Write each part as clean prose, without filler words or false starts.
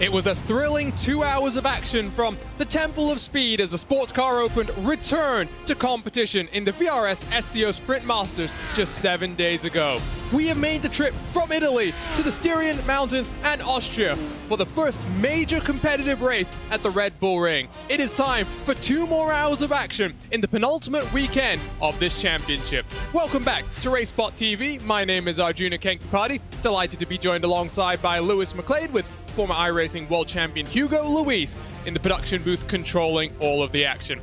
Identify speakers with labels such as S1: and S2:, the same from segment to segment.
S1: It was a thrilling 2 hours of action from the Temple of Speed as the Sports Car Open returned to competition in the VRS SCO Sprint Masters just 7 days ago. We have made the trip from Italy to the Styrian Mountains and Austria for the first major competitive race at the Red Bull Ring. It is time for 2 more hours of action in the penultimate weekend of this championship. Welcome back to RaceSpotTV. My name is Arjuna Kenkapati. Delighted to be joined alongside by Lewis McLeod with former iRacing world champion Hugo Luis in the production booth controlling all of the action.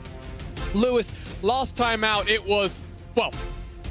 S1: Lewis, last time out it was, well,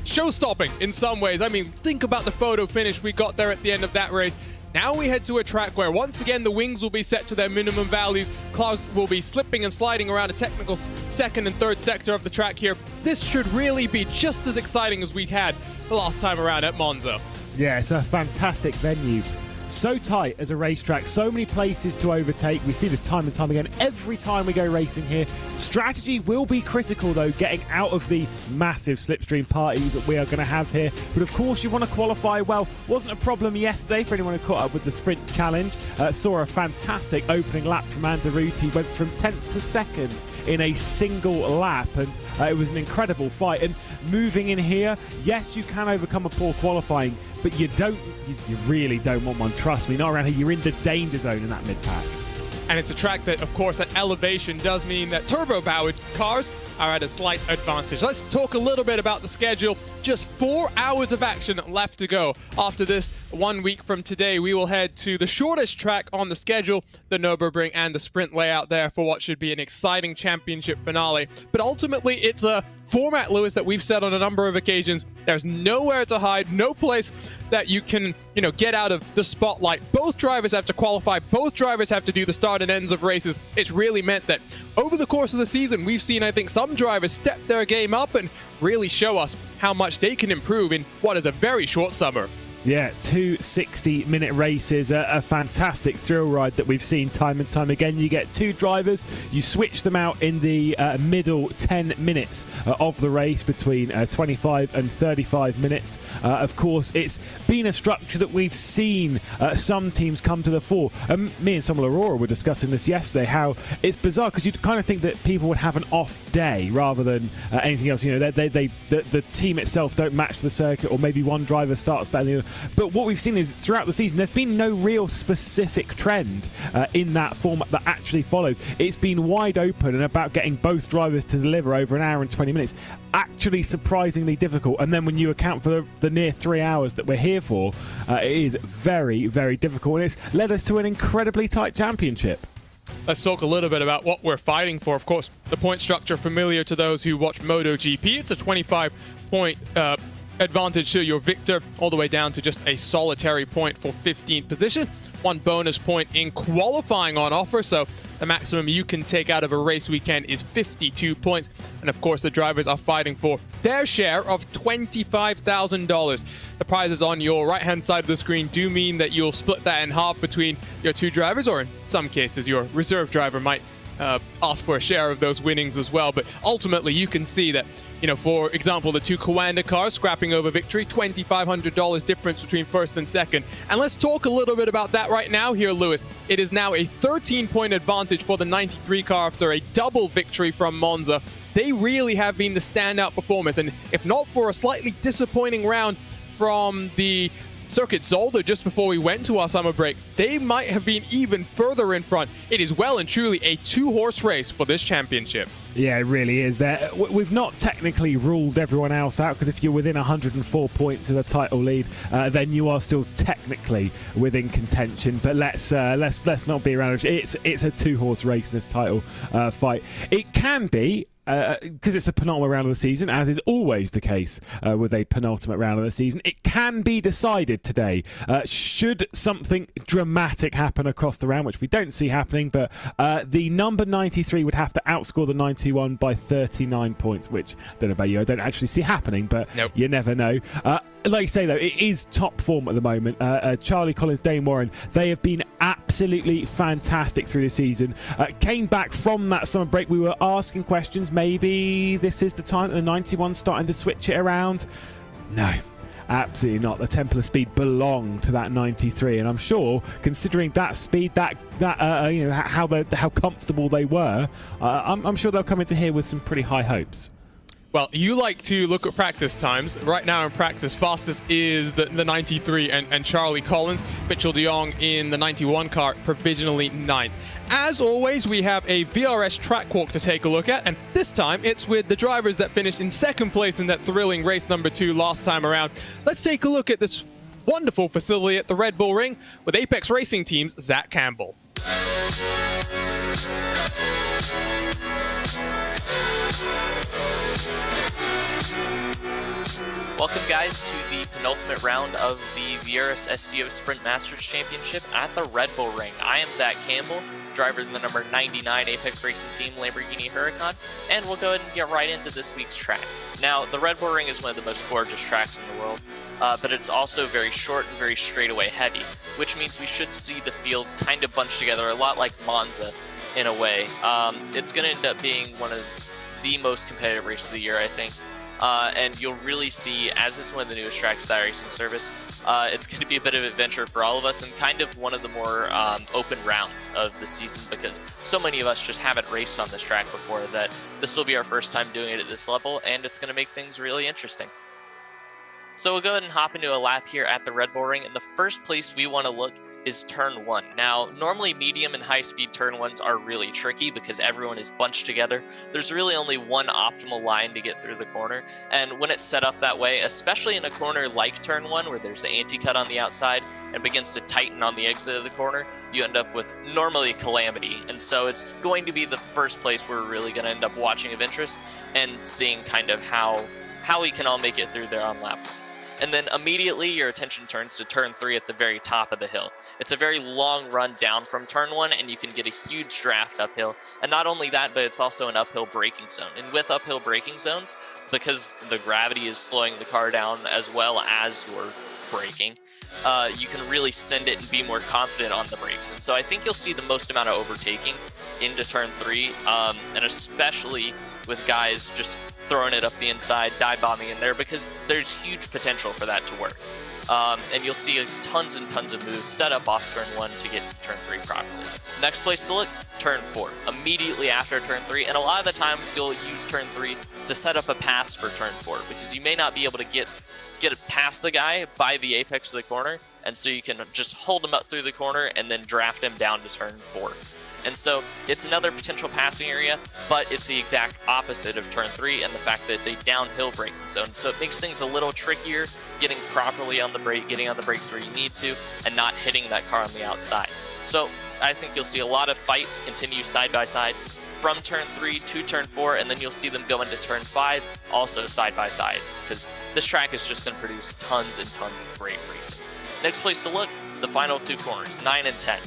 S1: show-stopping in some ways. I mean, think about the photo finish we got there at the end of that race. Now we head to a track where once again the wings will be set to their minimum values. Cars will be slipping and sliding around a technical second and third sector of the track here. This should really be just as exciting as we had the last time around at Monza.
S2: Yeah, it's a fantastic venue. So tight as a racetrack, so many places to overtake. We see this time and time again every time we go racing here. Strategy will be critical though, getting out of the massive slipstream parties that we are going to have here. But of course you want to qualify well. Wasn't a problem yesterday for anyone who caught up with the sprint challenge. Saw a fantastic opening lap from Andaruti, went from 10th to 2nd in a single lap, and it was an incredible fight. And moving in here, yes, you can overcome a poor qualifying, but you really don't want one. Trust me, not around here. You're in the danger zone in that mid-pack.
S1: And it's a track that, of course, at elevation does mean that turbo-powered cars are at a slight advantage. Let's talk a little bit about the schedule. Just 4 hours of action left to go. After this, 1 week from today, we will head to the shortest track on the schedule, the Nürburgring, and the sprint layout there for what should be an exciting championship finale. But ultimately, it's a format, Lewis, that we've said on a number of occasions. There's nowhere to hide, no place that you can, get out of the spotlight. Both drivers have to qualify. Both drivers have to do the start and ends of races. It's really meant that over the course of the season, we've seen, I think, some drivers step their game up and really show us how much they can improve in what is a very short summer.
S2: Yeah, 2 60-minute races, a fantastic thrill ride that we've seen time and time again. You get 2 drivers, you switch them out in the middle 10 minutes of the race between 25 and 35 minutes. Of course, it's been a structure that we've seen some teams come to the fore. Me and Samuel Aurora were discussing this yesterday, how it's bizarre because you'd kind of think that people would have an off day rather than anything else. The team itself don't match the circuit, or maybe one driver starts better than the other. But what we've seen is throughout the season, there's been no real specific trend in that format that actually follows. It's been wide open and about getting both drivers to deliver over an hour and 20 minutes. Actually surprisingly difficult. And then when you account for the near 3 hours that we're here for, it is very, very difficult. And it's led us to an incredibly tight championship.
S1: Let's talk a little bit about what we're fighting for. Of course, the point structure familiar to those who watch MotoGP. It's a 25-point advantage to your victor, all the way down to just a solitary point for 15th position. 1 bonus point in qualifying on offer, so the maximum you can take out of a race weekend is 52 points. And of course, the drivers are fighting for their share of $25,000. The prizes on your right-hand side of the screen do mean that you'll split that in half between your 2 drivers, or in some cases, your reserve driver might ask for a share of those winnings as well. But ultimately, you can see that, for example, the 2 Coanda cars scrapping over victory, $2,500 difference between first and second. And let's talk a little bit about that right now here, Lewis. It is now a 13-point advantage for the 93 car after a double victory from Monza. They really have been the standout performers, and if not for a slightly disappointing round from the Circuit Zolder just before we went to our summer break, they might have been even further in front. It is well and truly a 2-horse race for this championship.
S2: Yeah, it really is. We've not technically ruled everyone else out, because if you're within 104 points of the title lead, then you are still technically within contention. But let's not be around. It's a 2-horse race, this title fight. It can be, because it's the penultimate round of the season, as is always the case with a penultimate round of the season. It can be decided today. Should something dramatic happen across the round, which we don't see happening, but the number 93 would have to outscore the 91 by 39 points, which, I don't know about you, I don't actually see happening, but nope. You never know. Like you say, though, it is top form at the moment. Charlie Collins, Dane Warren, they have been absolutely fantastic through the season. Came back from that summer break. We were asking questions. Maybe this is the time that the 91's starting to switch it around. No. Absolutely not. The Templar speed belonged to that 93, and I'm sure, considering that speed, you know, how comfortable they were, I'm sure they'll come into here with some pretty high hopes.
S1: Well, you like to look at practice times. Right now in practice, fastest is the 93 and Charlie Collins. Mitchell de Jong in the 91 car, provisionally 9th. As always, we have a VRS track walk to take a look at, and this time it's with the drivers that finished in 2nd place in that thrilling race number 2 last time around. Let's take a look at this wonderful facility at the Red Bull Ring with Apex Racing Team's Zach Campbell.
S3: Welcome guys to the penultimate round of the VRS SCO Sprint Masters Championship at the Red Bull Ring. I am Zach Campbell, driver in the number 99 Apex Racing Team Lamborghini Huracan, and we'll go ahead and get right into this week's track. Now, the Red Bull Ring is one of the most gorgeous tracks in the world, but it's also very short and very straightaway heavy, which means we should see the field kind of bunched together a lot like Monza in a way. It's going to end up being one of the most competitive races of the year, I think. And you'll really see, as it's one of the newest tracks to the iRacing service, it's going to be a bit of an adventure for all of us and kind of one of the more open rounds of the season, because so many of us just haven't raced on this track before that this will be our first time doing it at this level, and it's going to make things really interesting. So we'll go ahead and hop into a lap here at the Red Bull Ring, and the first place we want to look is turn 1. Now, normally medium and high speed turn 1s are really tricky because everyone is bunched together. There's really only one optimal line to get through the corner, and when it's set up that way, especially in a corner like turn 1 where there's the anti-cut on the outside and begins to tighten on the exit of the corner, you end up with normally calamity. And so it's going to be the first place where we're really going to end up watching of interest and seeing kind of how we can all make it through there on lap 1. And then immediately your attention turns to turn 3 at the very top of the hill. It's a very long run down from turn 1, and you can get a huge draft uphill. And not only that, but it's also an uphill braking zone. And with uphill braking zones, because the gravity is slowing the car down as well as you're braking, you can really send it and be more confident on the brakes. And so I think you'll see the most amount of overtaking into turn 3, and especially with guys just throwing it up the inside, dive bombing in there, because there's huge potential for that to work. And you'll see tons and tons of moves set up off turn 1 to get turn 3 properly. Next place to look, turn 4, immediately after turn 3, and a lot of the times you'll use turn 3 to set up a pass for turn 4, because you may not be able to get it past the guy by the apex of the corner, and so you can just hold him up through the corner and then draft him down to turn 4. And so it's another potential passing area, but it's the exact opposite of turn 3 and the fact that it's a downhill braking zone. So it makes things a little trickier getting properly on the brake, getting on the brakes where you need to, and not hitting that car on the outside. So I think you'll see a lot of fights continue side by side from turn 3 to turn 4, and then you'll see them go into turn 5 also side by side, because this track is just going to produce tons and tons of great racing. Next place to look, the final 2 corners, 9 and 10.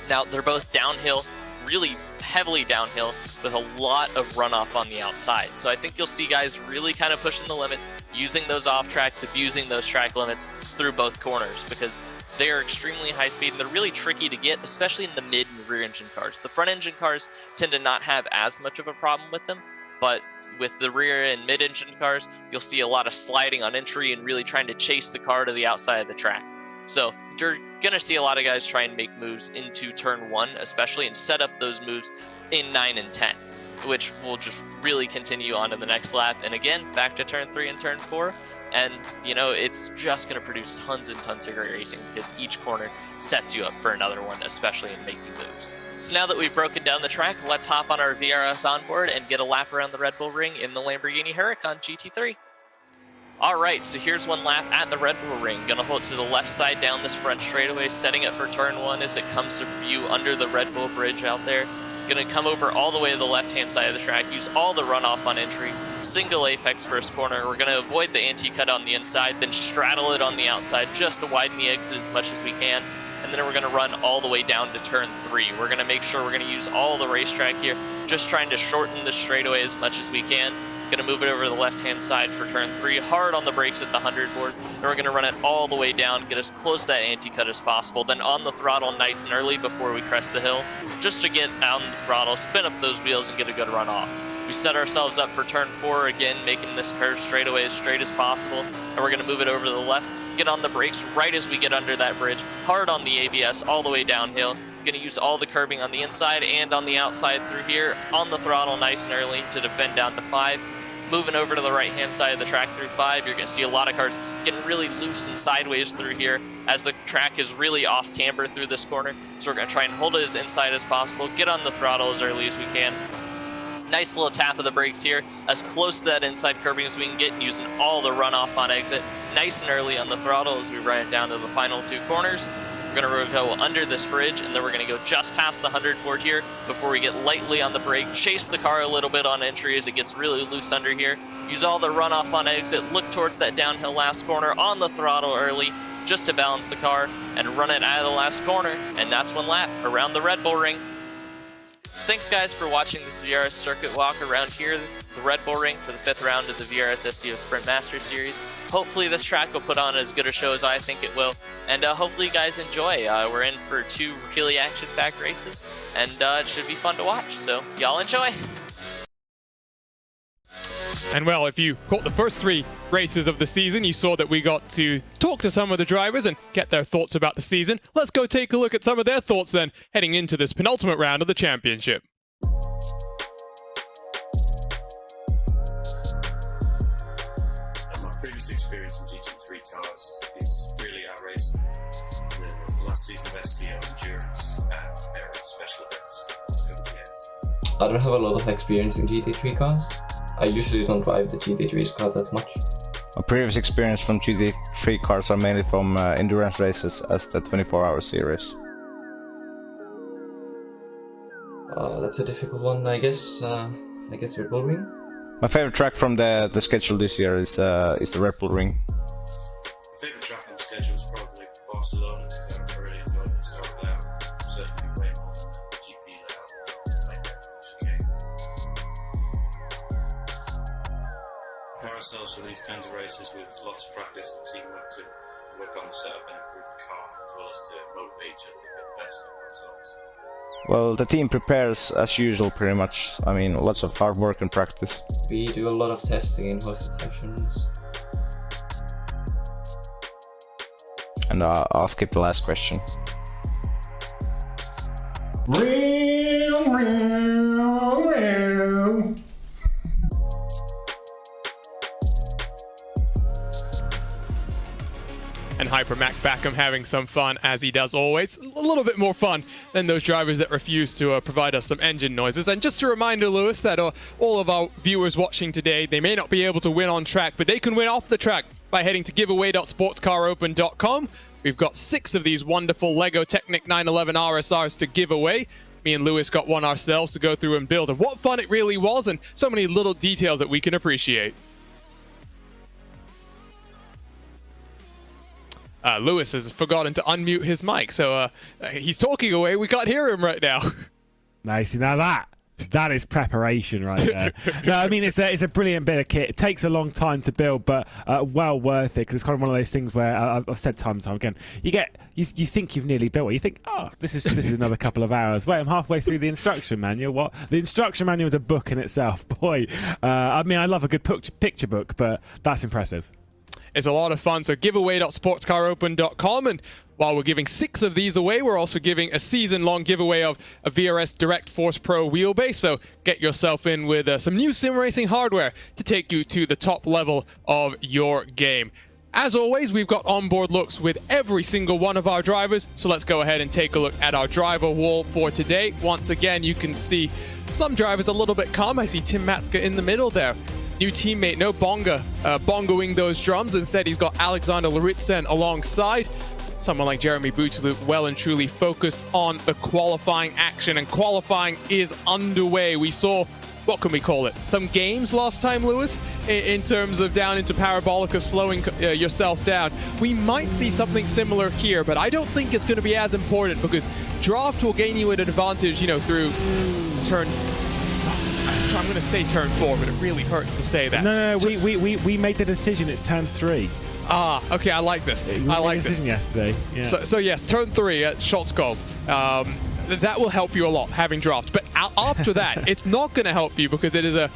S3: Now, they're both downhill, really heavily downhill, with a lot of runoff on the outside. So I think you'll see guys really kind of pushing the limits, using those off tracks, abusing those track limits through both corners, because they are extremely high speed and they're really tricky to get, especially in the mid and rear engine cars. The front engine cars tend to not have as much of a problem with them, but with the rear and mid engine cars, you'll see a lot of sliding on entry and really trying to chase the car to the outside of the track. So you're going to see a lot of guys try and make moves into turn 1, especially, and set up those moves in 9 and 10, which will just really continue on to the next lap. And again, back to turn 3 and turn 4. And, you know, it's just going to produce tons and tons of great racing because each corner sets you up for another one, especially in making moves. So now that we've broken down the track, let's hop on our VRS onboard and get a lap around the Red Bull Ring in the Lamborghini Huracan GT3. Alright, so here's one lap at the Red Bull Ring. Gonna hold to the left side down this front straightaway, setting it for turn 1 as it comes to view under the Red Bull bridge out there. Gonna come over all the way to the left-hand side of the track, use all the runoff on entry, single apex first corner. We're gonna avoid the anti-cut on the inside, then straddle it on the outside just to widen the exit as much as we can. And then we're gonna run all the way down to turn 3. We're gonna make sure we're gonna use all the racetrack here, just trying to shorten the straightaway as much as we can. Gonna move it over to the left-hand side for turn 3, hard on the brakes at the 100 board. Then we're gonna run it all the way down, get as close to that anti-cut as possible, then on the throttle nice and early before we crest the hill, just to get out on the throttle, spin up those wheels and get a good run off. We set ourselves up for turn 4 again, making this curve straightaway as straight as possible. And we're going to move it over to the left, get on the brakes right as we get under that bridge, hard on the ABS all the way downhill. Going to use all the curbing on the inside and on the outside through here, on the throttle nice and early to defend down to 5. Moving over to the right-hand side of the track through 5, you're going to see a lot of cars getting really loose and sideways through here as the track is really off camber through this corner. So we're going to try and hold it as inside as possible, get on the throttle as early as we can. Nice little tap of the brakes here, as close to that inside curbing as we can get, using all the runoff on exit. Nice and early on the throttle as we run it down to the final 2 corners. We're going to go under this bridge, and then we're going to go just past the 100 board here before we get lightly on the brake, chase the car a little bit on entry as it gets really loose under here. Use all the runoff on exit, look towards that downhill last corner on the throttle early just to balance the car and run it out of the last corner, and that's 1 lap around the Red Bull Ring. Thanks guys for watching this VRS circuit walk around here, the Red Bull Ring, for the 5th round of the VRS SCO Sprint Masters Series. Hopefully this track will put on as good a show as I think it will, and hopefully you guys enjoy. We're in for 2 really action-packed races, and it should be fun to watch, so y'all enjoy!
S1: And well, if you caught the first 3 races of the season, you saw that we got to talk to some of the drivers and get their thoughts about the season. Let's go take a look at some of their thoughts then, heading into this penultimate round of the championship.
S4: My previous experience in GT3 cars is really iRacing. The last season of SCO endurance and various special events. It's over the years.
S5: I don't have a lot of experience in GT3 cars. I usually don't drive the GT3 cars that much.
S6: My previous experience from GT3 cars are mainly from endurance races as the 24-hour series.
S5: That's a difficult one, I guess. I guess Red Bull Ring.
S6: My favorite track from the schedule this year is the Red Bull Ring.
S4: My favourite track on the schedule is probably Barcelona, because I really enjoyed the start layout. Certainly way more than the GP layout. Prepare ourselves for these kinds of races with lots of practice and teamwork to work on the setup and improve the car, as well as to motivate each other to get the best of ourselves.
S6: Well, the team prepares as usual pretty much. I mean, lots of hard work and practice.
S5: We do a lot of testing in hosted sessions.
S6: And I'll skip the last question.
S1: And Hyper Mac Backham having some fun, as he does always. A little bit more fun than those drivers that refuse to provide us some engine noises. And just a reminder, Lewis, that all of our viewers watching today, they may not be able to win on track, but they can win off the track by heading to giveaway.sportscaropen.com. We've got 6 of these wonderful LEGO Technic 911 RSRs to give away. Me and Lewis got one ourselves to go through and build. And what fun it really was, and so many little details that we can appreciate. Lewis has forgotten to unmute his mic, so he's talking away. We can't hear him right now.
S2: Nice. Now that is preparation right there. No, I mean, it's a brilliant bit of kit. It takes a long time to build, but well worth it, because it's kind of one of those things where I've said time and time again, you think you've nearly built it. You think, oh, this is another couple of hours. Wait, I'm halfway through the instruction manual. What? The instruction manual is a book in itself. Boy, I mean, I love a good picture book, but that's impressive.
S1: It's a lot of fun, so giveaway.sportscaropen.com, and while we're giving 6 of these away, we're also giving a season-long giveaway of a VRS Direct Force Pro wheelbase, so get yourself in with some new sim racing hardware to take you to the top level of your game. As always, we've got onboard looks with every single one of our drivers, so let's go ahead and take a look at our driver wall for today. Once again, you can see some drivers a little bit calm. I see Tim Matska in the middle there. New teammate, no bongoing those drums. Instead, he's got Alexander Laritsen alongside. Someone like Jeremy Bootsloop, well and truly focused on the qualifying action, and qualifying is underway. We saw, what can we call it, some games last time, Lewis, in terms of down into Parabolica, slowing yourself down. We might see something similar here, but I don't think it's going to be as important, because draft will gain you an advantage, through turn... I'm going to say turn 4, but it really hurts to say that.
S2: No, we made the decision. It's turn 3.
S1: Ah, okay, I like this.
S2: I like the decision yesterday. Yeah.
S1: So yes, turn 3 at shots called. that will help you a lot, having draft. But after that, it's not going to help you because it is a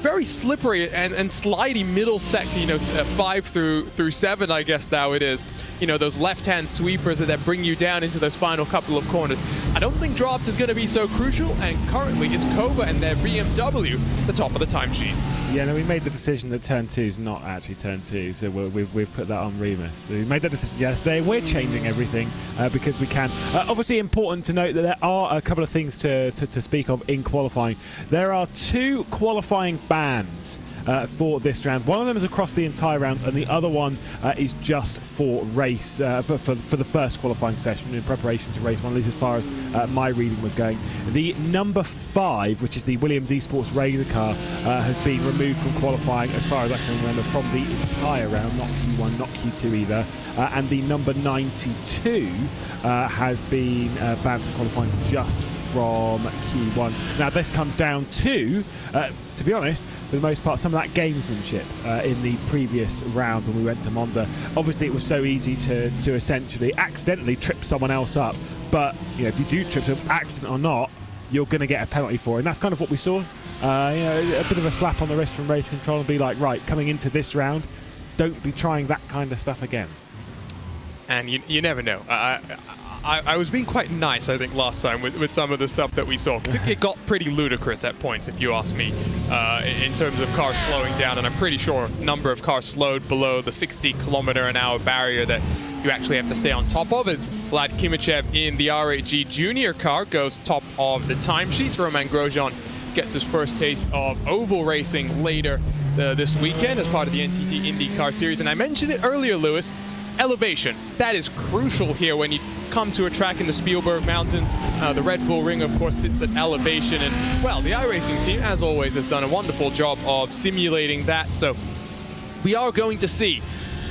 S1: very slippery and slidey middle sector, 5 through 7, I guess now it is. Those left-hand sweepers that bring you down into those final couple of corners. I don't think draft is going to be so crucial, and currently it's Kova and their BMW the top of the timesheets.
S2: Yeah, no, we made the decision that turn 2 is not actually turn 2, so we've put that on Remus. We made that decision yesterday. We're changing everything because we can. Obviously important to note that there are a couple of things to speak of in qualifying. There are 2 qualifying bans for this round. One of them is across the entire round, and the other one is just for race, for the first qualifying session in preparation to race one, at least as far as my reading was going. The number 5, which is the Williams Esports Raider car, has been removed from qualifying, as far as I can remember, from the entire round, not Q1, not Q2 either. And the number 92 has been banned from qualifying just from Q1. Now this comes down to be honest, for the most part, some of that gamesmanship in the previous round when we went to Monza. Obviously it was so easy to essentially accidentally trip someone else up, but if you do trip them, accident or not, you're going to get a penalty for it, and that's kind of what we saw. A bit of a slap on the wrist from race control and be like, right, coming into this round, don't be trying that kind of stuff again. And
S1: you never know. I was being quite nice, I think, last time with some of the stuff that we saw. It got pretty ludicrous at points, if you ask me, in terms of cars slowing down. And I'm pretty sure a number of cars slowed below the 60km/h barrier that you actually have to stay on top of, as Vlad Kimichev in the R8G Junior car goes top of the timesheets. Roman Grosjean gets his first taste of oval racing later this weekend as part of the NTT IndyCar Series. And I mentioned it earlier, Lewis, elevation. That is crucial here when you come to a track in the Spielberg Mountains. The Red Bull Ring, of course, sits at elevation, and, well, the iRacing team, as always, has done a wonderful job of simulating that. So we are going to see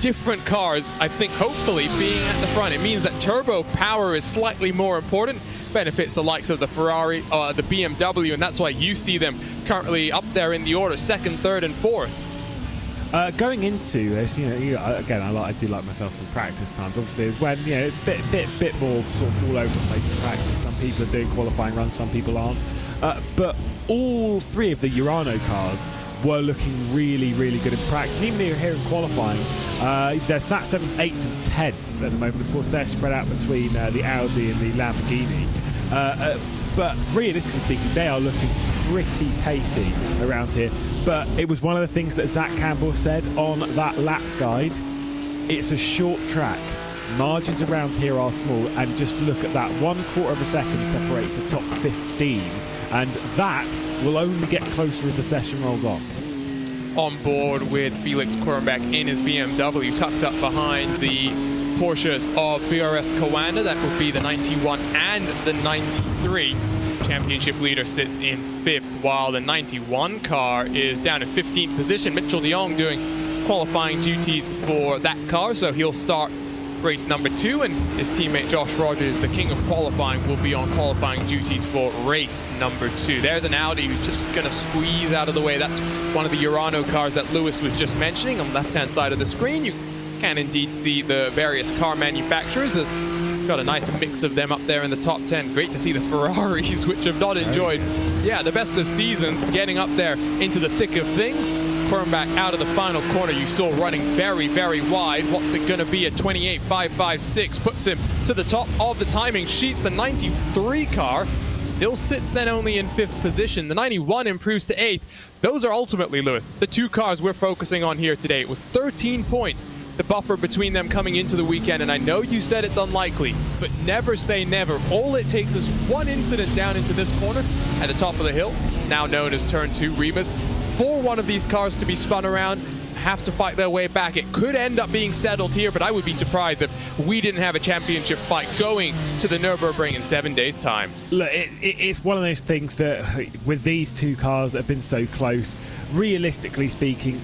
S1: different cars, I think, hopefully, being at the front. It means that turbo power is slightly more important, benefits the likes of the Ferrari, the BMW, and that's why you see them currently up there in the order, 2nd, 3rd, and 4th.
S2: Going into this, again, I do like myself some practice times. Obviously, it's when it's a bit more sort of all over the place in practice. Some people are doing qualifying runs, some people aren't. But all 3 of the Urano cars were looking really, really good in practice. And even here in qualifying, they're sat 7th, 8th, and 10th at the moment. Of course, they're spread out between the Audi and the Lamborghini. But realistically speaking, they are looking pretty pacey around here. But it was one of the things that Zach Campbell said on that lap guide. It's a short track. Margins around here are small, and just look at that. 1/4 of a second separates the top 15, and that will only get closer as the session rolls on.
S1: On board with Felix Kornbach in his BMW, tucked up behind the Porsches of VRS SCO. That would be the 91 and the 93. Championship leader sits in 5th, while the 91 car is down in 15th position. Mitchell de Jong doing qualifying duties for that car, so he'll start race number 2, and his teammate Josh Rogers, the king of qualifying, will be on qualifying duties for race number 2. There's an Audi who's just going to squeeze out of the way. That's one of the Urano cars that Lewis was just mentioning. On the left-hand side of the screen, you can indeed see the various car manufacturers. There's got a nice mix of them up there in the top 10. Great to see the Ferraris, which have not enjoyed, the best of seasons, getting up there into the thick of things. Kornbach out of the final corner, you saw running very, very wide. What's it going to be? A 28.556 puts him to the top of the timing sheets. The 93 car still sits then only in 5th position. The 91 improves to 8th. Those are ultimately, Lewis, the 2 cars we're focusing on here today. It was 13 points, the buffer between them coming into the weekend, and I know you said it's unlikely, but never say never. All it takes is one incident down into this corner at the top of the hill, now known as turn 2, Remus, for one of these cars to be spun around, have to fight their way back. It could end up being settled here, but I would be surprised if we didn't have a championship fight going to the Nürburgring in 7 days' time.
S2: Look, it's one of those things that with these 2 cars that have been so close, realistically speaking,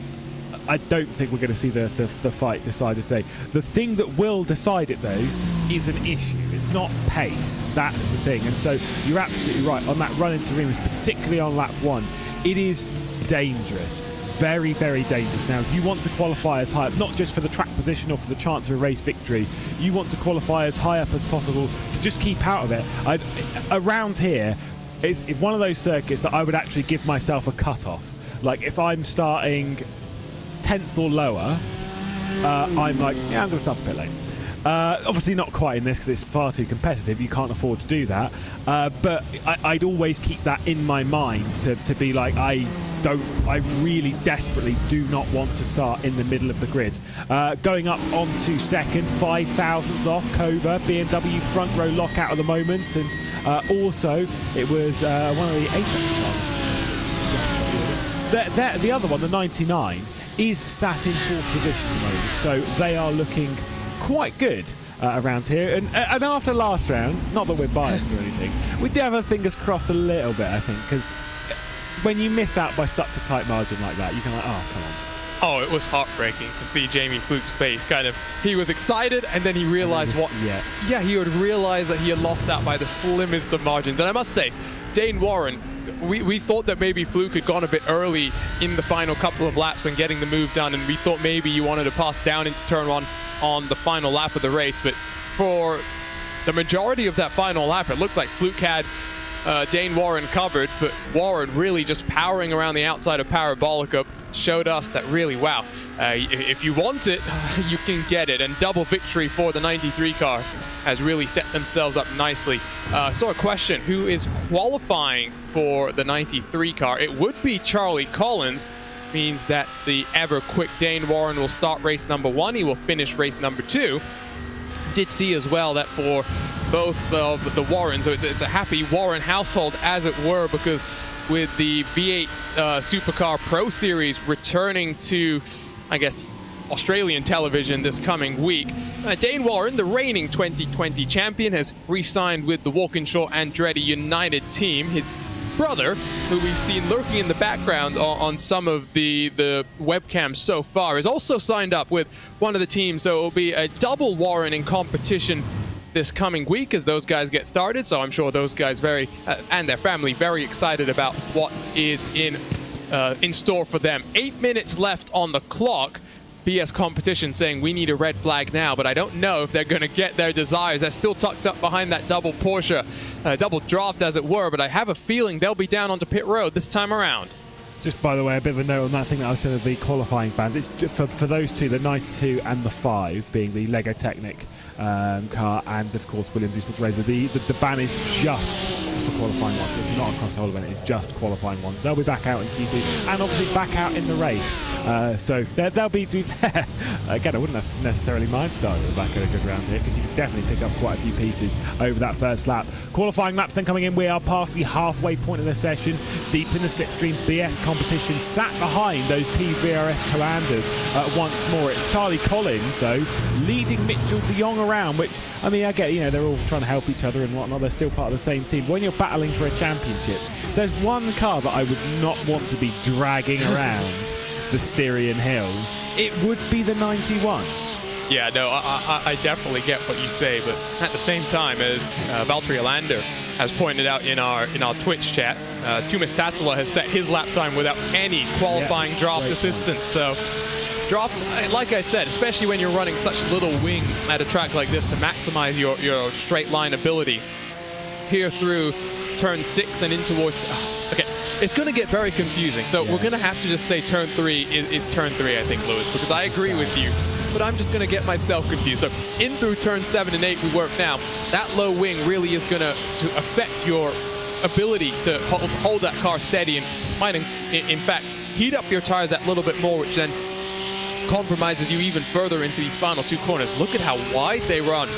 S2: I don't think we're going to see the fight decided today. The thing that will decide it, though, is an issue. It's not pace. That's the thing. And so you're absolutely right. On that run into Remus, particularly on lap 1, it is dangerous. very, very dangerous. Now, you want to qualify as high up, not just for the track position or for the chance of a race victory. You want to qualify as high up as possible to just keep out of it. Around here, it's one of those circuits that I would actually give myself a cut-off. Like, if I'm starting 10th or lower, I'm like, yeah, I'm going to start a bit late. Obviously not quite in this because it's far too competitive. You can't afford to do that. But I'd always keep that in my mind to be like, I really desperately do not want to start in the middle of the grid. Going up onto second, 5 thousandths off Kova, BMW front row lockout at the moment, and also it was one of the Apex cars. The other one, the 99, is sat in 4th position at the moment, so they are looking quite good around here. And after last round, not that we're biased or anything, we do have our fingers crossed a little bit, I think, because when you miss out by such a tight margin like that, you can like, oh, come on.
S1: Oh, it was heartbreaking to see Jamie Fluke's face. Kind of, he was excited, and then he realized he would realize that he had lost out by the slimmest of margins. And I must say, Dane Warren, we thought that maybe Fluke had gone a bit early in the final couple of laps and getting the move done, and we thought maybe you wanted to pass down into turn 1 on the final lap of the race. But for the majority of that final lap, it looked like Fluke had Dane Warren covered, but Warren really just powering around the outside of Parabolica showed us that really, wow, if you want it, you can get it. And double victory for the 93 car has really set themselves up nicely. So a question, who is qualifying for the 93 car? It would be Charlie Collins. Means that the ever-quick Dane Warren will start race number 1. He will finish race number 2. Did see as well that for both of the Warrens, so it's a happy Warren household, as it were, because with the V8 Supercar Pro Series returning to, I guess, Australian television this coming week, Dane Warren, the reigning 2020 champion, has re-signed with the Walkinshaw Andretti United team. His brother, who we've seen lurking in the background on some of the webcams so far, is also signed up with one of the teams, so it will be a double Warren in competition this coming week as those guys get started. So I'm sure those guys and their family very excited about what is in store for them. 8 minutes left on the clock. BS Competition saying we need a red flag now, but I don't know if they're going to get their desires. They're still tucked up behind that double Porsche, double draft as it were, but I have a feeling they'll be down onto pit road this time around.
S2: Just by the way, a bit of a note on that thing that I said of the qualifying bands. It's just for those two, the 92 and the 5, being the Lego Technic car and, of course, Williams Esports Razor. The ban is just for qualifying ones. It's not across the whole event. It's just qualifying ones. They'll be back out in Q2 and obviously back out in the race. So they'll be, to be fair, again, I wouldn't necessarily mind starting at the back of a good round here because you can definitely pick up quite a few pieces over that first lap. Qualifying laps then coming in. We are past the halfway point of the session, deep in the slipstream. BS Competition sat behind those VRS commanders once more. It's Charlie Collins, though, leading Mitchell de Jong around, which, I mean, I get, you know, they're all trying to help each other and whatnot. They're still part of the same team. When you're battling for a championship, there's one car that I would not want to be dragging around the Styrian Hills. It would be the 91.
S1: Yeah, no, I definitely get what you say, but at the same time, as Valtteri Alander has pointed out in our Twitch chat, Tuomas Tatsila has set his lap time without any qualifying draft assistance. So draft, like I said, especially when you're running such little wing at a track like this to maximize your straight line ability. Here through turn 6 and in towards... okay, it's going to get very confusing. So we're going to have to just say turn 3 is turn 3, I think, Lewis, because I agree with you. But I'm just going to get myself confused. So in through turn 7 and 8 we work now. That low wing really is going to affect your ability to hold that car steady and might, in fact, heat up your tires that little bit more, which then compromises you even further into these final 2 corners. Look at how wide they run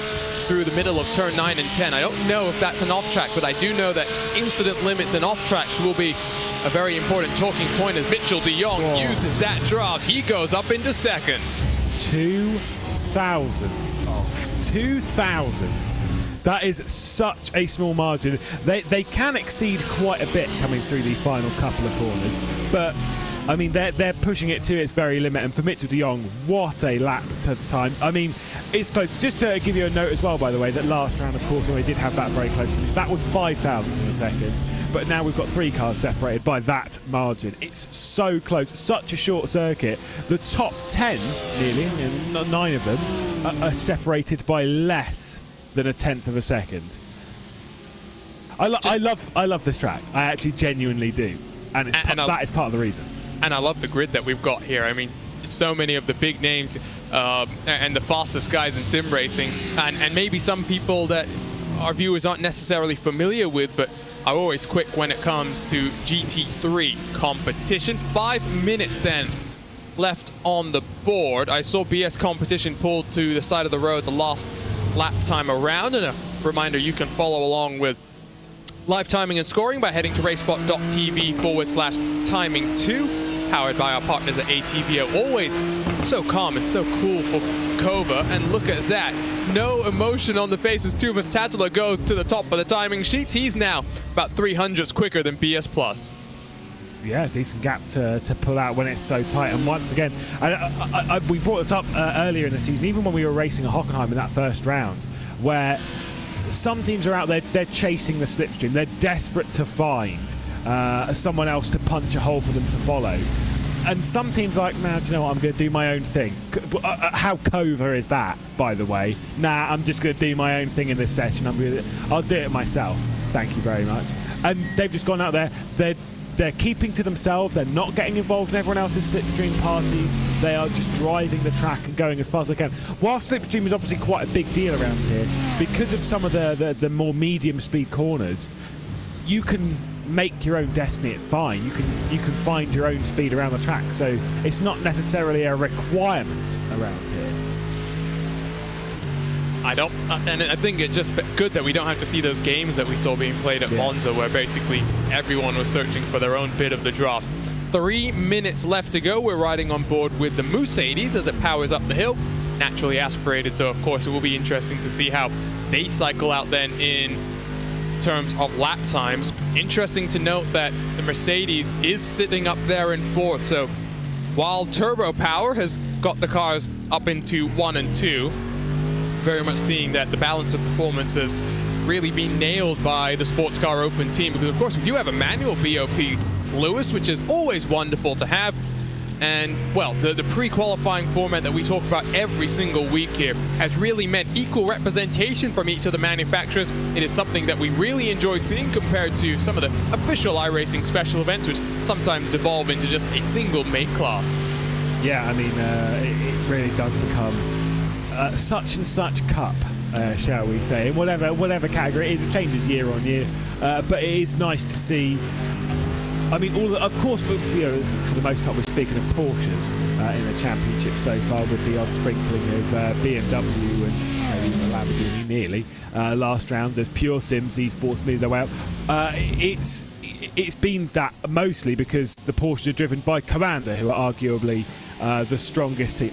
S1: through the middle of turn 9 and 10. I don't know if that's an off-track, but I do know that incident limits and off-tracks will be a very important talking point as Mitchell de Jong uses that draft. He goes up into second.
S2: 2 thousandths off. 2 thousandths. That is such a small margin. They can exceed quite a bit coming through the final couple of corners, but I mean, they're pushing it to its very limit, and for Mitchell de Jong, what a lap time. I mean, it's close. Just to give you a note as well, by the way, that last round, of course, when we did have that very close finish, that was 0.005 of a second. But now we've got 3 cars separated by that margin. It's so close, such a short circuit. The top 10, nearly, 9 of them, are separated by less than 1/10 of a second. I love this track. I actually genuinely do, and that is part of the reason.
S1: And I love the grid that we've got here. I mean, so many of the big names and the fastest guys in sim racing, and maybe some people that our viewers aren't necessarily familiar with, but are always quick when it comes to GT3 competition. 5 minutes then left on the board. I saw BS competition pulled to the side of the road the last lap time around, and a reminder, you can follow along with live timing and scoring by heading to RaceSpot.tv/timing2, powered by our partners at ATVO. Always so calm and so cool for Kova, and look at that. No emotion on the face as Tumas Tatula goes to the top of the timing sheets. He's now about 300s quicker than BS Plus.
S2: Yeah, decent gap to pull out when it's so tight. And once again, we brought this up earlier in the season, even when we were racing at Hockenheim in that first round, where some teams are out there, they're chasing the slipstream. They're desperate to find someone else to punch a hole for them to follow. And some teams are like, nah, do you know what, I'm going to do my own thing. How Kova is that, by the way? Nah, I'm just going to do my own thing in this session. I'll do it myself. Thank you very much. And they've just gone out there. They're keeping to themselves. They're not getting involved in everyone else's slipstream parties. They are just driving the track and going as fast as they can. While slipstream is obviously quite a big deal around here, because of some of the more medium speed corners, you can make your own destiny. It's fine. You can find your own speed around the track. So it's not necessarily a requirement around here.
S1: And I think it's just good that we don't have to see those games that we saw being played at Monza, where basically everyone was searching for their own bit of the draft. 3 minutes left to go. We're riding on board with the Mercedes as it powers up the hill. Naturally aspirated, so of course it will be interesting to see how they cycle out then in terms of lap times. Interesting to note that the Mercedes is sitting up there in 4th, so while Turbo Power has got the cars up into 1 and 2, very much seeing that the balance of performance has really been nailed by the Sports Car Open team, because of course we do have a manual BOP Lewis, which is always wonderful to have. And well, the pre-qualifying format that we talk about every single week here has really meant equal representation from each of the manufacturers. It is something that we really enjoy seeing compared to some of the official iRacing special events, which sometimes devolve into just a single make class.
S2: Yeah, I mean, it really does become such and such cup, shall we say, in whatever category it is. It changes year on year, but it is nice to see. I mean, of course, for the most part, we're speaking of Porsches in the championship so far, with the odd sprinkling of BMW and even a Lamborghini nearly last round as Pure Sims esports made their way up. It's been that mostly because the Porsches are driven by Commander, who are arguably the strongest team.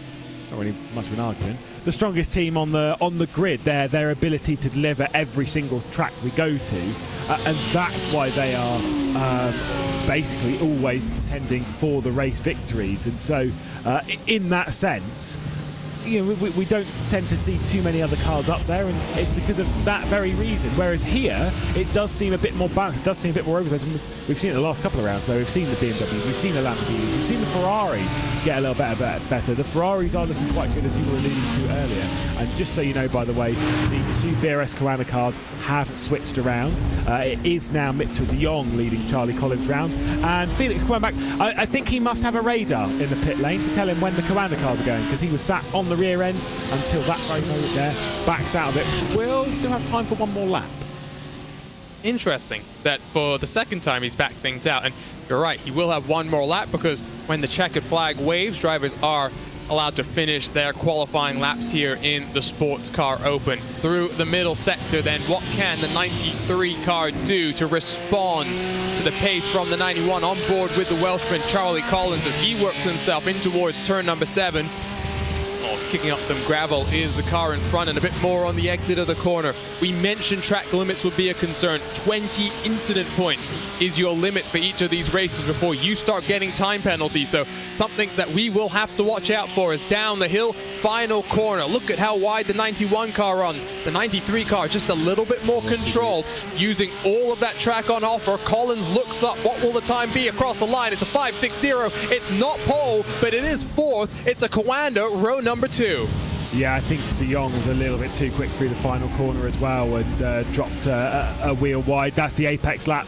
S2: Not really much of an argument. The strongest team on the grid. Their ability to deliver every single track we go to, and that's why they are basically always contending for the race victories. And so, in that sense, we don't tend to see too many other cars up there, and it's because of that very reason. Whereas here, it does seem a bit more balanced. It does seem a bit more oversized. We've seen it the last couple of rounds where we've seen the BMWs, we've seen the Lamborghinis, we've seen the Ferraris get a little better. The Ferraris are looking quite good, as you were alluding to earlier. And just so you know, by the way, the 2 VRS SCO cars have switched around. It is now Mitchell de Jong leading Charlie Collins round, and Felix Quenback, I think he must have a radar in the pit lane to tell him when the Commander cars are going, because he was sat on the rear end until that very moment there, backs out of it. We'll still have time for one more lap.
S1: Interesting that for the second time he's backed things out, and you're right, he will have one more lap, because when the checkered flag waves, drivers are allowed to finish their qualifying laps here in the Sports Car Open. Through the middle sector then, what can the 93 car do to respond to the pace from the 91 on board with the Welshman Charlie Collins as he works himself in towards turn number 7. Oh, kicking up some gravel is the car in front, and a bit more on the exit of the corner. We mentioned track limits would be a concern. 20 incident points is your limit for each of these races before you start getting time penalties. So something that we will have to watch out for is down the hill, final corner. Look at how wide the 91 car runs. The 93 car just a little bit more controlled, using all of that track on offer. Collins looks up. What will the time be across the line? It's a 5.60. It's not pole, but it is fourth. It's a Coanda, row number 2.
S2: Yeah, I think De Jong was a little bit too quick through the final corner as well, and dropped a wheel wide. That's the apex lap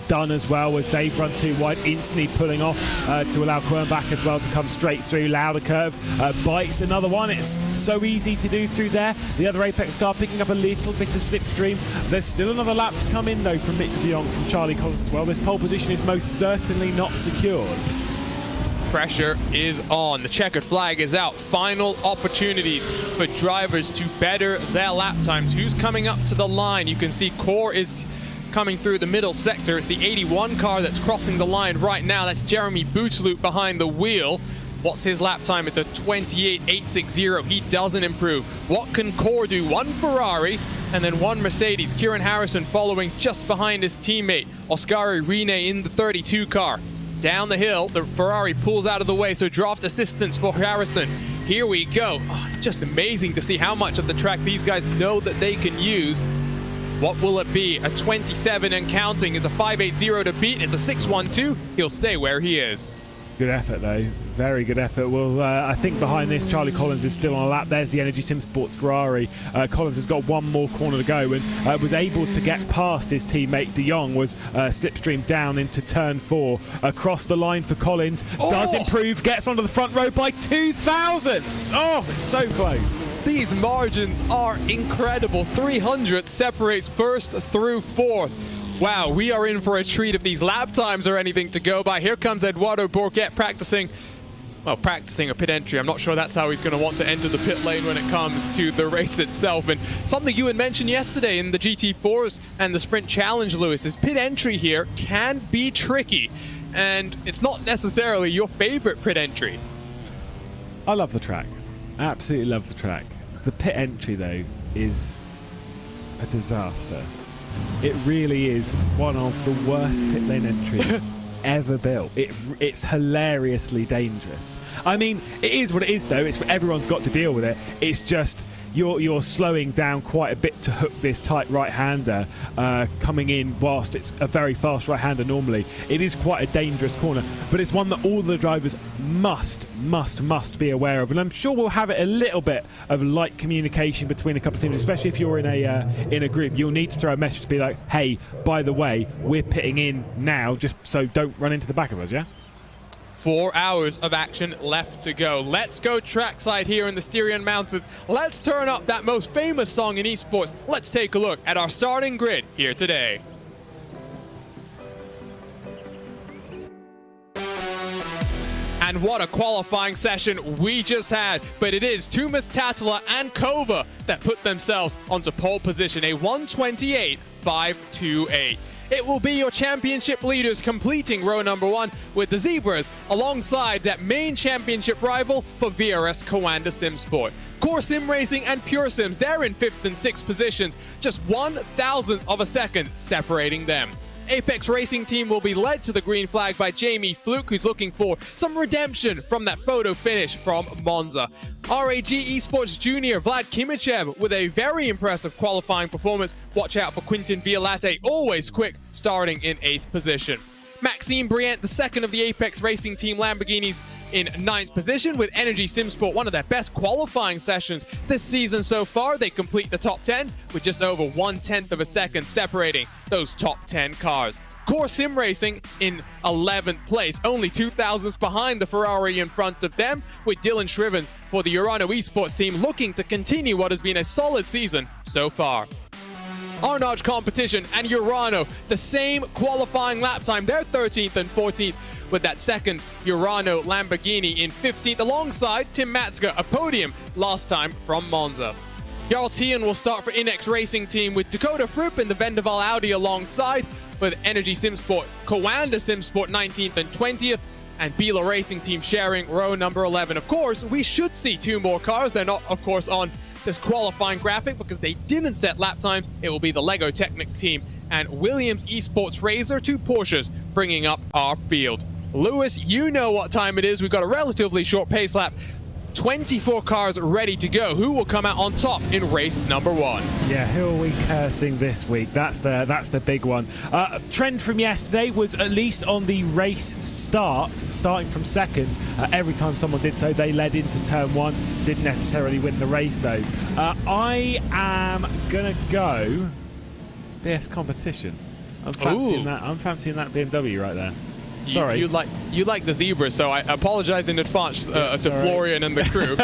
S2: done as well, as they've run too wide, instantly pulling off to allow Quernbach as well to come straight through. Lauder curve, bites another one. It's so easy to do through there. The other apex car picking up a little bit of slipstream. There's still another lap to come in though from Victor De Jong, from Charlie Collins as well. This pole position is most certainly not secured.
S1: Pressure is on. The checkered flag is out. Final opportunities for drivers to better their lap times. Who's coming up to the line? You can see Core is coming through the middle sector. It's the 81 car that's crossing the line right now. That's Jeremy Bootsloot behind the wheel. What's his lap time? It's a 28.860. He doesn't improve. What can Core do? One Ferrari and then one Mercedes. Kieran Harrison following just behind his teammate, Oscar Rene, in the 32 car. Down the hill, the Ferrari pulls out of the way, so draft assistance for Harrison. Here we go. Oh, just amazing to see how much of the track these guys know that they can use. What will it be? A 27 and counting is a 5.80 to beat. It's a 6.12. He'll stay where he is.
S2: Good effort though, very good effort. Well, I think behind this, Charlie Collins is still on a lap. There's the Energy Sim Sports Ferrari. Collins has got one more corner to go and was able to get past his teammate. De Jong was slipstream down into turn 4. Across the line for Collins, does improve, gets onto the front row by 2 thousandths. Oh, it's so close.
S1: These margins are incredible. 300 separates first through fourth. Wow, we are in for a treat if these lap times are anything to go by. Here comes Eduardo Bourget practicing a pit entry. I'm not sure that's how he's going to want to enter the pit lane when it comes to the race itself. And something you had mentioned yesterday in the GT4s and the Sprint Challenge, Lewis, is pit entry here can be tricky. And it's not necessarily your favorite pit entry.
S2: I love the track. Absolutely love the track. The pit entry, though, is a disaster. It really is one of the worst pit lane entries ever built. It's hilariously dangerous. I mean, it is what it is, though. It's everyone's got to deal with it. It's just you're slowing down quite a bit to hook this tight right-hander coming in whilst it's a very fast right-hander normally. It is quite a dangerous corner, but it's one that all the drivers must be aware of. And I'm sure we'll have it a little bit of light communication between a couple of teams, especially if you're in a group. You'll need to throw a message to be like, hey, by the way, we're pitting in now, just so don't run into the back of us, yeah?
S1: 4 hours of action left to go. Let's go trackside here in the Styrian Mountains. Let's turn up that most famous song in esports. Let's take a look at our starting grid here today. And what a qualifying session we just had. But it is Tumas Tatila and Kova that put themselves onto pole position. A 1:28.528. It will be your championship leaders completing row number 1 with the Zebras alongside that main championship rival for VRS Coanda SimSport. Core Sim Racing and Pure Sims, they're in 5th and 6th positions, just 1,000th of a second separating them. Apex Racing Team will be led to the green flag by Jamie Fluke, who's looking for some redemption from that photo finish from Monza. RAG Esports Junior Vlad Kimichev with a very impressive qualifying performance. Watch out for Quintin Violate, always quick, starting in 8th position. Maxime Briant, the second of the Apex Racing Team Lamborghinis, in 9th position with Energy SimSport, one of their best qualifying sessions this season so far. They complete the top 10 with just over 1/10 of a second separating those top 10 cars. Core Sim Racing in 11th place, only 2 thousandths behind the Ferrari in front of them, with Dylan Shrivens for the Urano Esports team looking to continue what has been a solid season so far. Arnage Competition and Urano, the same qualifying lap time. They're 13th and 14th with that second Urano Lamborghini in 15th alongside Tim Matska, a podium last time from Monza. Jarl Tian will start for Inex Racing Team with Dakota Fripp in the Vendaval Audi alongside with Energy SimSport, Coanda SimSport 19th and 20th, and Bila Racing Team sharing row number 11. Of course, we should see 2 more cars. They're not, of course, on this qualifying graphic because they didn't set lap times. It will be the Lego Technic team and Williams Esports Razor, 2 Porsches, bringing up our field. Lewis, you know what time it is. We've got a relatively short pace lap. 24 cars ready to go. Who will come out on top in race number 1?
S2: Yeah, who are we cursing this week? That's the big one. Trend from yesterday was at least on the race starting from second. Every time someone did so, they led into turn 1. Didn't necessarily win the race though. I am gonna go BS competition. I'm fancying that. I'm fancying that BMW right there. Sorry.
S1: You like the Zebra, so I apologize in advance to Florian and the crew.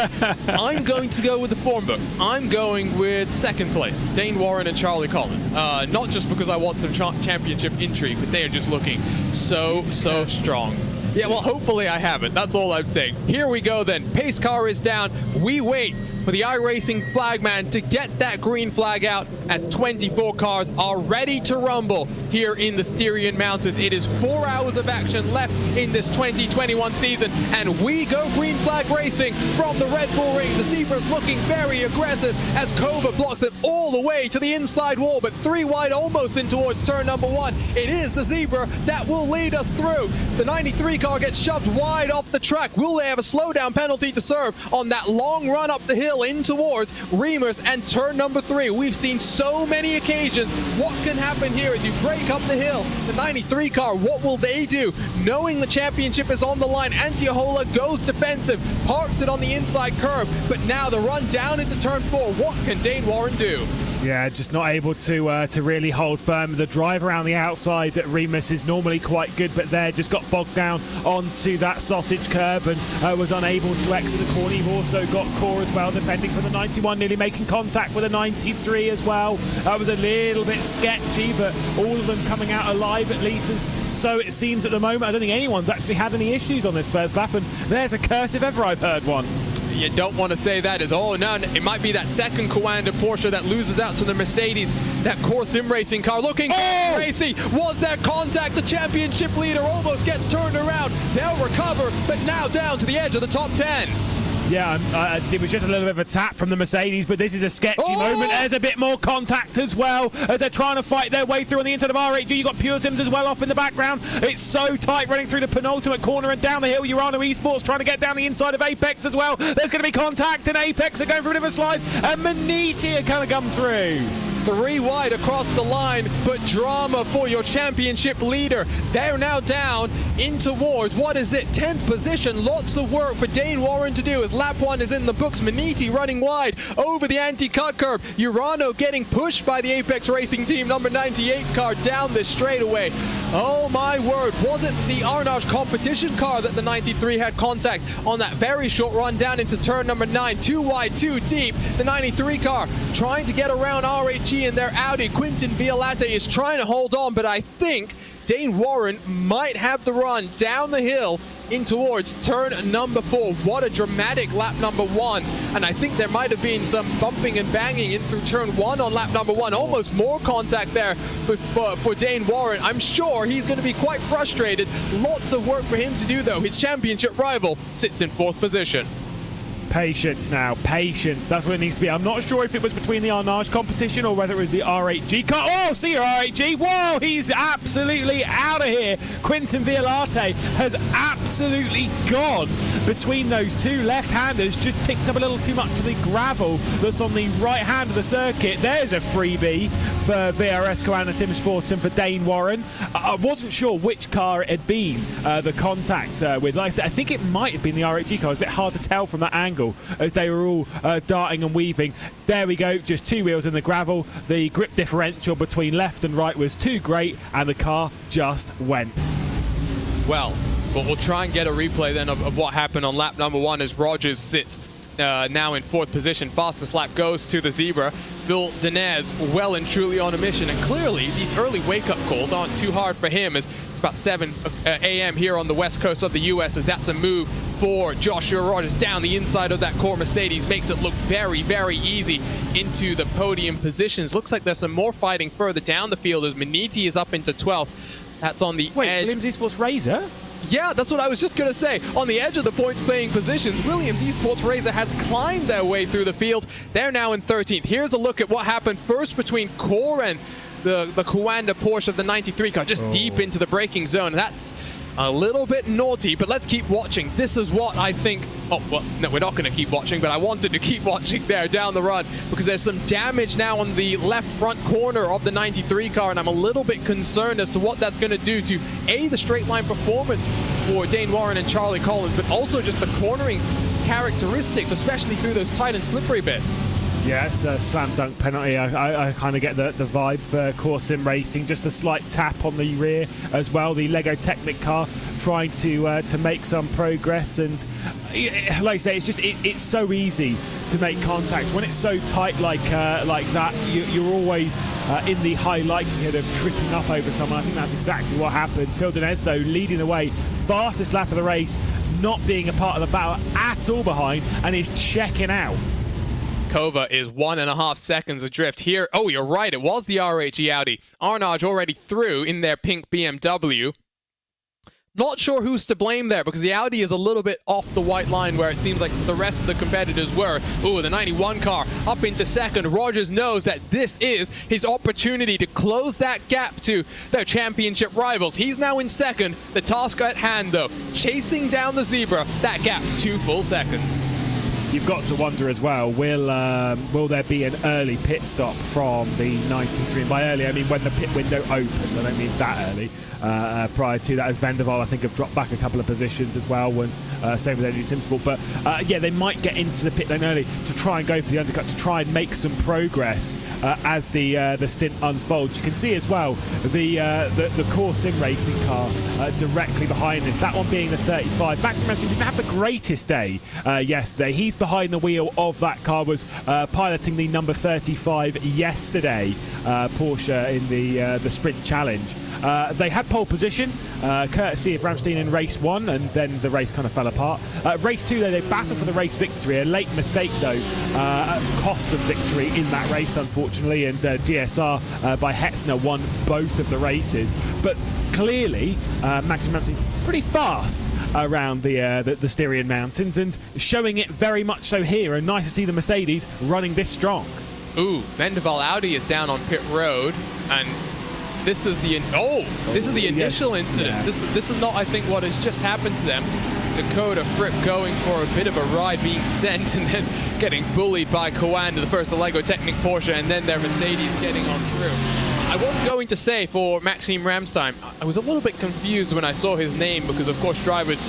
S1: I'm going to go with the form book. I'm going with second place, Dane Warren and Charlie Collins. Not just because I want some championship intrigue, but they are just looking so strong. Yeah, well, hopefully I have it. That's all I'm saying. Here we go then. Pace car is down. We wait for the iRacing flagman to get that green flag out as 24 cars are ready to rumble here in the Styrian Mountains. It is 4 hours of action left in this 2021 season, and we go green flag racing from the Red Bull Ring. The Zebra's looking very aggressive as Kova blocks it all the way to the inside wall, but 3 wide almost in towards turn number 1. It is the Zebra that will lead us through. The 93 car gets shoved wide off the track. Will they have a slowdown penalty to serve on that long run up the hill in towards Remus and turn number 3? We've seen so many occasions. What can happen here as you break up the hill? The 93 car, what will they do? Knowing the championship is on the line, Antiohola goes defensive, parks it on the inside curve, but now the run down into turn 4. What can Dane Warren do?
S2: Yeah, just not able to really hold firm. The drive around the outside at Remus is normally quite good, but there just got bogged down onto that sausage curb and was unable to exit the corner. You've also got Core as well, defending for the 91, nearly making contact with a 93 as well. That was a little bit sketchy, but all of them coming out alive at least, as so it seems at the moment. I don't think anyone's actually had any issues on this first lap, and there's a curse if ever I've heard one.
S1: You don't want to say that as, oh no, it might be that second Coanda Porsche that loses out to the Mercedes, that core sim racing car looking racy. Was there contact? The championship leader almost gets turned around. They'll recover, but now down to the edge of the top 10.
S2: Yeah, it was just a little bit of a tap from the Mercedes, but this is a sketchy moment. There's a bit more contact as well as they're trying to fight their way through on the inside of R8G. You've got Pure Sims as well off in the background. It's so tight running through the penultimate corner and down the hill. Urano Esports trying to get down the inside of Apex as well. There's going to be contact, and Apex are going for a bit of a slide, and Maniti are going to come through.
S1: 3 wide across the line, but drama for your championship leader. They're now down in towards, what is it, 10th position. Lots of work for Dane Warren to do as lap 1 is in the books. Maniti running wide over the anti-cut curve. Urano getting pushed by the Apex Racing Team number 98 car down this straightaway. Oh my word, was it the Arnage competition car that the 93 had contact on that very short run down into turn number 9? 2 wide, 2 deep. The 93 car trying to get around RHG in their Audi. Quinton Violate is trying to hold on, but I think Dane Warren might have the run down the hill in towards turn number 4. What a dramatic lap number 1. And I think there might have been some bumping and banging in through turn 1 on lap number 1. Almost more contact there for Dane Warren. I'm sure he's going to be quite frustrated. Lots of work for him to do though. His championship rival sits in 4th position.
S2: Patience now, patience. That's what it needs to be. I'm not sure if it was between the Arnage competition or whether it was the R8G car. Oh, see your R8G. Whoa, he's absolutely out of here. Quinton Violate has absolutely gone between those two left-handers. Just picked up a little too much of the gravel that's on the right hand of the circuit. There's a freebie for VRS SCO and SimSports and for Dane Warren. I wasn't sure which car it had been the contact with. Like I said, I think it might have been the R8G car. It's a bit hard to tell from that angle as they were all darting and weaving. There we go, just 2 wheels in the gravel. The grip differential between left and right was too great, and the car just went.
S1: Well, we'll try and get a replay then of what happened on lap number 1 as Rogers sits now in 4th position. Fastest lap goes to the Zebra. Phil Denez well and truly on a mission, and clearly these early wake-up calls aren't too hard for him as it's about 7 a.m. here on the west coast of the U.S. as that's a move for Joshua Rogers down the inside of that core Mercedes. Makes it look very, very easy into the podium positions. Looks like there's some more fighting further down the field as Maniti is up into 12th. That's on the edge.
S2: Williams Esports Razor?
S1: Yeah, that's what I was just going to say. On the edge of the points playing positions, Williams Esports Razor has climbed their way through the field. They're now in 13th. Here's a look at what happened first between Core and the Coanda Porsche of the 93 car, just deep into the braking zone. That's a little bit naughty, but let's keep watching. This is what I think... Oh, well, no, we're not going to keep watching, but I wanted to keep watching there down the run because there's some damage now on the left front corner of the 93 car, and I'm a little bit concerned as to what that's going to do to, A, the straight line performance for Dane Warren and Charlie Collins, but also just the cornering characteristics, especially through those tight and slippery bits.
S2: Yeah, it's a slam dunk penalty. I kind of get the vibe for Core Sim Racing. Just a slight tap on the rear as well. The Lego Technic car trying to make some progress, and like I say, it's so easy to make contact when it's so tight like that. You're always in the high likelihood of tripping up over someone. I think that's exactly what happened. Phil Denez, though, leading the way, fastest lap of the race, not being a part of the battle at all behind, and is checking out.
S1: Kova is 1.5 seconds adrift here. Oh, you're right. It was the RHE Audi. Arnage already through in their pink BMW. Not sure who's to blame there because the Audi is a little bit off the white line where it seems like the rest of the competitors were. Ooh, the 91 car up into second. Rogers knows that this is his opportunity to close that gap to their championship rivals. He's now in second. The task at hand, though, chasing down the zebra. That gap, 2 full seconds.
S2: You've got to wonder as well, will there be an early pit stop from the 93? And by early, I mean when the pit window opened. I don't mean that early. Prior to that, as Vanderval, I think, have dropped back a couple of positions as well, and same with Energy Simsport. But yeah, they might get into the pit lane early to try and go for the undercut, to try and make some progress as the stint unfolds. You can see as well the Core Sim Racing car directly behind this, that one being the 35. Max Messi didn't have the greatest day yesterday. He's behind the wheel of that car, was piloting the number 35 yesterday, Porsche in the Sprint Challenge. They had pole position, courtesy of Ramstein in race 1, and then the race kind of fell apart. Race 2, though, they battled for the race victory. A late mistake, though, cost them victory in that race, unfortunately, and GSR by Hetzner won both of the races. But clearly, Maxim Ramstein's pretty fast around the Styrian Mountains, and showing it very much so here, and nice to see the Mercedes running this strong. Ooh,
S1: Vendaval Audi is down on pit road, and this is the initial incident.
S2: Yeah.
S1: This is not, I think, what has just happened to them. Dakota Fripp going for a bit of a ride, being sent and then getting bullied by Coanda, the first Lego Technic Porsche, and then their Mercedes getting on through. I was going to say for Maxime Ramstein, I was a little bit confused when I saw his name because, of course, drivers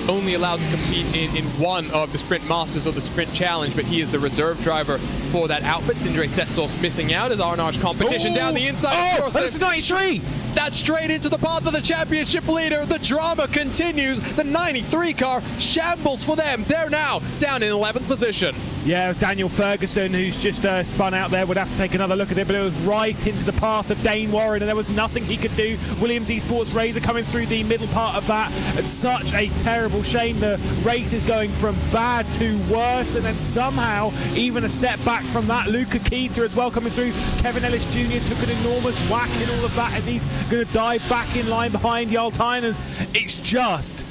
S1: only allowed to compete in one of the Sprint Masters or the Sprint Challenge, but he is the reserve driver for that outfit. Sindre Setsos missing out as Arnage competition down the inside.
S2: Oh, that's 93!
S1: That's straight into the path of the championship leader. The drama continues. The 93 car shambles for them. They're now down in 11th position.
S2: Yeah, Daniel Ferguson, who's just spun out there, would have to take another look at it, but it was right into the path of Dane Warren, and there was nothing he could do. Williams Esports Razor coming through the middle part of that. It's such a terrible shame. The race is going from bad to worse, and then somehow, even a step back from that, Luca Keita as well coming through. Kevin Ellis Jr. took an enormous whack in all of that as he's going to dive back in line behind Jarl Tyners. It's just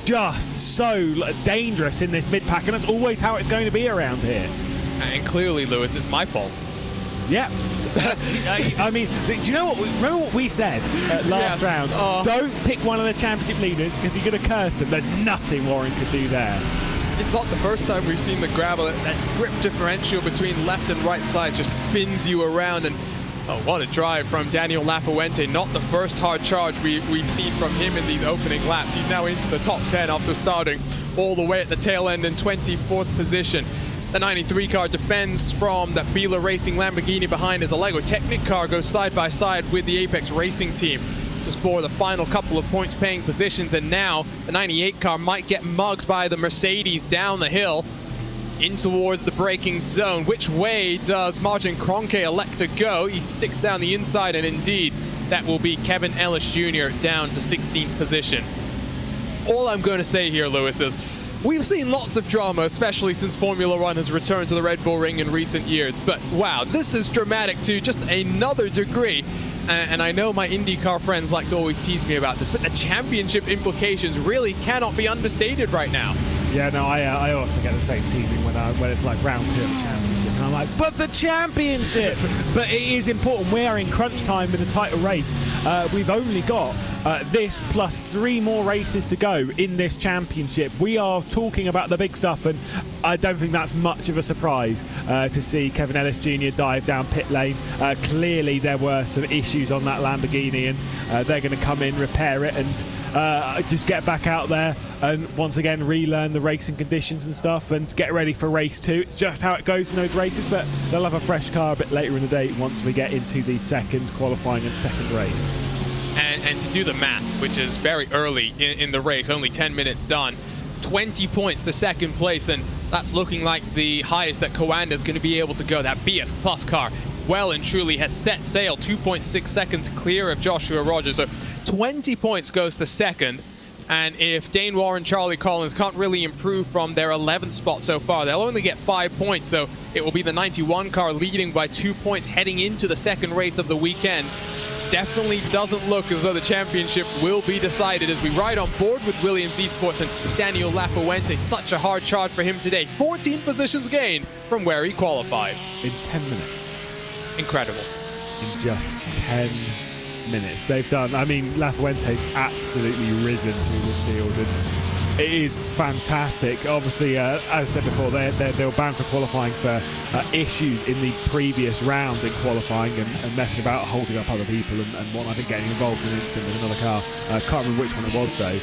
S2: so dangerous in this mid-pack, and that's always how it's going to be around here.
S1: And clearly, Lewis, it's my fault.
S2: Yeah. I mean, do you know what? Remember what we said last round? Don't pick one of the championship leaders because you're going to curse them. There's nothing Warren could do there.
S1: It's not the first time we've seen the gravel. That grip differential between left and right side just spins you around, and oh, what a drive from Daniel Lafuente. Not the first hard charge we've seen from him in these opening laps. He's now into the top 10 after starting all the way at the tail end in 24th position. The 93 car defends from that Biela Racing Lamborghini behind as a Lego Technic car goes side by side with the Apex Racing team. This is for the final couple of points paying positions, and now the 98 car might get mugged by the Mercedes down the hill in towards the braking zone. Which way does Martin Kroenke elect to go? He sticks down the inside, and indeed, that will be Kevin Ellis Jr. down to 16th position. All I'm going to say here, Lewis, is we've seen lots of drama, especially since Formula One has returned to the Red Bull Ring in recent years. But wow, this is dramatic to just another degree. and I know my IndyCar friends like to always tease me about this, but the championship implications really cannot be understated right now.
S2: Yeah, no, I also get the same teasing when it's like round 2 of the championship, and I'm like, but the championship! But it is important. We are in crunch time in a title race. We've only got this plus 3 more races to go in this championship. We are talking about the big stuff, and I don't think that's much of a surprise to see Kevin Ellis Jr. dive down pit lane. Clearly there were some issues on that Lamborghini, and they're going to come in, repair it, and just get back out there and once again relearn the racing conditions and stuff and get ready for race 2. It's just how it goes in those races, but they'll have a fresh car a bit later in the day once we get into the second qualifying and second race.
S1: And to do the math, which is very early in the race, only 10 minutes done, 20 points to second place, and that's looking like the highest that Coanda is going to be able to go. That BS Plus car well and truly has set sail, 2.6 seconds clear of Joshua Rogers. So 20 points goes to second. And if Dane Warren, Charlie Collins can't really improve from their 11th spot so far, they'll only get 5 points. So it will be the 91 car leading by 2 points heading into the second race of the weekend. Definitely doesn't look as though the championship will be decided as we ride on board with Williams Esports and Daniel Lafuente. Such a hard charge for him today. 14 positions gained from where he qualified.
S2: In 10 minutes.
S1: Incredible.
S2: In just 10 minutes. They've done, I mean, Lafuente's absolutely risen through this field, and it is fantastic. Obviously, as I said before, they were banned for qualifying for issues in the previous round in qualifying and messing about, holding up other people and whatnot. I think getting involved in an incident with another car. I can't remember which one it was though.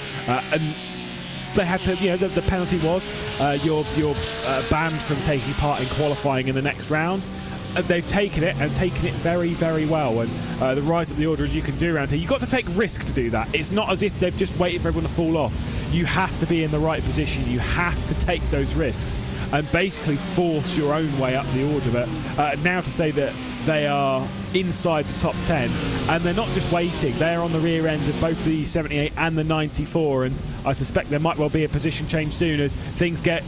S2: And they had to, the penalty was you're banned from taking part in qualifying in the next round. They've taken it and taken it very, very well. And the rise up the order as you can do around here, you've got to take risk to do that. It's not as if they've just waited for everyone to fall off. You have to be in the right position. You have to take those risks and basically force your own way up the order. But now to say that they are inside the top 10 and they're not just waiting, they're on the rear end of both the 78 and the 94, and I suspect there might well be a position change soon as things get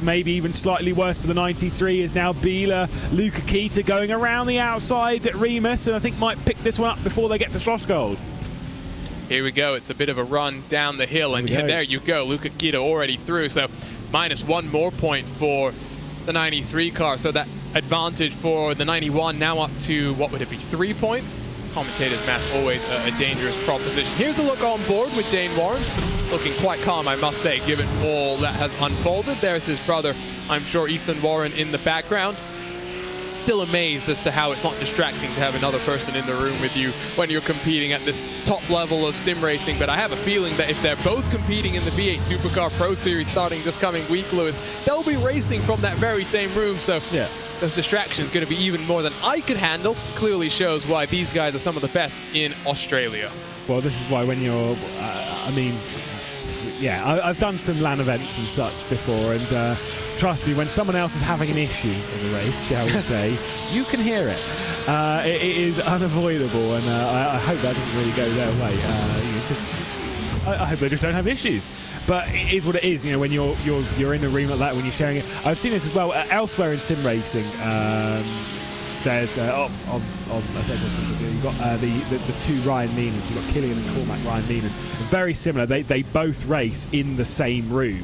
S2: maybe even slightly worse for the 93. Is now Bila, Luca Kita going around the outside at Remus, and I think might pick this one up before they get to Schlossgold.
S1: Here we go. It's a bit of a run down the hill, and yeah, there you go. Luca Kita already through, so minus 1 more point for the 93 car. So that advantage for the 91 now up to, what would it be, 3 points? Commentator's math, always a dangerous proposition. Here's a look on board with Dane Warren. Looking quite calm, I must say, given all that has unfolded. There's his brother, I'm sure, Ethan Warren, in the background. Still amazed as to how it's not distracting to have another person in the room with you when you're competing at this top level of sim racing. But I have a feeling that if they're both competing in the V8 Supercar Pro Series starting this coming week, Lewis, they'll be racing from that very same room. So yeah, those distractions going to be even more than I could handle. Clearly shows why these guys are some of the best in Australia.
S2: Well, this is why when you're, I've done some LAN events and such before, and trust me, when someone else is having an issue in the race, shall we say, you can hear it. It is unavoidable, and I hope that doesn't really go their way. I hope they just don't have issues. But it is what it is, when you're in the room like that, when you're sharing it. I've seen this as well elsewhere in sim racing. There's you've got the two Ryan Meanans. You've got Killian and Cormac Ryan Meanan. Very similar. They both race in the same room,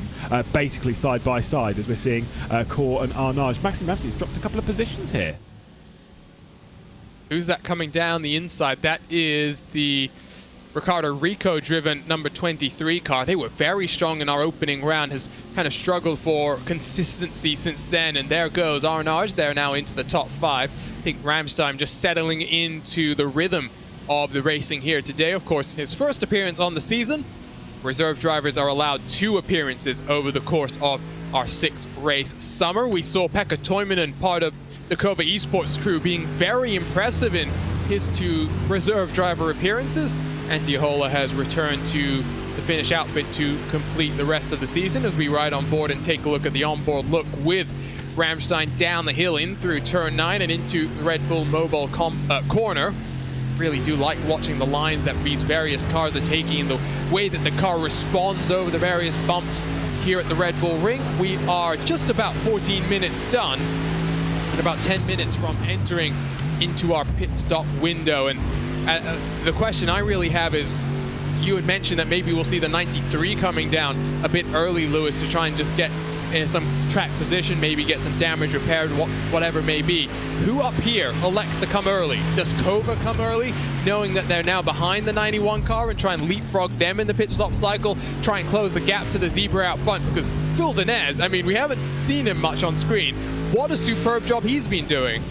S2: basically side by side, as we're seeing Cor and Arnage. Maxime Mamsi's dropped a couple of positions here.
S1: Who's that coming down the inside? That is the Ricardo Rico driven number 23 car. They were very strong in our opening round, has kind of struggled for consistency since then, and there goes Arnage. They're now into the top 5. I think Ramstein just settling into the rhythm of the racing here today. Of course, his first appearance on the season. Reserve drivers are allowed 2 appearances over the course of our 6-race summer. We saw Pekka Toivonen, part of the Kova Esports crew, being very impressive in his 2 reserve driver appearances. Antiola has returned to the Finnish outfit to complete the rest of the season as we ride on board and take a look at the onboard look with Ramstein down the hill in through turn 9 and into the Red Bull Mobile corner. Really do like watching the lines that these various cars are taking, the way that the car responds over the various bumps here at the Red Bull Ring. We are just about 14 minutes done and about 10 minutes from entering into our pit stop window, and The question I really have is, you had mentioned that maybe we'll see the 93 coming down a bit early, Lewis, to try and just get some track position, maybe get some damage repaired, whatever it may be. Who up here elects to come early? Does Kova come early, knowing that they're now behind the 91 car, and try and leapfrog them in the pit stop cycle, try and close the gap to the Zebra out front? Because Phil Denez, I mean, we haven't seen him much on screen. What a superb job he's been doing.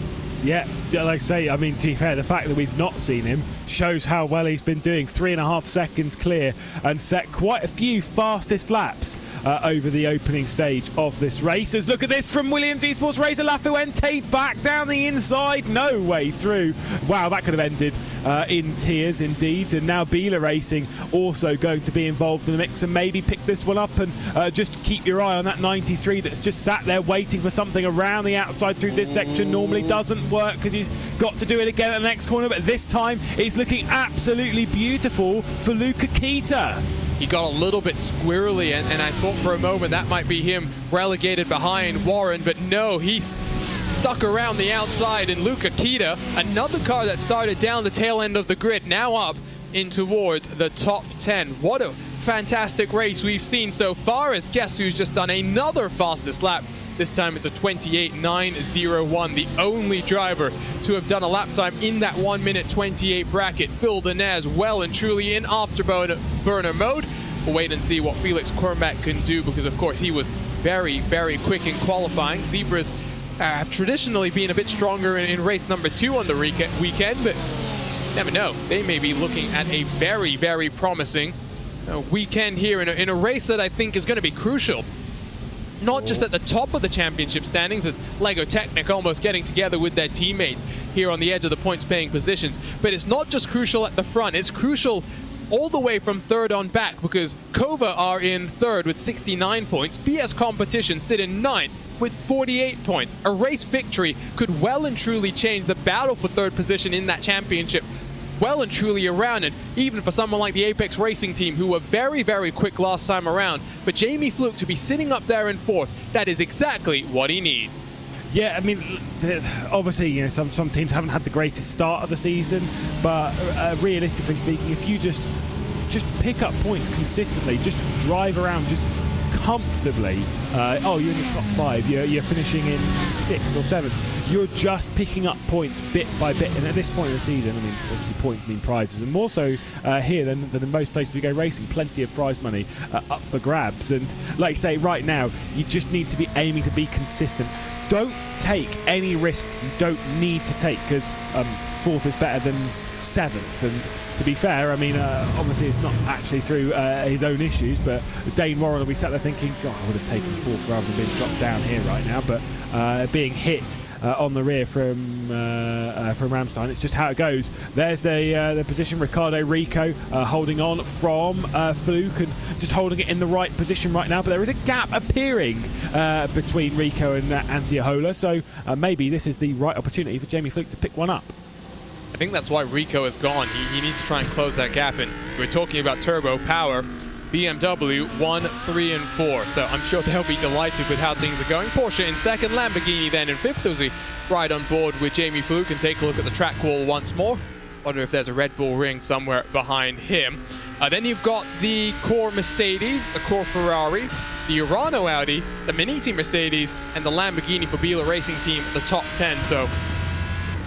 S2: Yeah, like I say, I mean, to be fair, the fact that we've not seen him shows how well he's been doing. 3.5 seconds clear and set quite a few fastest laps over the opening stage of this race. As look at this from Williams Esports Racer Lafuente, back down the inside, no way through. Wow, that could have ended in tears indeed. And now Bila Racing also going to be involved in the mix and maybe pick this one up, and just keep your eye on that 93 that's just sat there waiting for something around the outside through this section. Normally doesn't work because he's got to do it again at the next corner, but this time it's looking absolutely beautiful for Luca Kita.
S1: He got a little bit squirrely, and I thought for a moment that might be him relegated behind Warren, but no, he's stuck around the outside, and Luca Kita, another car that started down the tail end of the grid, now up in towards the top 10. What a fantastic race we've seen so far, as guess who's just done another fastest lap. This time it's a 28.901, the only driver to have done a lap time in that 1 minute 28 bracket. Phil Denez well and truly in afterburner mode. We'll wait and see what Felix Kornbach can do, because of course he was very, very quick in qualifying. Zebras have traditionally been a bit stronger in race number 2 on the weekend, but never know. They may be looking at a very, very promising weekend here in a race that I think is going to be crucial. Not just at the top of the championship standings, as Lego Technic almost getting together with their teammates here on the edge of the points paying positions, but it's not just crucial at the front, it's crucial all the way from third on back, because Kova are in third with 69 points, BS Competition sit in ninth with 48 points. A race victory could well and truly change the battle for third position in that championship well and truly around, and even for someone like the Apex Racing team, who were very, very quick last time around, for Jamie Fluke to be sitting up there in fourth, that is exactly what he needs.
S2: Yeah, I mean, obviously, you know, some teams haven't had the greatest start of the season, but realistically speaking, if you just pick up points consistently, just drive around, just comfortably, you're in the top 5, you're finishing in 6th or 7th. You're just picking up points bit by bit, and at this point in the season, I mean, obviously points mean prizes, and more so here than in most places we go racing. Plenty of prize money up for grabs, and like I say, right now, you just need to be aiming to be consistent. Don't take any risk you don't need to take, because 4th is better than 7th, and to be fair, I mean, obviously it's not actually through his own issues, but Dane Warren will be sat there thinking, God, I would have taken 4th rather than being dropped down here right now, but being hit on the rear from Ramstein, it's just how it goes. There's the position, Ricardo Rico holding on from Fluke and just holding it in the right position right now, but there is a gap appearing between Rico and Antiohola, so maybe this is the right opportunity for Jamie Fluke to pick one up.
S1: I think that's why Rico is gone. He needs to try and close that gap, and we're talking about turbo power. BMW 1, 3, and 4. So I'm sure they'll be delighted with how things are going. Porsche in second, Lamborghini then in fifth, as we ride on board with Jamie Fluke and take a look at the track wall once more. Wonder if there's a Red Bull ring somewhere behind him. Then you've got the core Mercedes, the core Ferrari, the Urano Audi, the Miniti Mercedes, and the Lamborghini for Bila Racing Team, the top 10. So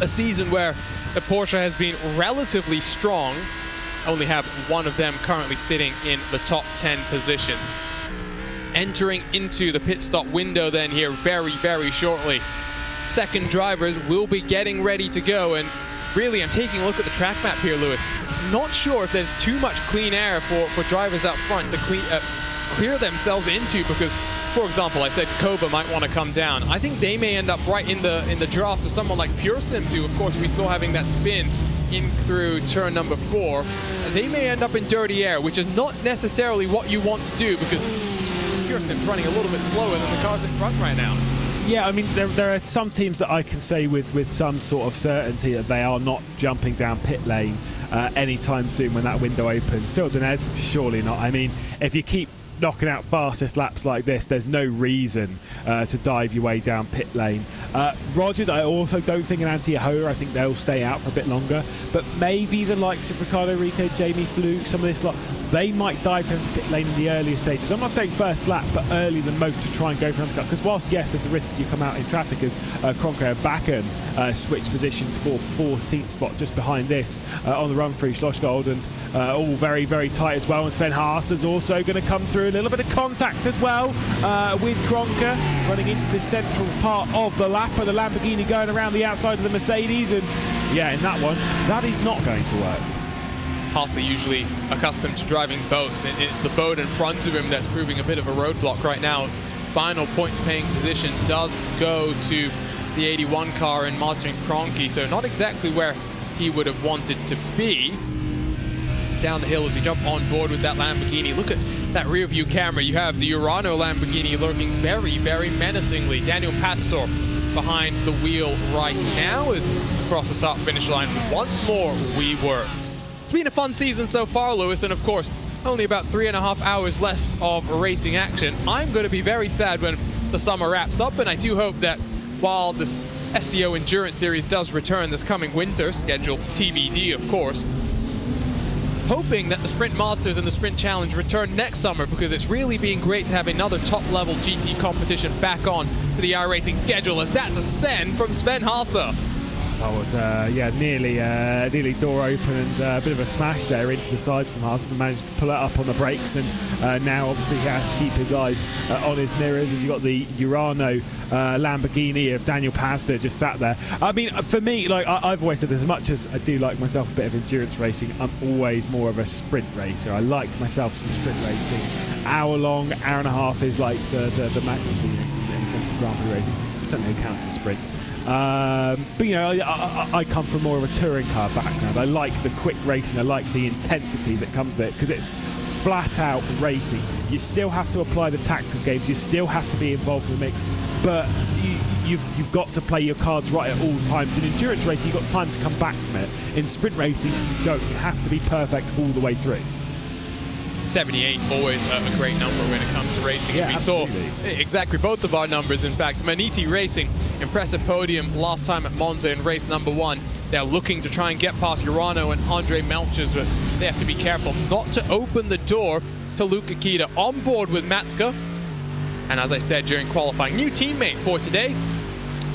S1: a season where the Porsche has been relatively strong. Only have one of them currently sitting in the top 10 positions. Entering into the pit stop window then here very, very shortly. Second drivers will be getting ready to go, and really I'm taking a look at the track map here, Lewis. Not sure if there's too much clean air for drivers out front to clear themselves into, because, for example, I said Kova might want to come down. I think they may end up right in the draft of someone like Pure Sims, who of course we saw having that spin in through turn number 4. They may end up in dirty air, which is not necessarily what you want to do, because Pure Sims running a little bit slower than the cars in front right now.
S2: Yeah, I mean, there are some teams that I can say with some sort of certainty that they are not jumping down pit lane anytime soon when that window opens. Phil Denez, surely not. I mean, if you keep knocking out fastest laps like this, there's no reason to dive your way down pit lane. Rogers, I also don't think an anti-Ahoa. I think they'll stay out for a bit longer. But maybe the likes of Ricardo Rico, Jamie Fluke, some of this lot, they might dive down to pit lane in the earlier stages. I'm not saying first lap, but earlier than most to try and go for an undercut. Because whilst, yes, there's a risk that you come out in traffic as Kronke and Bakken switch positions for 14th spot just behind this on the run through Schlossgold, and all very, very tight as well. And Sven Haas is also going to come through. A little bit of contact as well with Kronke running into the central part of the lap, with the Lamborghini going around the outside of the Mercedes. And yeah, in that one, that is not going to work.
S1: Haas are usually accustomed to driving boats, and it's the boat in front of him that's proving a bit of a roadblock right now. Final points paying position does go to the 81 car in Martin Kronke, so not exactly where he would have wanted to be. Down the hill as we jump on board with that Lamborghini. Look at that rear view camera. You have the Urano Lamborghini lurking very, very menacingly. Daniel Pastor behind the wheel right now is across the start finish line once more. We were. It's been a fun season so far, Lewis, and of course, only about 3.5 hours left of racing action. I'm going to be very sad when the summer wraps up, and I do hope that while this SCO Endurance Series does return this coming winter, scheduled TBD of course, hoping that the Sprint Masters and the Sprint Challenge return next summer, because it's really been great to have another top-level GT competition back on to the iRacing schedule, as that's a send from Sven Haase.
S2: That was, nearly door open, and a bit of a smash there into the side from Haas, but managed to pull it up on the brakes, and now obviously he has to keep his eyes on his mirrors as you got the Urano Lamborghini of Daniel Pastor just sat there. I mean, for me, like I've always said, as much as I do like myself a bit of endurance racing, I'm always more of a sprint racer. I like myself some sprint racing. Hour long, hour and a half is like the maximum in the sense of Grand Prix racing. So I don't know who counts as a sprint. But you know, I come from more of a touring car background. I like the quick racing, I like the intensity that comes with it, because it's flat out racing. You still have to apply the tactical games, you still have to be involved in the mix, but you've got to play your cards right at all times. In endurance racing, you've got time to come back from it. In sprint racing, you don't. You have to be perfect all the way through.
S1: 78, always a great number when it comes to racing.
S2: Yeah,
S1: and we
S2: absolutely.
S1: saw exactly both of our numbers, in fact. Maniti Racing, impressive podium last time at Monza in race number 1. They're looking to try and get past Urano and Andre Melchers, but they have to be careful not to open the door to Luca Kita. On board with Matska, and as I said during qualifying, new teammate for today.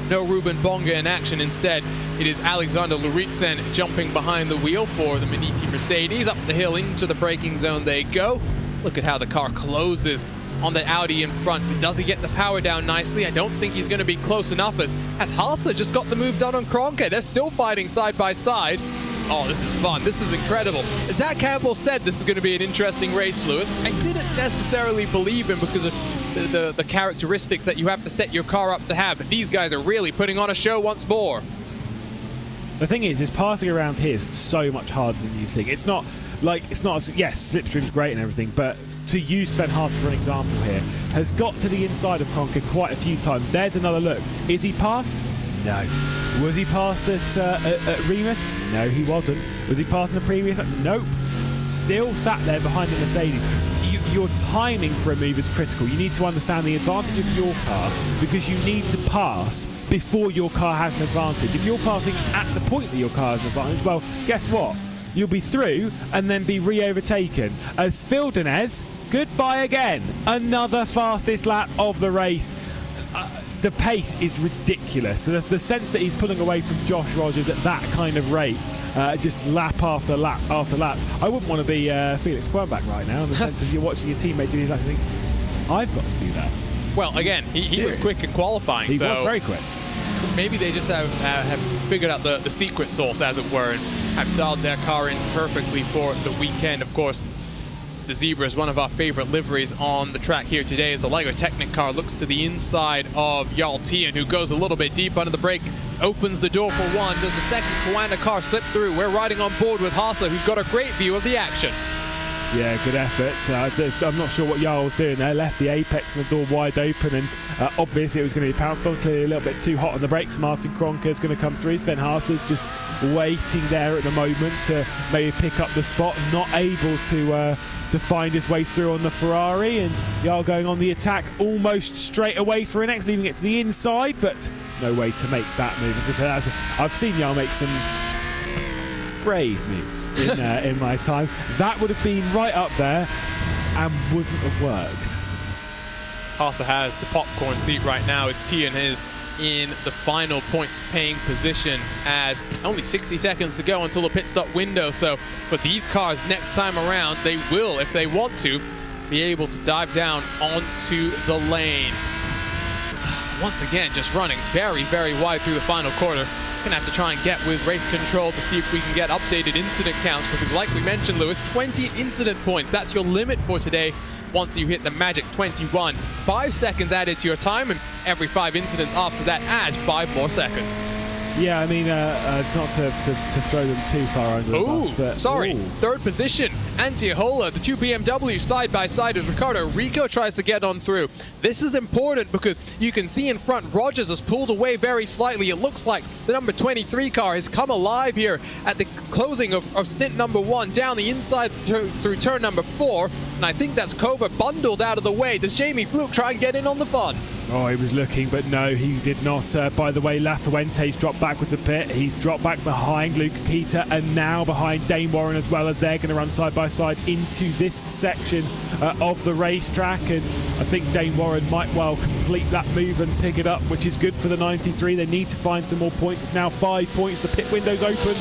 S1: No Ruben Bonga in action. Instead, it is Alexander Luritsen jumping behind the wheel for the Maniti Mercedes. Up the hill into the braking zone they go. Look at how the car closes on the Audi in front. Does he get the power down nicely? I don't think he's going to be close enough, as Haase just got the move done on Kronke. They're still fighting side by side. Oh, this is fun. This is incredible. As Zach Campbell said, this is going to be an interesting race, Lewis. I didn't necessarily believe him because of the characteristics that you have to set your car up to have, but these guys are really putting on a show once more.
S2: The thing is passing around here is so much harder than you think. It's not, yes, slipstream's great and everything, but to use Sven Haas for an example here, has got to the inside of Kronke quite a few times. There's another look. Is he passed? No. Was he passed at Remus? No, he wasn't. Was he passed in the previous? Nope. Still sat there behind the Mercedes. Your timing for a move is critical. You need to understand the advantage of your car, because you need to pass before your car has an advantage. If you're passing at the point that your car has an advantage, well, guess what? You'll be through and then be re-overtaken. As Phil Denez, goodbye again. Another fastest lap of the race. The pace is ridiculous. The sense that he's pulling away from Josh Rogers at that kind of rate, just lap after lap after lap. I wouldn't want to be Felix Quernbach right now, in the sense of you're watching your teammate do that, you think, I've got to do that.
S1: Well, again, he was quick in qualifying.
S2: He was very quick.
S1: Maybe they just have figured out the secret sauce, as it were, and have dialed their car in perfectly for the weekend. Of course, the Zebra is one of our favorite liveries on the track here today, as the LEGO Technic car looks to the inside of Jarl Tien, who goes a little bit deep under the brake, opens the door for one. Does the second Coanda car slip through? We're riding on board with Haase, who's got a great view of the action.
S2: Yeah, good effort. I'm not sure what Jarl was doing there. Left the apex and the door wide open, and obviously it was going to be pounced on. Clearly a little bit too hot on the brakes. Martin Kronka is going to come through. Sven Haas's just waiting there at the moment to maybe pick up the spot. Not able to find his way through on the Ferrari, and Jarl going on the attack almost straight away for an X, leaving it to the inside, but no way to make that move. As I've seen Jarl make some brave moves in my time. That would have been right up there and wouldn't have worked.
S1: Haase has the popcorn seat right now as Tian is in the final points paying position, as only 60 seconds to go until the pit stop window. So for these cars next time around, they will, if they want to, be able to dive down onto the lane. Once again, just running very, very wide through the final quarter. Gonna have to try and get with race control to see if we can get updated incident counts, because like we mentioned, Lewis, 20 incident points. That's your limit for today. Once you hit the magic 21, 5 seconds added to your time, and every 5 incidents after that add 5 more seconds.
S2: Yeah, I mean, not to throw them too far under the bus, but...
S1: Sorry, third position, Antiohola, the 2 BMW side by side as Ricardo Rico tries to get on through. This is important because you can see in front Rogers has pulled away very slightly. It looks like the number 23 car has come alive here at the closing of stint number 1 down the inside through turn number 4, and I think that's Kova bundled out of the way. Does Jamie Fluke try and get in on the fun?
S2: Oh, he was looking, but no, he did not. By the way, Lafuente's dropped backwards a bit. He's dropped back behind Luke Peter and now behind Dane Warren as well, as they're going to run side by side into this section of the racetrack. And I think Dane Warren might well complete that move and pick it up, which is good for the 93. They need to find some more points. It's now 5 points. The pit window's open,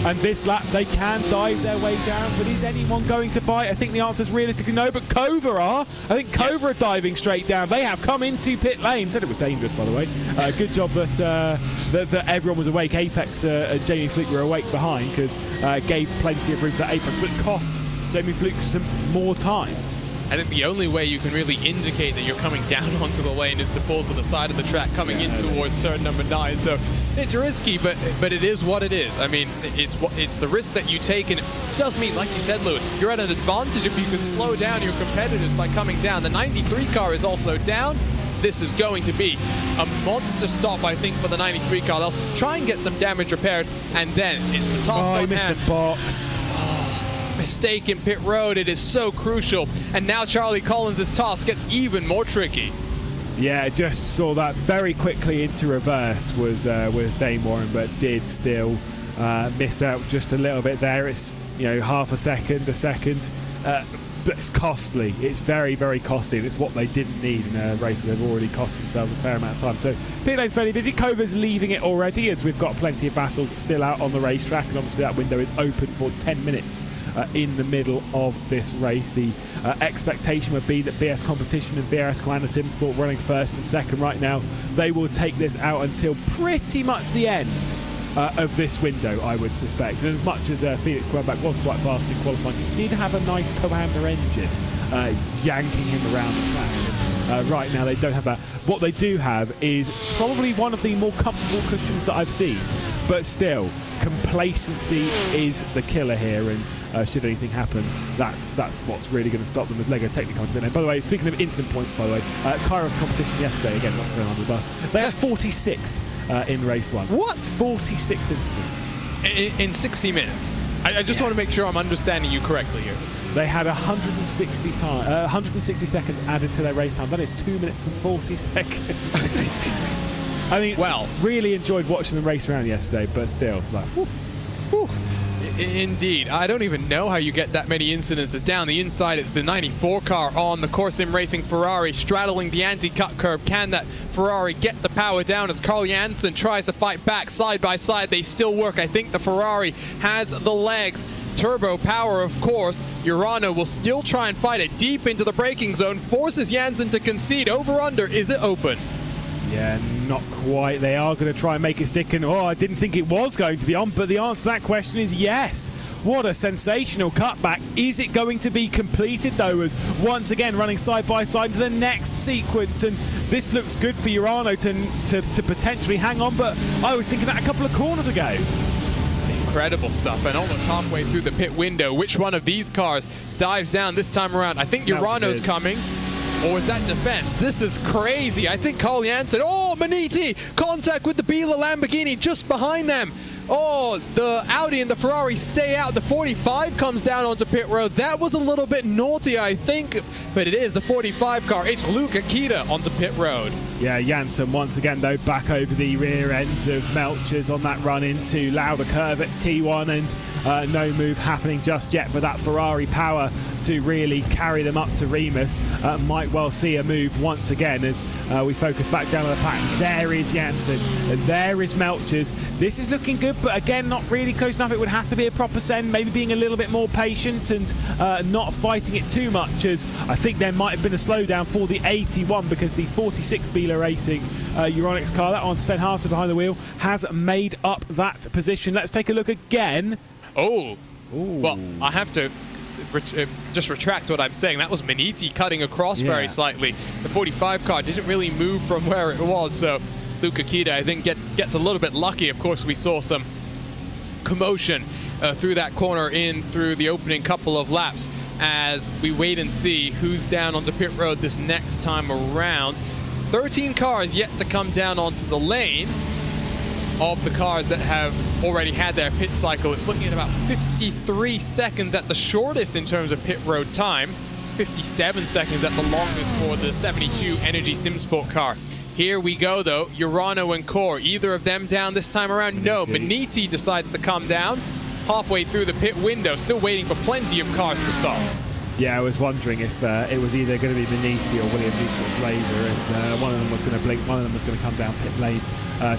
S2: and this lap they can dive their way down. But is anyone going to bite? I think the answer is realistically no, but Kova are. I think Kova are diving straight down. They have come into pit lane. Said it was dangerous, by the way. Good job that everyone was awake. Apex and Jamie Fluke were awake behind, because gave plenty of room for Apex, but it cost Jamie Fluke some more time.
S1: I think the only way you can really indicate that you're coming down onto the lane is to pull to the side of the track coming in towards turn number 9. So it's risky, but it is what it is. I mean, it's the risk that you take, and it does mean, like you said, Lewis, you're at an advantage if you can slow down your competitors by coming down. The 93 car is also down. This is going to be a monster stop, I think, for the 93 car. They'll try and get some damage repaired, and then it's the task
S2: I
S1: on
S2: missed
S1: hand.
S2: the box.
S1: Mistake in pit road. It is so crucial. And now Charlie Collins' task gets even more tricky.
S2: Yeah, just saw that very quickly into reverse was Dane Warren, but did still miss out just a little bit there. It's, half a second, a second. But it's costly. It's very, very costly. And it's what they didn't need in a race where they've already cost themselves a fair amount of time. So pit lane's very busy. Kova's leaving it already, as we've got plenty of battles still out on the racetrack, and obviously that window is open for 10 minutes in the middle of this race. The expectation would be that BS Competition and VRS SCO and SimSport running first and second right now. They will take this out until pretty much the end of this window, I would suspect. And as much as Felix Quebec was quite fast in qualifying, he did have a nice Coanda engine yanking him around the track. Right now they don't have that. What they do have is probably one of the more comfortable cushions that I've seen, but still, complacency is the killer here, and should anything happen, that's what's really going to stop them as Lego technically comes in. By the way, speaking of incident points, by the way, Kairos competition yesterday, again, not throwing on the bus, they had 46 in race 1.
S1: What?
S2: 46 incidents.
S1: In 60 minutes. I just want to make sure I'm understanding you correctly here.
S2: They had 160 seconds added to their race time. That is 2 minutes and 40 seconds. I mean, well, really enjoyed watching them race around yesterday, but still, it's like, whew, whew.
S1: Indeed. I don't even know how you get that many incidences. Down the inside, it's the 94 car on the simracing Ferrari straddling the anti-cut curb. Can that Ferrari get the power down as Carl Janssen tries to fight back side by side? They still work. I think the Ferrari has the legs. Turbo power, of course. Urano will still try and fight it deep into the braking zone, forces Janssen to concede. Over-under, is it open?
S2: Yeah, not quite. They are going to try and make it stick, and I didn't think it was going to be on, but the answer to that question is yes. What a sensational cutback. Is it going to be completed, though, as once again running side by side to the next sequence, and this looks good for Urano to potentially hang on, but I was thinking that a couple of corners ago.
S1: incredible stuff. And almost halfway through the pit window, which one of these cars dives down this time around? I think Urano's coming. Or is that defense? This is crazy. I think Carl Janssen. Oh, Maniti! Contact with the Biela Lamborghini just behind them. Oh, the Audi and the Ferrari stay out. The 45 comes down onto pit road. That was a little bit naughty, I think, but it is the 45 car. It's Luke Akita onto pit road.
S2: Yeah, Janssen once again, though, back over the rear end of Melchers on that run into Lauda curve at T1, and no move happening just yet, but that Ferrari power to really carry them up to Remus might well see a move once again as we focus back down on the pack. There is Janssen, and there is Melchers. This is looking good, but again, not really close enough. It would have to be a proper send, maybe being a little bit more patient and not fighting it too much, as I think there might have been a slowdown for the 81 because the 46 Biela Racing Euronics car, that on Sven Haase behind the wheel, has made up that position. Let's take a look again.
S1: Oh, well, I have to just retract what I'm saying. That was Maniti cutting across very slightly. The 45 car didn't really move from where it was, so Luke Akita, I think, gets a little bit lucky. Of course, we saw some commotion through that corner in through the opening couple of laps as we wait and see who's down onto pit road this next time around. 13 cars yet to come down onto the lane of the cars that have already had their pit cycle. It's looking at about 53 seconds at the shortest in terms of pit road time, 57 seconds at the longest for the 72 Energy SimSport car. Here we go, though. Urano and Core, either of them down this time around? No, Maniti decides to come down halfway through the pit window, still waiting for plenty of cars to stop.
S2: Yeah, I was wondering if it was either going to be Maniti or Williams Esports Laser, and one of them was going to blink, one of them was going to come down pit lane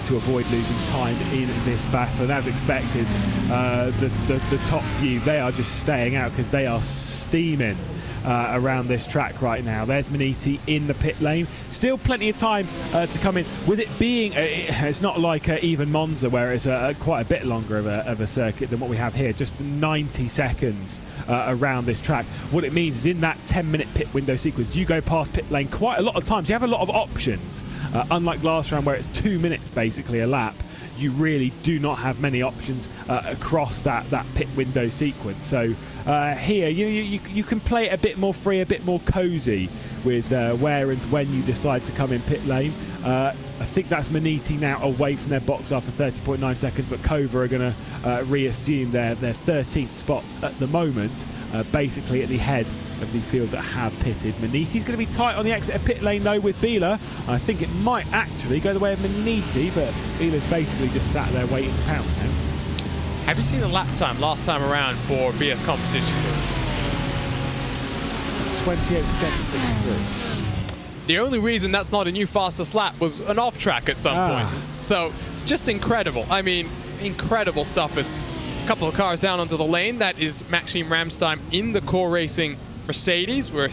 S2: to avoid losing time in this battle. And as expected, the top few, they are just staying out because they are steaming around this track right now. There's Maniti in the pit lane. Still plenty of time to come in. With it being, it's not like even Monza where it's quite a bit longer of a circuit than what we have here, just 90 seconds around this track. What it means is in that 10-minute pit window sequence, you go past pit lane quite a lot of times. You have a lot of options, unlike last round where it's 2 minutes basically a lap. You really do not have many options across that pit window sequence. So here you can play it a bit more free, a bit more cozy with where and when you decide to come in pit lane. I think that's Maniti now away from their box after 30.9 seconds, but Kova are going to reassume their 13th spot at the moment, basically at the head of the field that have pitted. Maniti's going to be tight on the exit of pit lane though with Biela. I think it might actually go the way of Maniti, but Biela's basically just sat there waiting to pounce now.
S1: Have you seen the lap time last time around for BS competition, Lewis?
S2: 28.763.
S1: The only reason that's not a new fastest lap was an off track at some point. So just incredible. I mean, incredible stuff. As a couple of cars down onto the lane. That is Maxime Ramstein in the Core Racing Mercedes. We're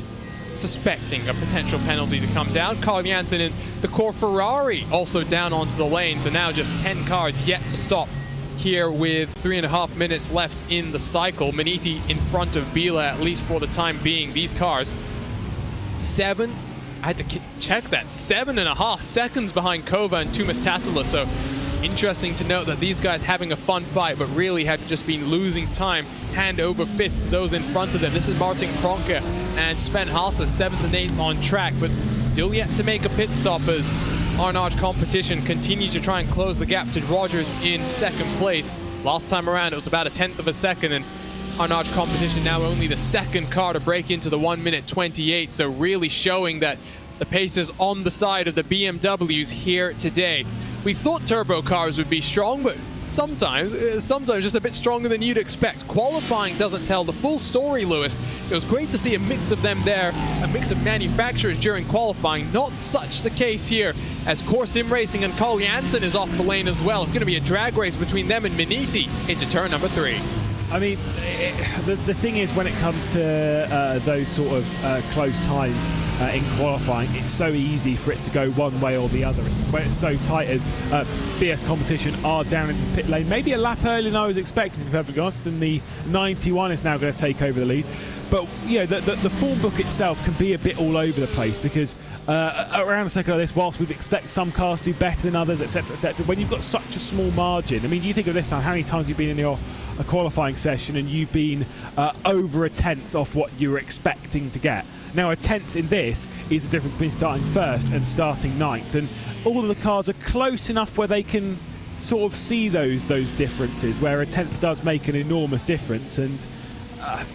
S1: suspecting a potential penalty to come down. Carl Janssen in the Core Ferrari also down onto the lane. So now just 10 cars yet to stop here with 3.5 minutes left in the cycle. Maniti in front of Biela, at least for the time being. These cars, I had to check that, 7.5 seconds behind Kova and Tuomas Tatula. So interesting to note that these guys having a fun fight, but really have just been losing time hand over fist to those in front of them. This is Martin Kronke and Sven Haase, 7th and 8th on track, but still yet to make a pit stop as Arnage Competition continues to try and close the gap to Rogers in 2nd place. Last time around, it was about 1/10 of a second, and Arnage Competition now only the 2nd car to break into the 1:28, so really showing that the pace is on the side of the BMWs here today. We thought turbo cars would be strong, but sometimes just a bit stronger than you'd expect. Qualifying doesn't tell the full story, Lewis. It was great to see a mix of them there, a mix of manufacturers during qualifying. Not such the case here, as Core Sim Racing and Carl Janssen is off the lane as well. It's going to be a drag race between them and Maniti into turn number 3.
S2: I mean, the thing is, when it comes to those sort of close times in qualifying, it's so easy for it to go one way or the other. It's when it's so tight as BS Competition are down into the pit lane. Maybe a lap earlier than I was expecting, to be perfectly honest, and the 91 is now going to take over the lead. But the form book itself can be a bit all over the place because around a second like this, whilst we'd expect some cars to do better than others, etc., when you've got such a small margin, I mean, you think of this time, how many times you've been in your qualifying session and you've been over a tenth off what you were expecting to get. Now, a tenth in this is the difference between starting first and starting ninth, and all of the cars are close enough where they can sort of see those differences, where a tenth does make an enormous difference. And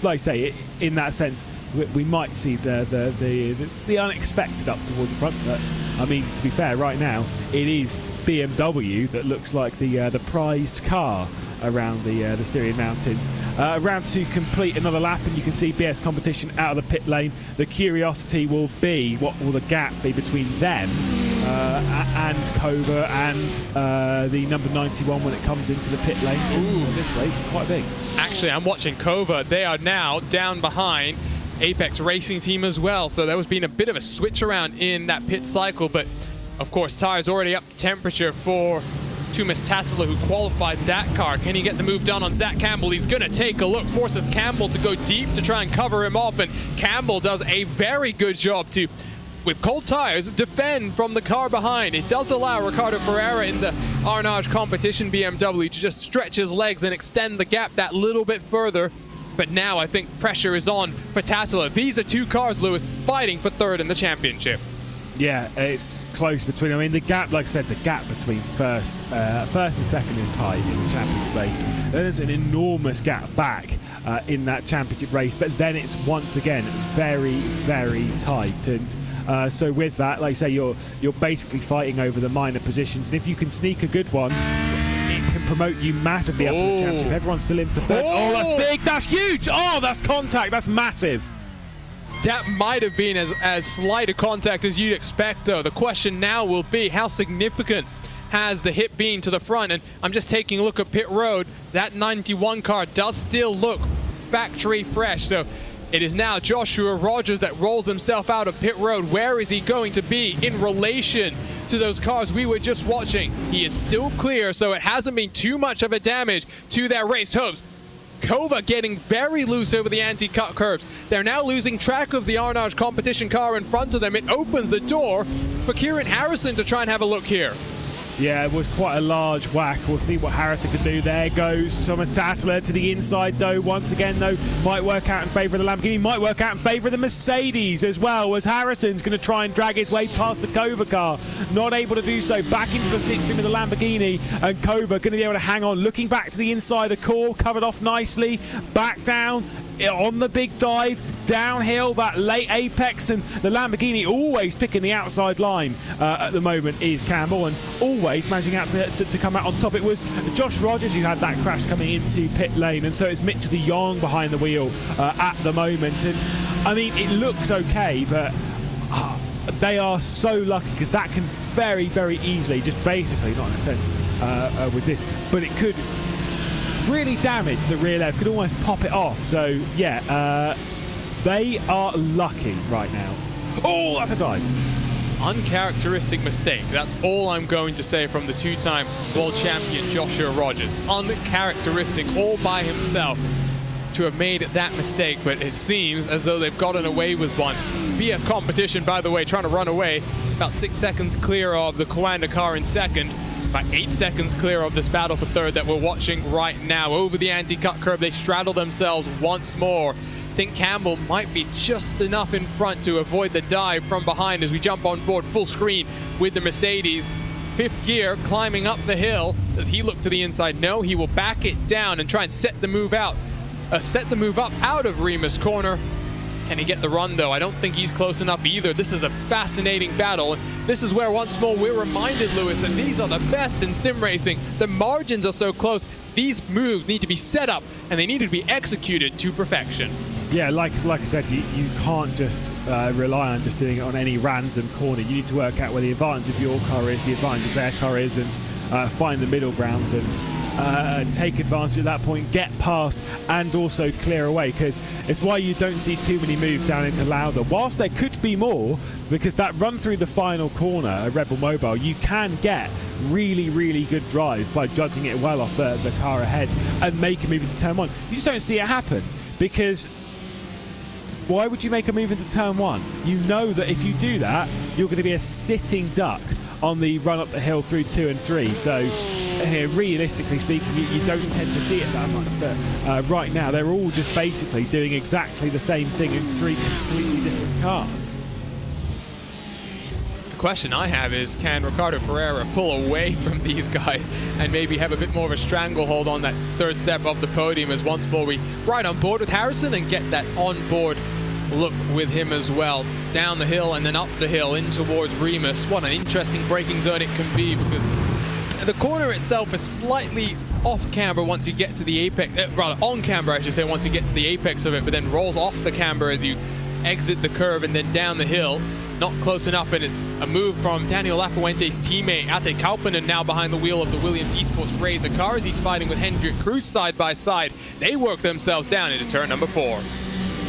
S2: like I say, in that sense, we might see the unexpected up towards the front. But I mean, to be fair, right now it is BMW that looks like the prized car around the Styrian Mountains. Around to complete another lap, and you can see BS Competition out of the pit lane. The curiosity will be, what will the gap be between them and Kova and the number 91 when it comes into the pit lane? This way, quite big.
S1: Actually, I'm watching Kova. They are now down behind Apex Racing Team as well, so there was been a bit of a switch around in that pit cycle, but of course tires already up to temperature for Tumas Tatala, who qualified that car. Can he get the move done on Zach Campbell? He's going to take a look, forces Campbell to go deep to try and cover him off, and Campbell does a very good job to, with cold tires, defend from the car behind. It does allow Ricardo Ferreira in the Arnage Competition BMW to just stretch his legs and extend the gap that little bit further. But now I think pressure is on for Tatala. These are two cars, Lewis, fighting for third in the championship.
S2: Yeah, it's close between. I mean, the gap, like I said, the gap between first and second is tight in the championship race. There's an enormous gap back in that championship race, but then it's once again very, very tight. And so with that, like I say, you're basically fighting over the minor positions. And if you can sneak a good one, it can promote you massively up in the championship. Everyone's still in for third. Oh, that's big. That's huge. Oh, that's contact. That's massive.
S1: That might have been as slight a contact as you'd expect, though. The question now will be, how significant has the hit been to the front? And I'm just taking a look at pit road. That 91 car does still look factory fresh. So it is now Joshua Rogers that rolls himself out of pit road. Where is he going to be in relation to those cars we were just watching? He is still clear, so it hasn't been too much of a damage to their race hopes. Kova getting very loose over the anti-cut curves. They're now losing track of the Arnage Competition car in front of them. It opens the door for Kieran Harrison to try and have a look here.
S2: Yeah, it was quite a large whack. We'll see what Harrison can do. There goes Tumas Tatala to the inside, though. Once again, though, might work out in favour of the Lamborghini, might work out in favour of the Mercedes as well, as Harrison's going to try and drag his way past the Kova car. Not able to do so. Back into the slipstream of the Lamborghini, and Kova going to be able to hang on. Looking back to the inside, the core covered off nicely. Back down on the big dive, downhill, that late apex, and the Lamborghini always picking the outside line at the moment is Campbell, and always managing out to come out on top. It was Josh Rogers who had that crash coming into pit lane, and so it's Mitchell de Jong behind the wheel at the moment. And I mean, it looks okay, but they are so lucky, because that can very, very easily, just basically, not in a sense with this, but it could really damage the rear left, could almost pop it off. So yeah, they are lucky right now. Oh, that's a dive.
S1: Uncharacteristic mistake. That's all I'm going to say from the two-time world champion Joshua Rogers. Uncharacteristic all by himself to have made that mistake, but it seems as though they've gotten away with one. BS Competition, by the way, trying to run away, about 6 seconds clear of the Coanda car in second. About 8 seconds clear of this battle for third that we're watching right now. Over the anti-cut curve, they straddle themselves once more. I think Campbell might be just enough in front to avoid the dive from behind as we jump on board full screen with the Mercedes. Fifth gear, climbing up the hill. Does he look to the inside? No, he will back it down and try and set the move out. Set the move up out of Remus corner. Can he get the run, though? I don't think he's close enough either. This is a fascinating battle, and this is where once more we're reminded, Lewis, that these are the best in sim racing. The margins are so close. These moves need to be set up, and they need to be executed to perfection.
S2: Yeah, like I said, you can't just rely on just doing it on any random corner. You need to work out where the advantage of your car is, the advantage of their car is, and find the middle ground and take advantage at that point, get past, and also clear away, because it's why you don't see too many moves down into Lauda. Whilst there could be more, because that run through the final corner at Red Bull Mobile, you can get really, really good drives by judging it well off the car ahead and make a move into turn one. You just don't see it happen, because why would you make a move into turn one? You know that if you do that, you're going to be a sitting duck on the run up the hill through 2 and 3. So realistically speaking, you don't tend to see it that much. But right now, they're all just basically doing exactly the same thing in 3 completely different cars.
S1: The question I have is, can Ricardo Ferreira pull away from these guys and maybe have a bit more of a stranglehold on that third step of the podium, as once more we ride on board with Harrison and get that on-board look with him as well. Down the hill and then up the hill in towards Remus. What an interesting braking zone it can be, because the corner itself is slightly off camber once you get to the apex, rather on camber I should say, once you get to the apex of it, but then rolls off the camber as you exit the curve and then down the hill. Not close enough, and it's a move from Daniel Lafuente's teammate Ate Kauppinen, now behind the wheel of the Williams Esports Razor car as he's fighting with Hendrik Cruz side by side. They work themselves down into turn number 4.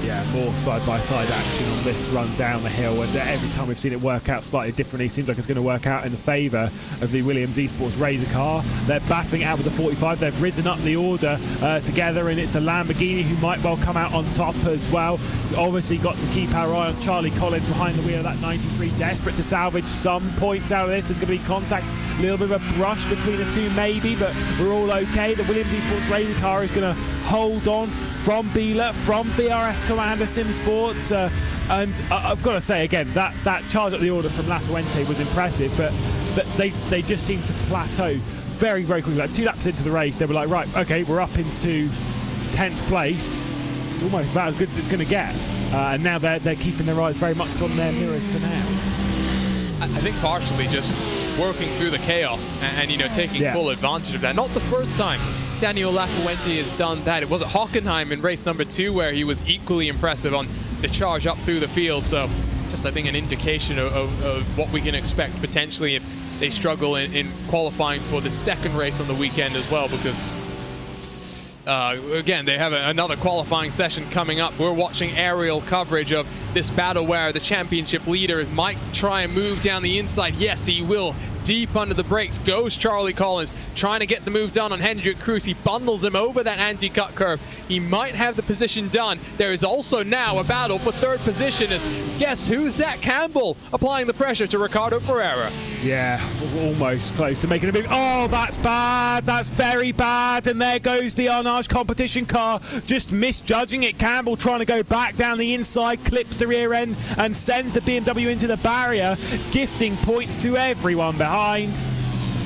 S2: Yeah, more side-by-side action on this run down the hill, and every time we've seen it work out slightly differently, seems like it's going to work out in the favour of the Williams Esports Razor car. They're battling out with the 45. They've risen up the order together, and it's the Lamborghini who might well come out on top as well. Obviously got to keep our eye on Charlie Collins behind the wheel of that 93, desperate to salvage some points out of this. There's going to be contact, a little bit of a brush between the two maybe, but we're all okay. The Williams Esports Razor car is going to hold on from Bieler, from VRS SCO and SimSport, and I've got to say again, that charge up the order from Lafuente was impressive, but they just seemed to plateau very, very quickly. Like 2 laps into the race, they were like, right, okay, we're up into 10th place, almost about as good as it's going to get, and now they're keeping their eyes very much on their mirrors for now.
S1: I think partially just working through the chaos and you know, taking full advantage of that. Not the first time Daniel Lafuente has done that. It was at Hockenheim in race number 2 where he was equally impressive on the charge up through the field. So just, I think, an indication of what we can expect potentially if they struggle in qualifying for the second race on the weekend as well, because again, they have another qualifying session coming up. We're watching aerial coverage of this battle where the championship leader might try and move down the inside. Yes, he will. Deep under the brakes goes Charlie Collins, trying to get the move done on Hendrik Cruz. He bundles him over that anti-cut curve. He might have the position done. There is also now a battle for third position, as guess who's Zach Campbell applying the pressure to Ricardo Ferreira.
S2: Yeah, almost close to making a move. Oh, that's bad. That's very bad. And there goes the Arnage competition car, just misjudging it. Campbell trying to go back down the inside, clips the rear end and sends the BMW into the barrier, gifting points to everyone behind.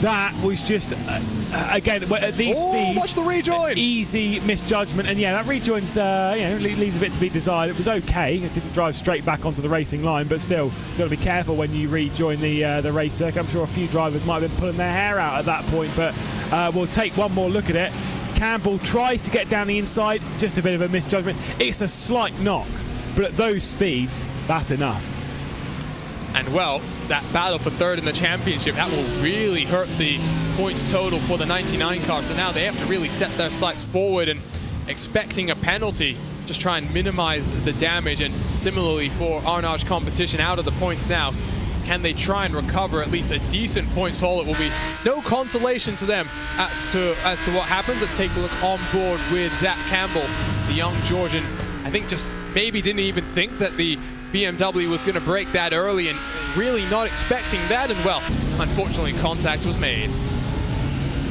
S2: That was just, again, at these speeds,
S1: watch the rejoin.
S2: Easy misjudgment. And yeah, that rejoin's, leaves a bit to be desired. It was okay. It didn't drive straight back onto the racing line, but still, you've got to be careful when you rejoin the race circuit. I'm sure a few drivers might have been pulling their hair out at that point, but we'll take one more look at it. Campbell tries to get down the inside, just a bit of a misjudgment. It's a slight knock, but at those speeds, that's enough.
S1: And well, that battle for third in the championship, that will really hurt the points total for the 99 car. So now they have to really set their sights forward and expecting a penalty, just try and minimize the damage. And similarly for Arnage competition, out of the points now, can they try and recover at least a decent points haul? It will be no consolation to them as to what happens. Let's take a look on board with Zach Campbell, the young Georgian. I think just maybe didn't even think that the BMW was going to break that early, and really not expecting that, and well, unfortunately contact was made.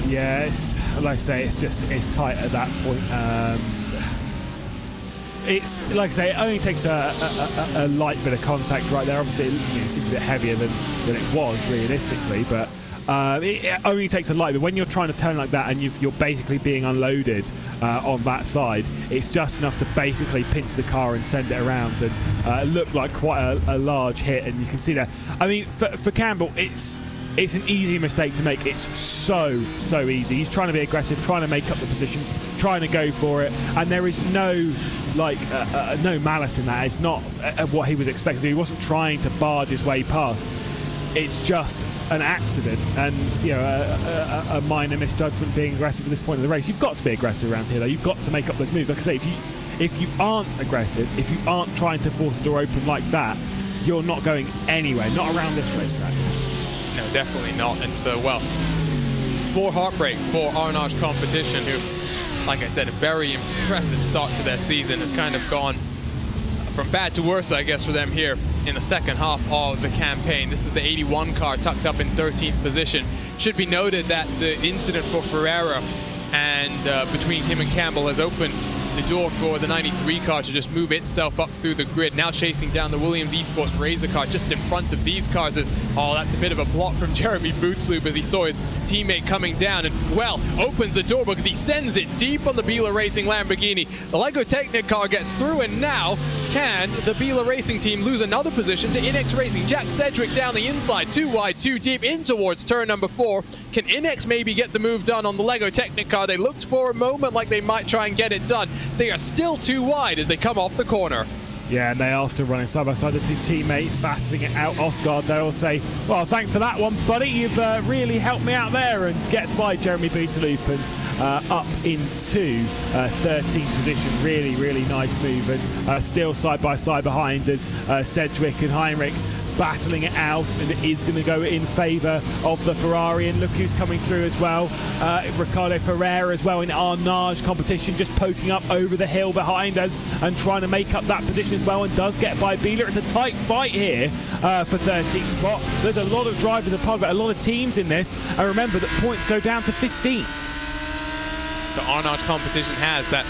S2: Yes, like I say, it's tight at that point. It's like I say, it only takes a light bit of contact right there. Obviously, it seems a bit heavier than it was realistically, but it only takes a light bit. When you're trying to turn like that and you're basically being unloaded on that side, it's just enough to basically pinch the car and send it around, and it looked like quite a large hit. And you can see that. I mean, for Campbell, it's an easy mistake to make. It's so easy. He's trying to be aggressive, trying to make up the positions, trying to go for it, and there is no no malice in that. It's not what he was expecting to do. He wasn't trying to barge his way past. It's just an accident, and a minor misjudgment being aggressive at this point of the race. You've got to be aggressive around here, though. You've got to make up those moves. Like I say, if you aren't aggressive, if you aren't trying to force the door open like that, you're not going anywhere. Not around this racetrack.
S1: No, definitely not. And so, well, more heartbreak for Arnage competition, who, like I said, a very impressive start to their season, has kind of gone from bad to worse, I guess, for them here in the second half of the campaign. This is the 81 car tucked up in 13th position. Should be noted that the incident for Ferreira and between him and Campbell has opened the door for the 93 car to just move itself up through the grid. Now chasing down the Williams Esports Razor car just in front of these cars is, oh, that's a bit of a block from Jeremy Bootsloop as he saw his teammate coming down and, well, opens the door because he sends it deep on the Bila Racing Lamborghini. The Lego Technic car gets through, and now can the Bila Racing team lose another position to Inex Racing? Jack Sedgwick down the inside, too wide, too deep, in towards turn number 4. Can Inex maybe get the move done on the Lego Technic car? They looked for a moment like they might try and get it done. They are still too wide as they come off the corner.
S2: Yeah, and they are still running side by side. The two teammates battling it out. Oscar, they'll say, well, thanks for that one, buddy. You've really helped me out there, and gets by Jeremy Bootsloop and up into 13th position. Really, really nice move. And still side by side behind us, Sedgwick and Heinrich battling it out, and it is going to go in favour of the Ferrari. And look who's coming through as well. Ricardo Ferreira as well in our Nage competition, just poking up over the hill behind us and trying to make up that position as well, and does get by Bila. It's a tight fight here for 13th spot. There's a lot of drivers a part of it, a lot of teams in this, and remember that points go down to 15.
S1: So our Nage competition has that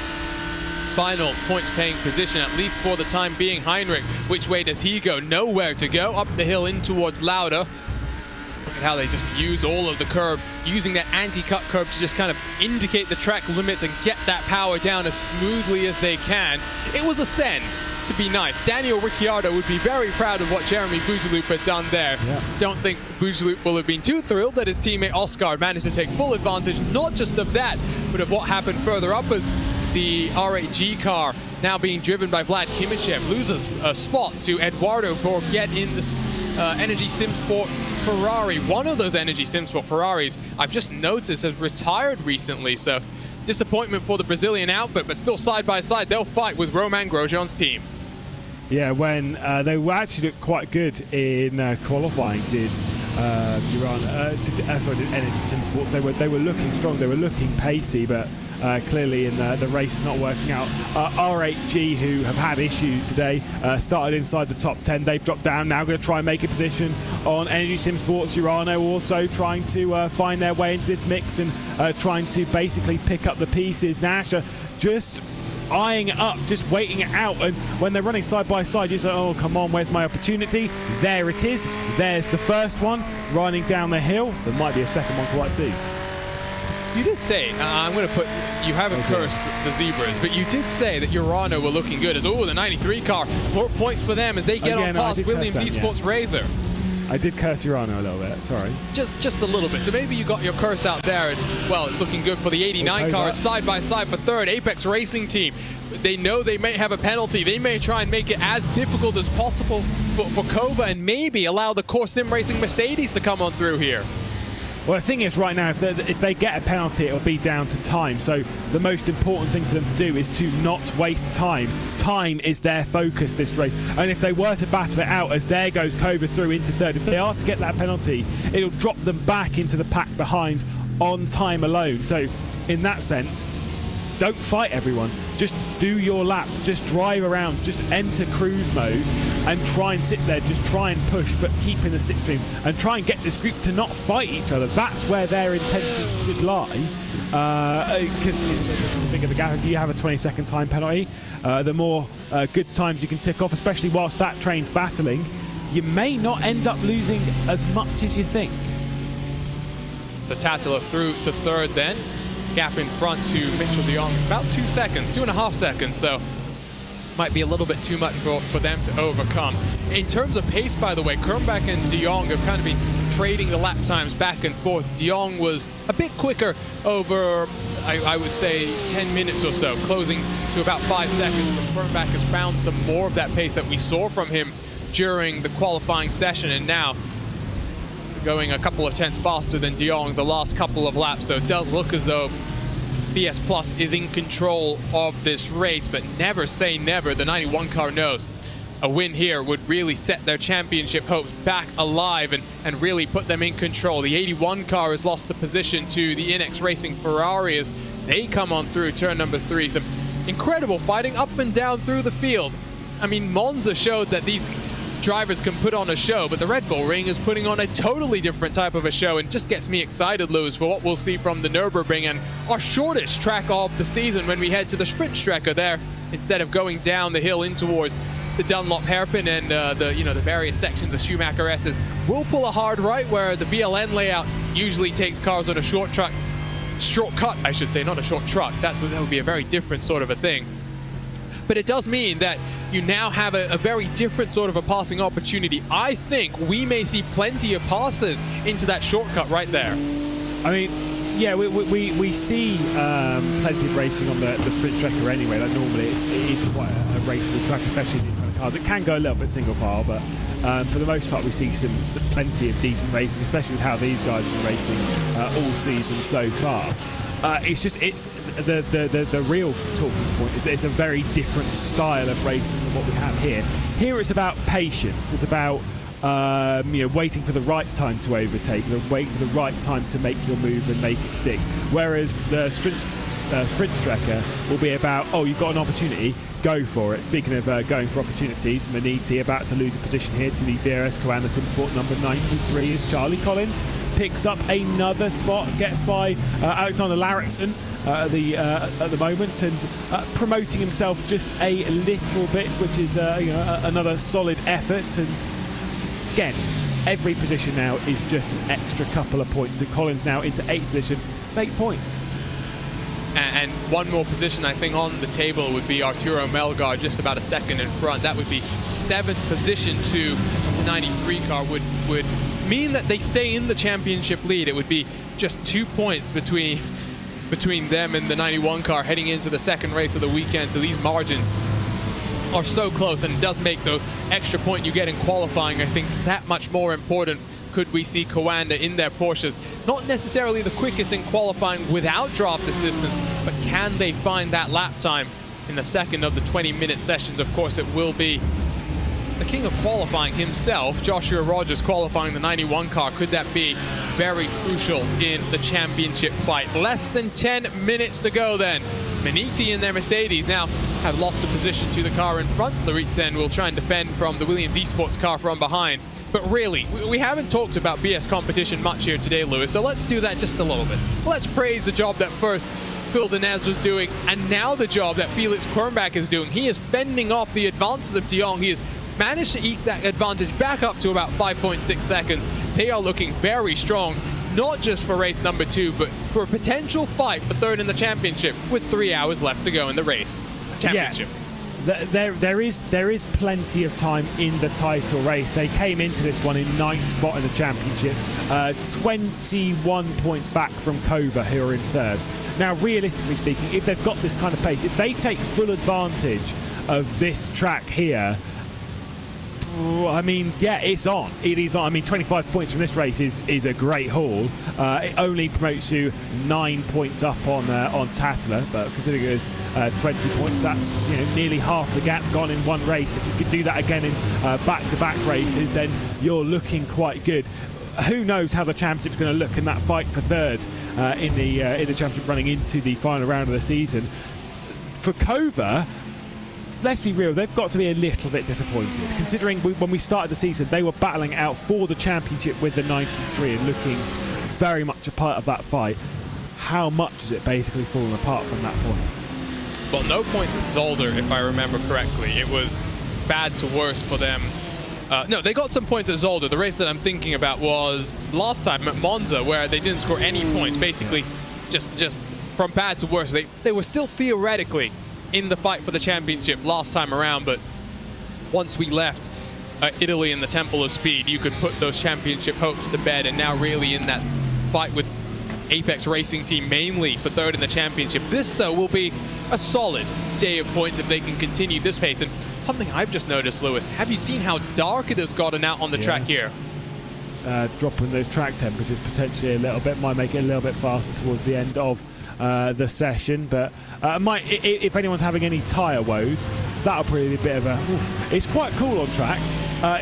S1: final points-paying position, at least for the time being. Heinrich, which way does he go? Nowhere to go. Up the hill in towards Lauda. Look at how they just use all of the curb, using that anti-cut curb to just kind of indicate the track limits and get that power down as smoothly as they can. It was a send, to be nice. Daniel Ricciardo would be very proud of what Jeremy Bootsloop had done there. Yeah. Don't think Bootsloop will have been too thrilled that his teammate Oscar managed to take full advantage, not just of that, but of what happened further up as the R8G car, now being driven by Vlad Kimichev, loses a spot to Eduardo Borghet in this Energy Sim Sport Ferrari. One of those Energy Sim Sport Ferraris I've just noticed has retired recently, so disappointment for the Brazilian outfit, but still side by side they'll fight with Romain Grosjean's team.
S2: Yeah, when they were actually looked quite good in qualifying, did did Energy Sim Sports. They were looking strong, they were looking pacey, but clearly in the race is not working out. R8G, who have had issues today, started inside the top 10. They've dropped down, now going to try and make a position on Energy Sim Sports. Urano also trying to find their way into this mix and trying to basically pick up the pieces. Nasha just eyeing it up, just waiting it out, and when they're running side by side, you say, oh, come on, where's my opportunity? There it is. There's the first one running down the hill. There might be a second one quite soon.
S1: You did say, I'm going to put, you haven't cursed the Zebras, but you did say that Urano were looking good as, oh, the 93 car, more points for them as they get on past Williams Esports Razor.
S2: I did curse Urano a little bit, sorry.
S1: Just a little bit. So maybe you got your curse out there, and, well, it's looking good for the 89 cars side by side for third. Apex Racing team, they know they may have a penalty. They may try and make it as difficult as possible for Kova and maybe allow the core sim racing Mercedes to come on through here.
S2: Well, the thing is, right now, if they get a penalty, it'll be down to time. So the most important thing for them to do is to not waste time. Time is their focus this race. And if they were to battle it out, as there goes Kova through into third, if they are to get that penalty, it'll drop them back into the pack behind on time alone. So in that sense, don't fight everyone. Just do your laps. Just drive around. Just enter cruise mode and try and sit there. Just try and push, but keep in the slipstream and try and get this group to not fight each other. That's where their intentions should lie. Because the bigger the gap, if you have a 20-second time penalty, the more good times you can tick off, especially whilst that train's battling, you may not end up losing as much as you think.
S1: So Tatila through to third then. Gap in front to Mitchell de Jong, about 2 seconds, 2.5 seconds, so might be a little bit too much for them to overcome. In terms of pace, by the way, Kernbach and de Jong have kind of been trading the lap times back and forth. De Jong was a bit quicker over, I would say, 10 minutes or so, closing to about 5 seconds. But Kernbach has found some more of that pace that we saw from him during the qualifying session, and now going a couple of tenths faster than de Jong the last couple of laps. So it does look as though BS Plus is in control of this race, but never say never. The 91 car knows a win here would really set their championship hopes back alive and really put them in control. The 81 car has lost the position to the Inex Racing Ferrari as they come on through turn number 3. Some incredible fighting up and down through the field. I mean, Monza showed that these drivers can put on a show, but the Red Bull Ring is putting on a totally different type of a show, and just gets me excited, Lewis, for what we'll see from the Nürburgring and our shortest track of the season when we head to the sprint Strecke there, instead of going down the hill in towards the Dunlop hairpin and the various sections of Schumacher S's. We'll pull a hard right where the VLN layout usually takes cars on a shortcut, I should say, not a short truck. That would be a very different sort of a thing. But it does mean that you now have a very different sort of a passing opportunity. I think we may see plenty of passes into that shortcut right there.
S2: I mean, yeah, we see plenty of racing on the sprint Strecke anyway. Like normally it is quite a raceable track, especially in these kind of cars. It can go a little bit single file, but for the most part we see some plenty of decent racing, especially with how these guys have been racing all season so far. It's the real talking point is that it's a very different style of racing than what we have here. Here it's about patience. It's about waiting for the right time to overtake, waiting for the right time to make your move and make it stick. Whereas the sprint Strecke will be about, oh, you've got an opportunity, go for it. Speaking of going for opportunities, Maniti about to lose a position here to the VRS SCO and the SimSport number 93 as Charlie Collins picks up another spot, gets by Alexander Larritzen at the moment, and promoting himself just a little bit, which is another solid effort. And again, every position now is just an extra couple of points. So Collins now into 8th position, it's 8 points.
S1: And one more position I think on the table would be Arturo Melgar, just about a second in front. That would be 7th position to the 93 car, would mean that they stay in the championship lead. It would be just 2 points between them and the 91 car heading into the second race of the weekend. So these margins are so close, and it does make the extra point you get in qualifying, I think, that much more important. Could we see Coanda in their Porsches? Not necessarily the quickest in qualifying without draft assistance, but can they find that lap time in the second of the 20-minute sessions? Of course, it will be the king of qualifying himself, Joshua Rogers, qualifying the 91 car. Could that be very crucial in the championship fight? Less than 10 minutes to go then. Maniti and their Mercedes now have lost the position to the car in front. Larritzen will try and defend from the Williams Esports car from behind. But really, we haven't talked about BS competition much here today, Lewis, so let's do that just a little bit. Let's praise the job that first Phil Denez was doing, and now the job that Felix Kornbach is doing. He is fending off the advances of de Jong. He has managed to eke that advantage back up to about 5.6 seconds. They are looking very strong, not just for race number 2, but for a potential fight for 3rd in the championship with 3 hours left to go in the race. Championship.
S2: Yeah. There is plenty of time in the title race. They came into this one in 9th spot in the championship, 21 points back from Kova, who are in 3rd. Now, realistically speaking, if they've got this kind of pace, if they take full advantage of this track here, I mean, yeah, it's on. It is on. I mean, 25 points from this race is a great haul. It only promotes you 9 points up on Tattler, but considering it was 20 points, that's nearly half the gap gone in one race. If you could do that again in back-to-back races, then you're looking quite good. Who knows how the championship's going to look in that fight for 3rd in the championship running into the final round of the season. For Kova, let's be real, they've got to be a little bit disappointed, considering when we started the season, they were battling out for the championship with the 93 and looking very much a part of that fight. How much has it basically fallen apart from that point?
S1: Well, no points at Zolder, if I remember correctly. It was bad to worse for them. No, they got some points at Zolder. The race that I'm thinking about was last time at Monza, where they didn't score any points. Basically, just from bad to worse. They were still theoretically in the fight for the championship last time around, but once we left Italy in the Temple of Speed, you could put those championship hopes to bed, and now really in that fight with Apex Racing Team mainly for 3rd in the championship. This, though, will be a solid day of points if they can continue this pace. And something I've just noticed, Lewis, have you seen how dark it has gotten out on the track here?
S2: Dropping those track temperatures potentially a little bit might make it a little bit faster towards the end of the session, but if anyone's having any tyre woes, that'll probably be a bit of a it's quite cool on track.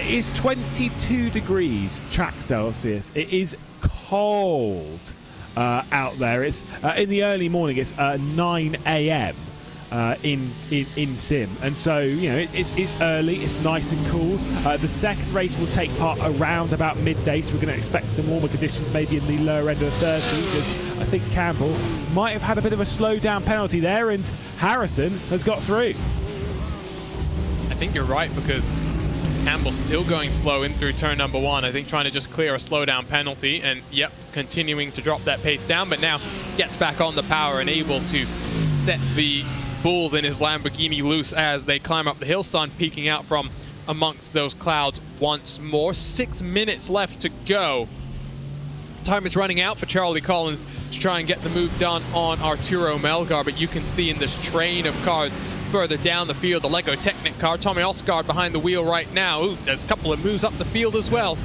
S2: It is 22 degrees track Celsius. It is cold out there. It's in the early morning, it's 9 a.m. in sim. And so, you know, it's early, it's nice and cool. The second race will take part around about midday, so we're going to expect some warmer conditions, maybe in the lower end of the 30s, as I think Campbell might have had a bit of a slowdown penalty there, and Harrison has got through.
S1: I think you're right, because Campbell's still going slow in through turn number 1. I think trying to just clear a slowdown penalty, and yep, continuing to drop that pace down, but now gets back on the power and able to set the bulls in his Lamborghini loose as they climb up the hill. Sun peeking out from amongst those clouds once more. 6 minutes left to go. Time is running out for Charlie Collins to try and get the move done on Arturo Melgar, but you can see in this train of cars further down the field, the Lego Technic car, Tommy Osgaard behind the wheel right now. Ooh, there's a couple of moves up the field as well.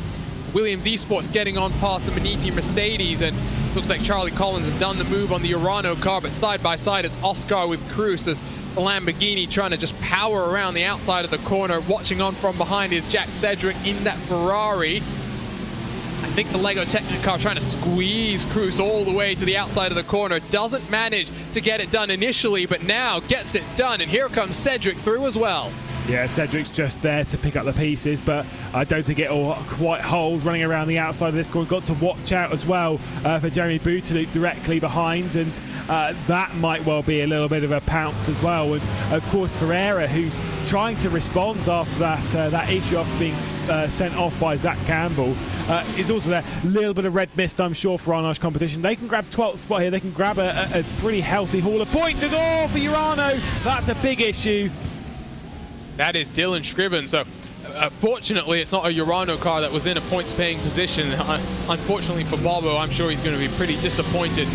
S1: Williams Esports getting on past the Maniti Mercedes, and looks like Charlie Collins has done the move on the Urano car, but side by side it's Oscar with Cruz as the Lamborghini trying to just power around the outside of the corner. Watching on from behind is Jack Cedric in that Ferrari. I think the Lego Technicar trying to squeeze Cruz all the way to the outside of the corner. Doesn't manage to get it done initially, but now gets it done. And here comes Cedric through as well.
S2: Yeah, Cedric's just there to pick up the pieces, but I don't think it'll quite hold running around the outside of this score. We've got to watch out as well for Jeremy Bouteloup directly behind, and that might well be a little bit of a pounce as well. And of course, Ferreira, who's trying to respond after that issue after being sent off by Zach Campbell, is also there. A little bit of red mist, I'm sure, for our nice competition. They can grab 12th spot here. They can grab a pretty healthy haul of points as all for Urano. That's a big issue.
S1: That is Dylan Scriven. So fortunately, it's not a Urano car that was in a points-paying position. Unfortunately for Bobo, I'm sure he's going to be pretty disappointed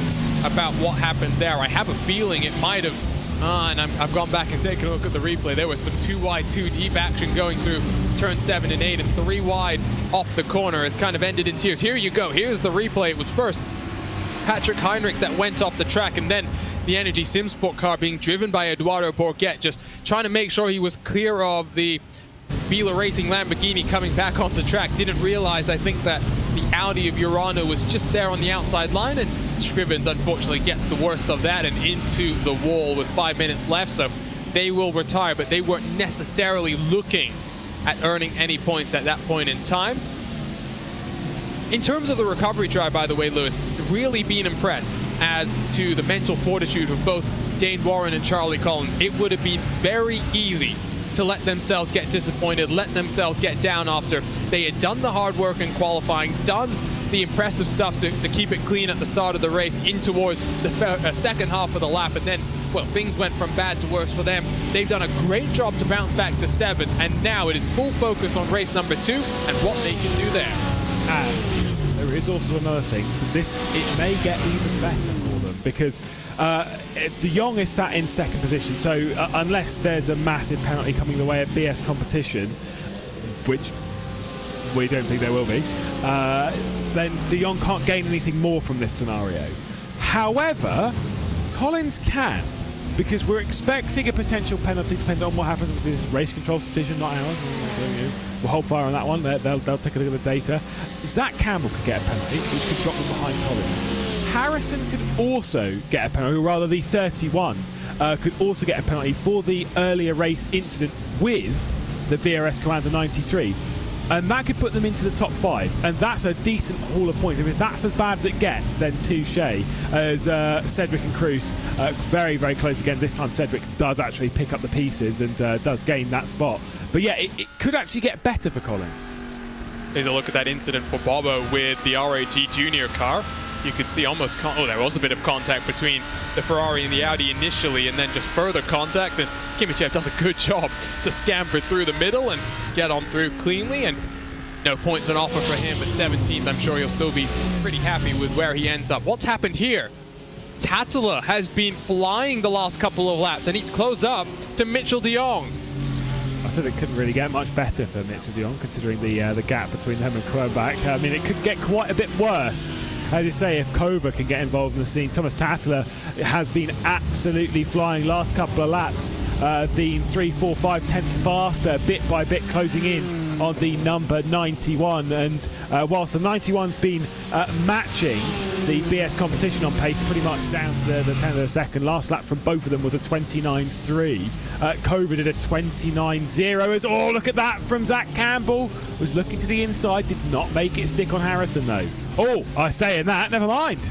S1: about what happened there. I have a feeling it might have, and I've gone back and taken a look at the replay. There was some 2 wide, 2 deep action going through turn 7 and 8, and 3 wide off the corner has kind of ended in tears. Here you go. Here's the replay. It was first Patrick Heinrich that went off the track, and then the Energy SimSport car being driven by Eduardo Borghet, just trying to make sure he was clear of the Bila Racing Lamborghini coming back onto track. Didn't realize, I think, that the Audi of Urano was just there on the outside line, and Scrivens unfortunately gets the worst of that and into the wall with 5 minutes left. So they will retire, but they weren't necessarily looking at earning any points at that point in time. In terms of the recovery drive, by the way, Lewis, really been impressed as to the mental fortitude of both Dane Warren and Charlie Collins. It would have been very easy to let themselves get disappointed, let themselves get down after they had done the hard work in qualifying, done the impressive stuff to keep it clean at the start of the race in towards the second half of the lap, and then, well, things went from bad to worse for them. They've done a great job to bounce back to 7th, and now it is full focus on race number 2 and what they can do there.
S2: And there is also another thing. It may get even better for them, because De Jong is sat in 2nd position, so unless there's a massive penalty coming the way at BS competition, which we don't think there will be, then De Jong can't gain anything more from this scenario. However, Collins can, because we're expecting a potential penalty depending on what happens. Obviously, this is race control's decision, not ours. So, we'll hold fire on that one. They'll take a look at the data. Zach Campbell could get a penalty, which could drop them behind Collins. Harrison could also get a penalty, or rather the 31 could also get a penalty for the earlier race incident with the VRS Commander 93. And that could put them into the top 5, and that's a decent haul of points. If that's as bad as it gets, then touche, as Cedric and Cruz very, very close again. This time Cedric does actually pick up the pieces and does gain that spot. But yeah, it could actually get better for Collins.
S1: Here's a look at that incident for Bobo with the RAG Junior car. You could see almost, there was a bit of contact between the Ferrari and the Audi initially, and then just further contact, and Kimichev does a good job to scamper through the middle and get on through cleanly, and no points on offer for him at 17th. I'm sure he'll still be pretty happy with where he ends up. What's happened here? Tatala has been flying the last couple of laps, and he's closed up to Mitchell de Jong.
S2: I said it couldn't really get much better for Mitchell de Jong, considering the gap between them and Kronbach. I mean, it could get quite a bit worse. As you say, if Kova can get involved in the scene. Thomas Tatala has been absolutely flying last couple of laps, being 3, 4, 5 tenths faster, bit by bit closing in on the number 91. And whilst the 91's been matching the BS competition on pace pretty much down to the 10th of a second, last lap from both of them was a 29.3. Cobra did a 29.0. Oh, look at that from Zach Campbell. Was looking to the inside, did not make it stick on Harrison though. Oh, I saying that, never mind.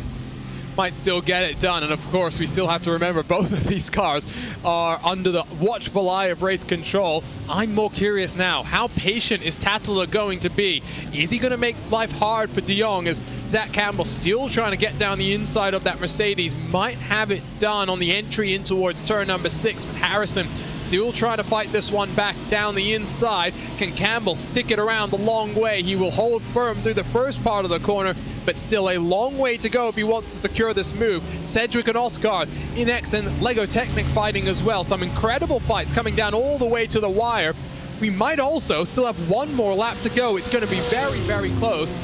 S1: Might still get it done, and of course we still have to remember both of these cars are under the watchful eye of race control. I'm more curious now, how patient is Tattler going to be? Is he going to make life hard for De Jong, as Zach Campbell still trying to get down the inside of that Mercedes? Might have it done on the entry in towards turn number 6, but Harrison still trying to fight this one back down the inside. Can Campbell stick it around the long way? He will hold firm through the first part of the corner, but still a long way to go if he wants to secure this move. Cedric and Oscar, Inex and Lego Technic fighting as well. Some incredible fights coming down all the way to the wire. We might also still have one more lap to go. It's going to be very, very close,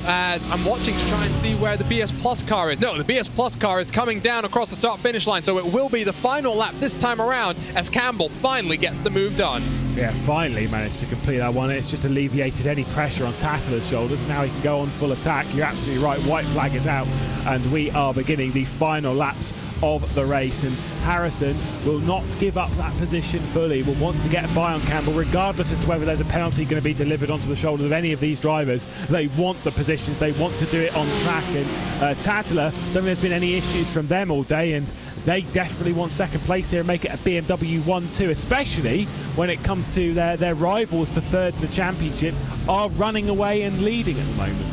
S1: as I'm watching to try and see where the BS Plus car is. No, the BS Plus car is coming down across the start-finish line, so it will be the final lap this time around as Campbell finally gets the move done.
S2: Yeah, finally managed to complete that one. It's just alleviated any pressure on Tattler's shoulders. Now he can go on full attack. You're absolutely right, white flag is out, and we are beginning the final laps of the race. And Harrison will not give up that position fully, will want to get by on Campbell, regardless as to whether there's a penalty going to be delivered onto the shoulders of any of these drivers. They want the positions, they want to do it on track, and Tattler, don't think there's been any issues from them all day, and they desperately want second place here and make it a BMW 1-2, especially when it comes to their rivals for third in the championship are running away and leading at the moment.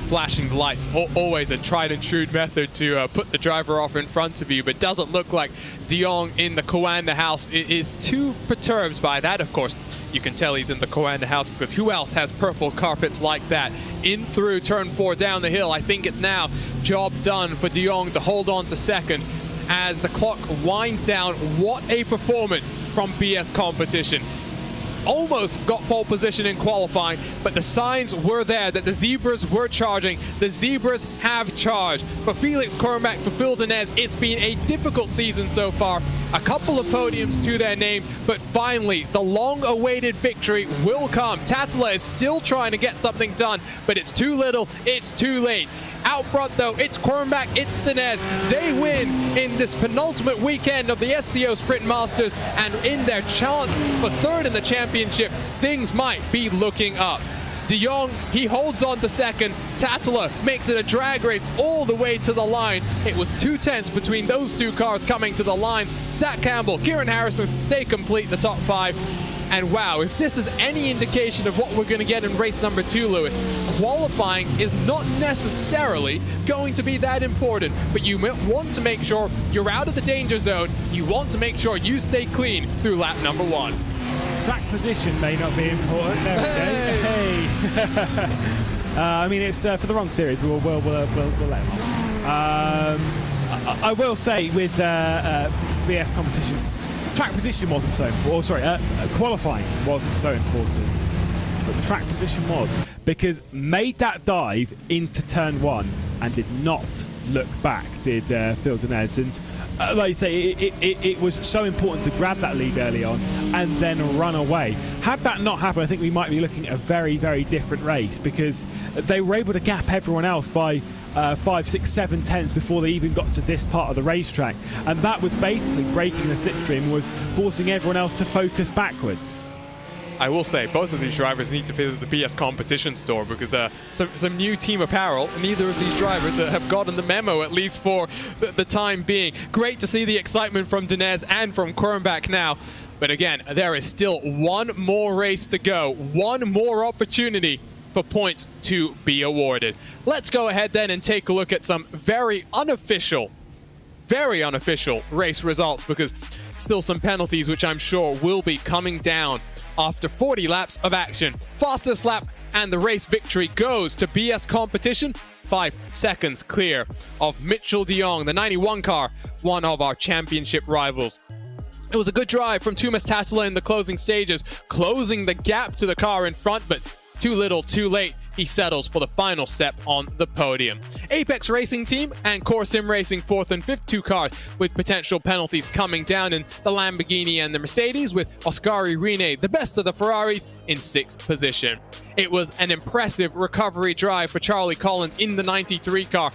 S1: Flashing the lights, always a tried and true method to put the driver off in front of you, but doesn't look like De Jong in the Coanda house is too perturbed by that. Of course, you can tell he's in the Coanda house because who else has purple carpets like that? In through turn 4 down the hill. I think it's now job done for De Jong to hold on to second as the clock winds down. What a performance from BS Competition. Almost got pole position in qualifying, but the signs were there that the Zebras were charging. The Zebras have charged. For Felix Kornbach, for Phil Denez, it's been a difficult season so far. A couple of podiums to their name, but finally, the long-awaited victory will come. Tattler is still trying to get something done, but it's too little, it's too late. Out front, though, it's Kornbach, it's Denez. They win in this penultimate weekend of the SCO Sprint Masters, and in their chance for third in the championship, things might be looking up. De Jong, he holds on to second. Tattler makes it a drag race all the way to the line. It was 2 tenths between those two cars coming to the line. Zach Campbell, Kieran Harrison, they complete the top 5. And wow, if this is any indication of what we're going to get in race number 2, Lewis, qualifying is not necessarily going to be that important, but you want to make sure you're out of the danger zone. You want to make sure you stay clean through lap number 1.
S2: Track position may not be important. There we go. Hey. I mean, it's for the wrong series. We'll let them on. I will say with BS Competition, track position wasn't so important. Qualifying wasn't so important, but the track position was, because made that dive into turn 1 and did not look back, did Phil Denez. And like you say, it was so important to grab that lead early on and then run away. Had that not happened, I think we might be looking at a very, very different race, because they were able to gap everyone else by 5, 6, 7 tenths before they even got to this part of the racetrack, and that was basically breaking the slipstream, was forcing everyone else to focus backwards.
S1: I will say, both of these drivers need to visit the BS Competition store, because some new team apparel, neither of these drivers have gotten the memo, at least for the time being. Great to see the excitement from Denez and from Kornbach now. But again, there is still one more race to go, one more opportunity for points to be awarded. Let's go ahead then and take a look at some very unofficial race results, because still some penalties which I'm sure will be coming down after 40 laps of action. Fastest lap and the race victory goes to BS Competition, 5 seconds clear of Mitchell de Jong, the 91 car, one of our championship rivals. It was a good drive from Thomas Tattler in the closing stages, closing the gap to the car in front, but too little, too late. he settles for the final step on the podium. Apex Racing Team and Core Sim Racing 4th and 5th, 2 cars with potential penalties coming down in the Lamborghini and the Mercedes, with Oscari Rene, the best of the Ferraris, in 6th position. It was an impressive recovery drive for Charlie Collins in the 93 car.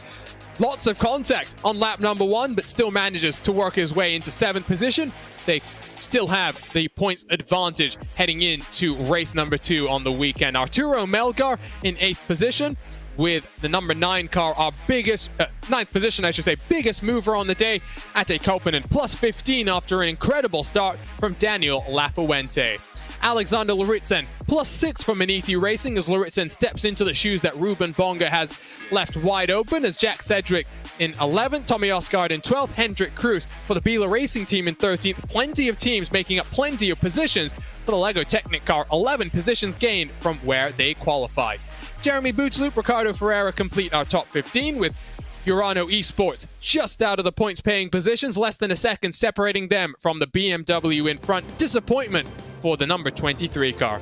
S1: Lots of contact on lap number 1, but still manages to work his way into 7th position. They still have the points advantage heading into race number 2 on the weekend. Arturo Melgar in 8th position, with the number 9 car, our biggest, 9th position I should say, biggest mover on the day at a Copenhagen, plus 15 after an incredible start from Daniel Lafuente. Alexander Luritzen, plus 6 from Maniti Racing, as Luritzen steps into the shoes that Ruben Bonga has left wide open, as Jack Sedgwick in 11th, Tommy Osgard in 12th, Hendrik Cruz for the Bila Racing Team in 13th. Plenty of teams making up plenty of positions for the Lego Technic car, 11 positions gained from where they qualified. Jeremy Bootsloop, Ricardo Ferreira complete our top 15, with Urano Esports just out of the points-paying positions, less than a second separating them from the BMW in front. Disappointment for the number 23 car.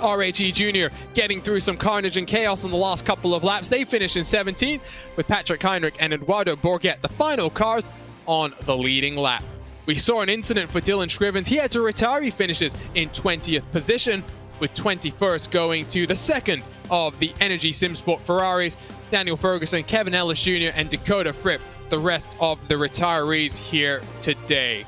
S1: RAG Jr. getting through some carnage and chaos on the last couple of laps. They finished in 17th, with Patrick Heinrich and Eduardo Borghet, the final cars, on the leading lap. We saw an incident for Dylan Scrivens. He had to retire. He finishes in 20th position, with 21st going to the second of the Energy Simsport Ferraris, Daniel Ferguson, Kevin Ellis Jr. and Dakota Fripp, the rest of the retirees here today.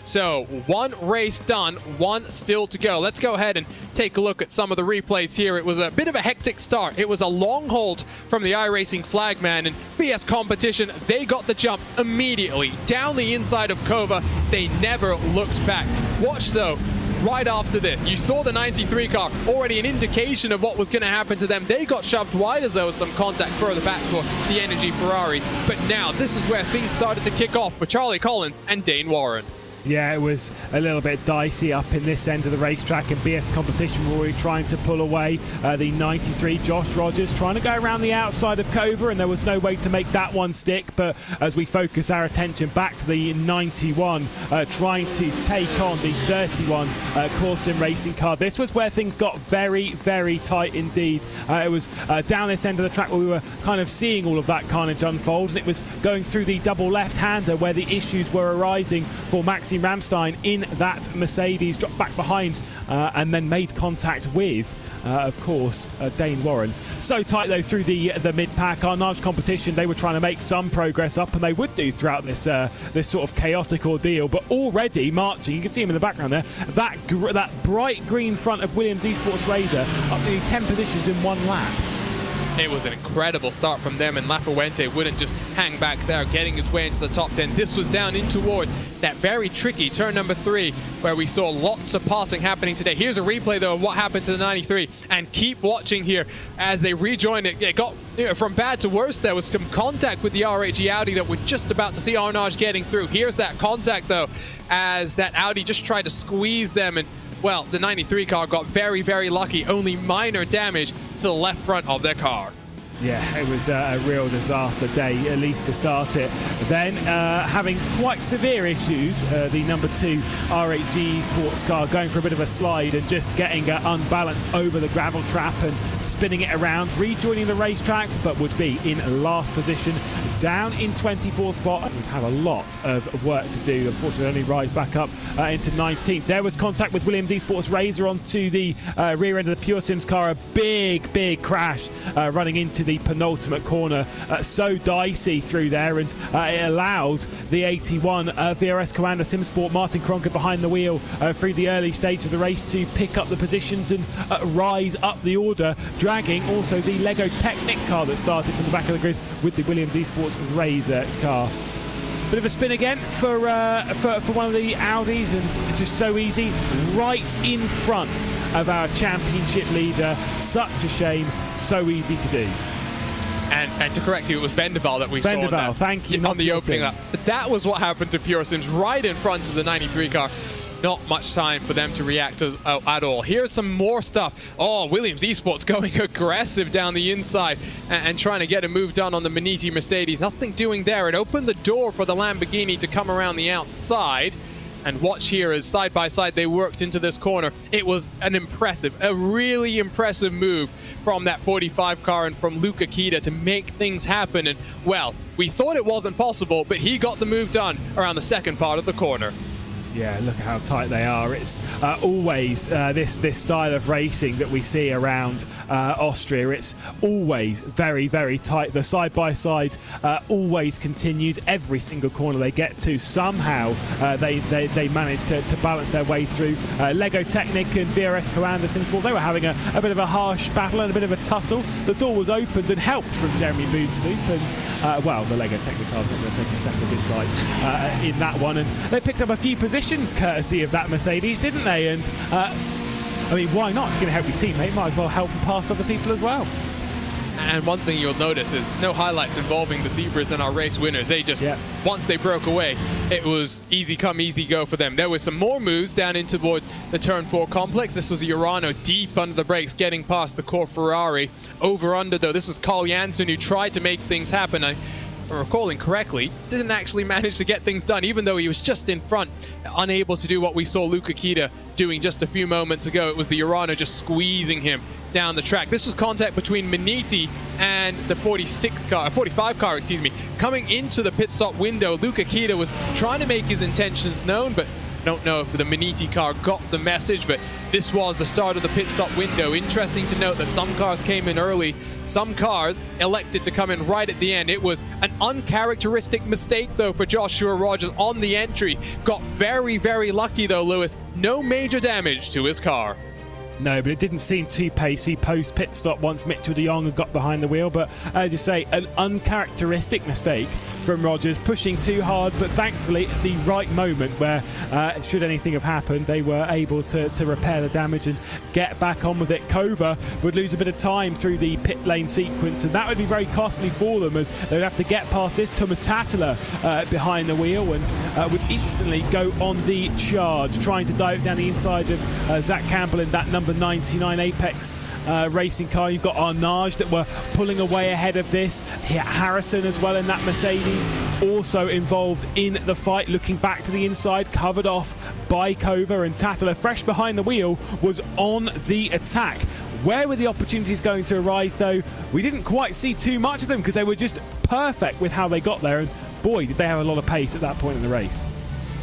S1: So, 1 race done, 1 still to go. Let's go ahead and take a look at some of the replays here. It was a bit of a hectic start. It was a long hold from the iRacing flagman, and BS Competition, they got the jump immediately down the inside of Kova. They never looked back. Watch though, right after this, you saw the 93 car, already an indication of what was going to happen to them. They got shoved wide as there was some contact further back for the Energy Ferrari. But now, this is where things started to kick off for Charlie Collins and Dane Warren.
S2: Yeah, it was a little bit dicey up in this end of the racetrack, and BS Competition were already trying to pull away the 93. Josh Rogers trying to go around the outside of Kova, and there was no way to make that one stick. But as we focus our attention back to the 91, trying to take on the 31 Core Sim Racing car, this was where things got very, very tight indeed. It was down this end of the track where we were kind of seeing all of that carnage unfold, and it was going through the double left-hander where the issues were arising for Maxime Ramstein in that Mercedes, dropped back behind and then made contact with, of course, Dane Warren. So tight though through the mid-pack. Arnage Competition, they were trying to make some progress up, and they would do throughout this this sort of chaotic ordeal, but already marching, you can see him in the background there, that bright green front of Williams Esports Razor up nearly 10 positions in 1 lap.
S1: It was an incredible start from them, and Lafuente wouldn't just hang back there, getting his way into the top 10. This was down in toward that very tricky turn number 3, where we saw lots of passing happening today. Here's a replay, though, of what happened to the 93, and keep watching here as they rejoined it. It got from bad to worse. There was some contact with the RAG Audi that we're just about to see Arnage getting through. Here's that contact, though, as that Audi just tried to squeeze them, and well, the 93 car got very, very lucky. Only minor damage to the left front of their car.
S2: Yeah, it was a real disaster day, at least to start it. Then, having quite severe issues, the number 2 RAG sports car going for a bit of a slide and just getting unbalanced over the gravel trap and spinning it around, rejoining the racetrack, but would be in last position, down in 24th spot. Would have a lot of work to do. Unfortunately, only rise back up into 19th. There was contact with Williams Esports Razor onto the rear end of the Pure Sims car. A big crash running into the penultimate corner. So dicey through there, and it allowed the 81 VRS Commander Simsport Martin Kronke behind the wheel through the early stage of the race to pick up the positions and rise up the order, dragging also the Lego Technic car that started from the back of the grid with the Williams Esports Razor car. Bit of a spin again for one of the Audis, and just so easy, right in front of our championship leader. Such a shame, so easy to do.
S1: And to correct you, it was Vendaval that we saw on that,
S2: thank you,
S1: on the opening lap. That was what happened to Pure Sims, right in front of the 93 car. Not much time for them to react at all. Here's some more stuff. Oh, Williams Esports going aggressive down the inside and trying to get a move done on the Maniti Mercedes. Nothing doing there. It opened the door for the Lamborghini to come around the outside. And watch here as side by side they worked into this corner. It was a really impressive move from that 45 car and from Luca Kita to make things happen. And well, we thought it wasn't possible, but he got the move done around the second part of the corner.
S2: Yeah, look at how tight they are. It's always this style of racing that we see around Austria. It's always very, very tight. The side-by-side always continues. Every single corner they get to, somehow they manage to balance their way through. Lego Technic and VRS SCO Anderson, they were having a bit of a harsh battle and a bit of a tussle. The door was opened and helped from Jeremy Bootsloop, and well, the Lego Technic car's not going to take a second in flight in that one, and they picked up a few positions courtesy of that Mercedes, didn't they? And I mean, why not? If you're going to help your teammate, might as well help them past other people as well.
S1: And one thing you'll notice is no highlights involving the Zebras and our race winners. They just, once they broke away, it was easy come, easy go for them. There was some more moves down in towards the Turn 4 complex. This was Urano deep under the brakes, getting past the core Ferrari. Over under, though, this was Carl Janssen who tried to make things happen. Recalling correctly, didn't actually manage to get things done, even though he was just in front, unable to do what we saw Luca Kita doing just a few moments ago. It was the Urano just squeezing him down the track. This was contact between Miniti and the 45 car, excuse me. Coming into the pit stop window, Luca Kita was trying to make his intentions known, but I don't know if the Miniti car got the message, but this was the start of the pit stop window. Interesting to note that some cars came in early, some cars elected to come in right at the end. It was an uncharacteristic mistake, though, for Joshua Rogers on the entry. Got very, very lucky, though, Lewis. No major damage to his car.
S2: No, but it didn't seem too pacey post pit stop once Mitchell de Jong had got behind the wheel. But as you say, an uncharacteristic mistake from Rogers, pushing too hard, but thankfully at the right moment where should anything have happened, they were able to repair the damage and get back on with it. Kova would lose a bit of time through the pit lane sequence, and that would be very costly for them, as they would have to get past this Thomas Tattler behind the wheel, and would instantly go on the charge, trying to dive down the inside of Zach Campbell in that number 99 Apex racing car. You've got Arnage that were pulling away ahead of this. Harrison as well in that Mercedes, also involved in the fight, looking back to the inside, covered off by Kova, and Tattler, fresh behind the wheel, was on the attack. Where were the opportunities going to arise, though? We didn't quite see too much of them because they were just perfect with how they got there, and boy, did they have a lot of pace at that point in the race.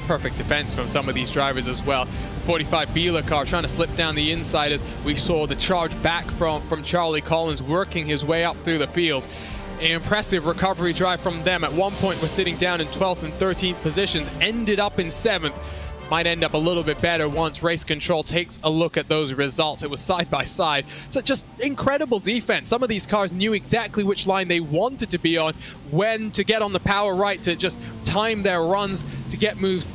S1: Perfect defense from some of these drivers as well. 45 Biela car trying to slip down the inside as we saw the charge back from Charlie Collins, working his way up through the field. An impressive recovery drive from them. At one point, we're sitting down in 12th and 13th positions, ended up in 7th. Might end up a little bit better once race control takes a look at those results. It was side by side. So just incredible defense. Some of these cars knew exactly which line they wanted to be on, when to get on the power right, to just time their runs, to get moves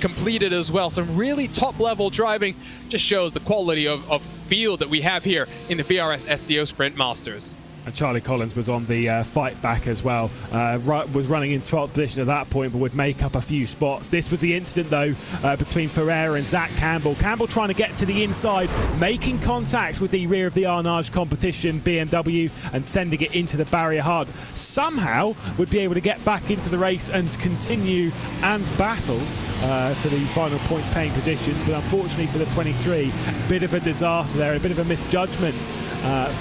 S1: completed as well. Some really top level driving. Just shows the quality of field that we have here in the VRS SCO Sprint Masters.
S2: And Charlie Collins was on the fight back as well. Was running in 12th position at that point, but would make up a few spots. This was the incident, though, between Ferreira and Zach Campbell. Campbell trying to get to the inside, making contact with the rear of the Arnage competition BMW and sending it into the barrier hard. Somehow would be able to get back into the race and continue and battle for the final points paying positions, but unfortunately for the 23, a bit of a disaster there, a bit of a misjudgment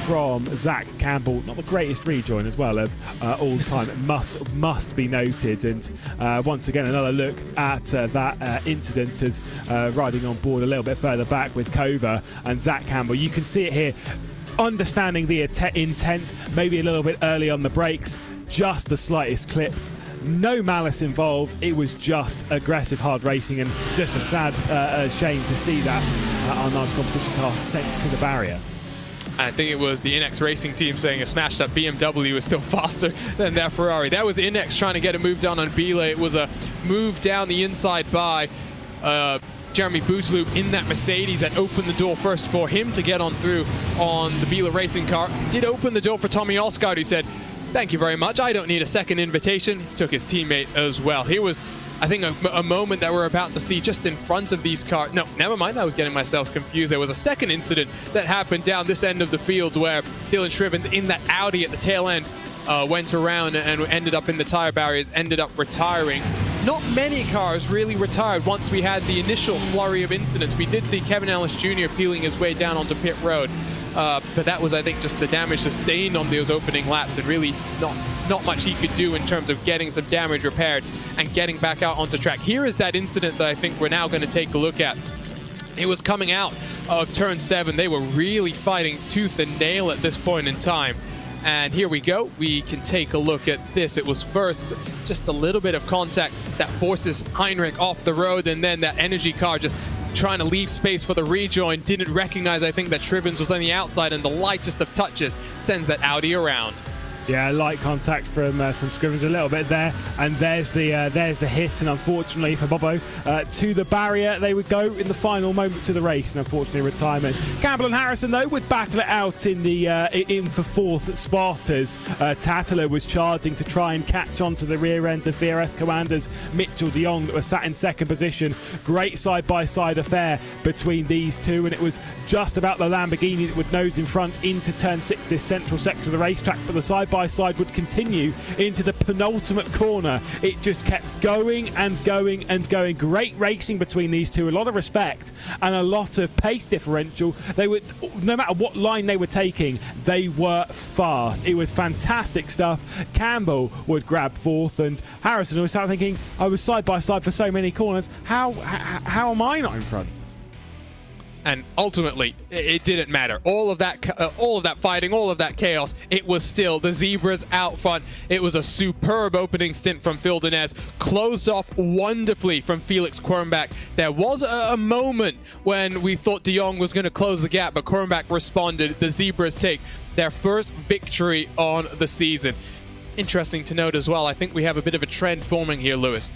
S2: from Zach Campbell. Not the greatest rejoin as well of all time. It must be noted. And once again, another look at that incident as riding on board a little bit further back with Kova and Zach Campbell. You can see it here, understanding the intent, maybe a little bit early on the brakes, just the slightest clip. No malice involved. It was just aggressive hard racing, and just a sad shame to see that Arnage competition car sent to the barrier.
S1: I think it was the Inex Racing team saying a smashed up BMW is still faster than that Ferrari. That was Inex trying to get a move down on Biela. It was a move down the inside by Jeremy Bootsloop in that Mercedes that opened the door first for him to get on through on the Biela racing car. Did open the door for Tommy Osgaard, who said, "Thank you very much. I don't need a second invitation." He took his teammate as well. Here was, I think, a moment that we're about to see just in front of these cars. No, never mind. I was getting myself confused. There was a second incident that happened down this end of the field where Dylan Shrivens in that Audi at the tail end went around and ended up in the tire barriers, ended up retiring. not many cars really retired once we had the initial flurry of incidents. We did see Kevin Ellis Jr. peeling his way down onto pit road, but that was, I think, just the damage sustained on those opening laps, and really not much he could do in terms of getting some damage repaired and getting back out onto track. Here is that incident that I think we're now going to take a look at. It was coming out of turn 7. They were really fighting tooth and nail at this point in time. And here we go. We can take a look at this. It was first just a little bit of contact that forces Heinrich off the road, and then that energy car just trying to leave space for the rejoin. Didn't recognize, I think, that Shrivens was on the outside, and the lightest of touches sends that Audi around.
S2: Yeah, light contact from Scrivens a little bit there, and there's the hit, and unfortunately for Bobo, to the barrier they would go in the final moments of the race, and unfortunately retirement. Campbell and Harrison though would battle it out in the in for fourth spot as Tattler was charging to try and catch onto the rear end of VRS commanders Mitchell de Jong that was sat in second position. Great side-by-side affair between these two, and it was just about the Lamborghini that would nose in front into turn 6, this central sector of the racetrack, but the side-by-side would continue into the penultimate corner. It just kept going and going and going. Great racing between these two, a lot of respect and a lot of pace differential. They would, no matter what line they were taking, they were fast. It was fantastic stuff. Campbell would grab fourth, and Harrison was sat thinking, I was side-by-side for so many corners, how am I not in front?
S1: And ultimately, it didn't matter. All of that fighting, all of that chaos, it was still the Zebras out front. It was a superb opening stint from Phil Denez, closed off wonderfully from Felix Quirnbach. There was a moment when we thought de Jong was going to close the gap, but Quirnbach responded. The Zebras take their first victory on the season. Interesting to note as well, I think we have a bit of a trend forming here, Lewis.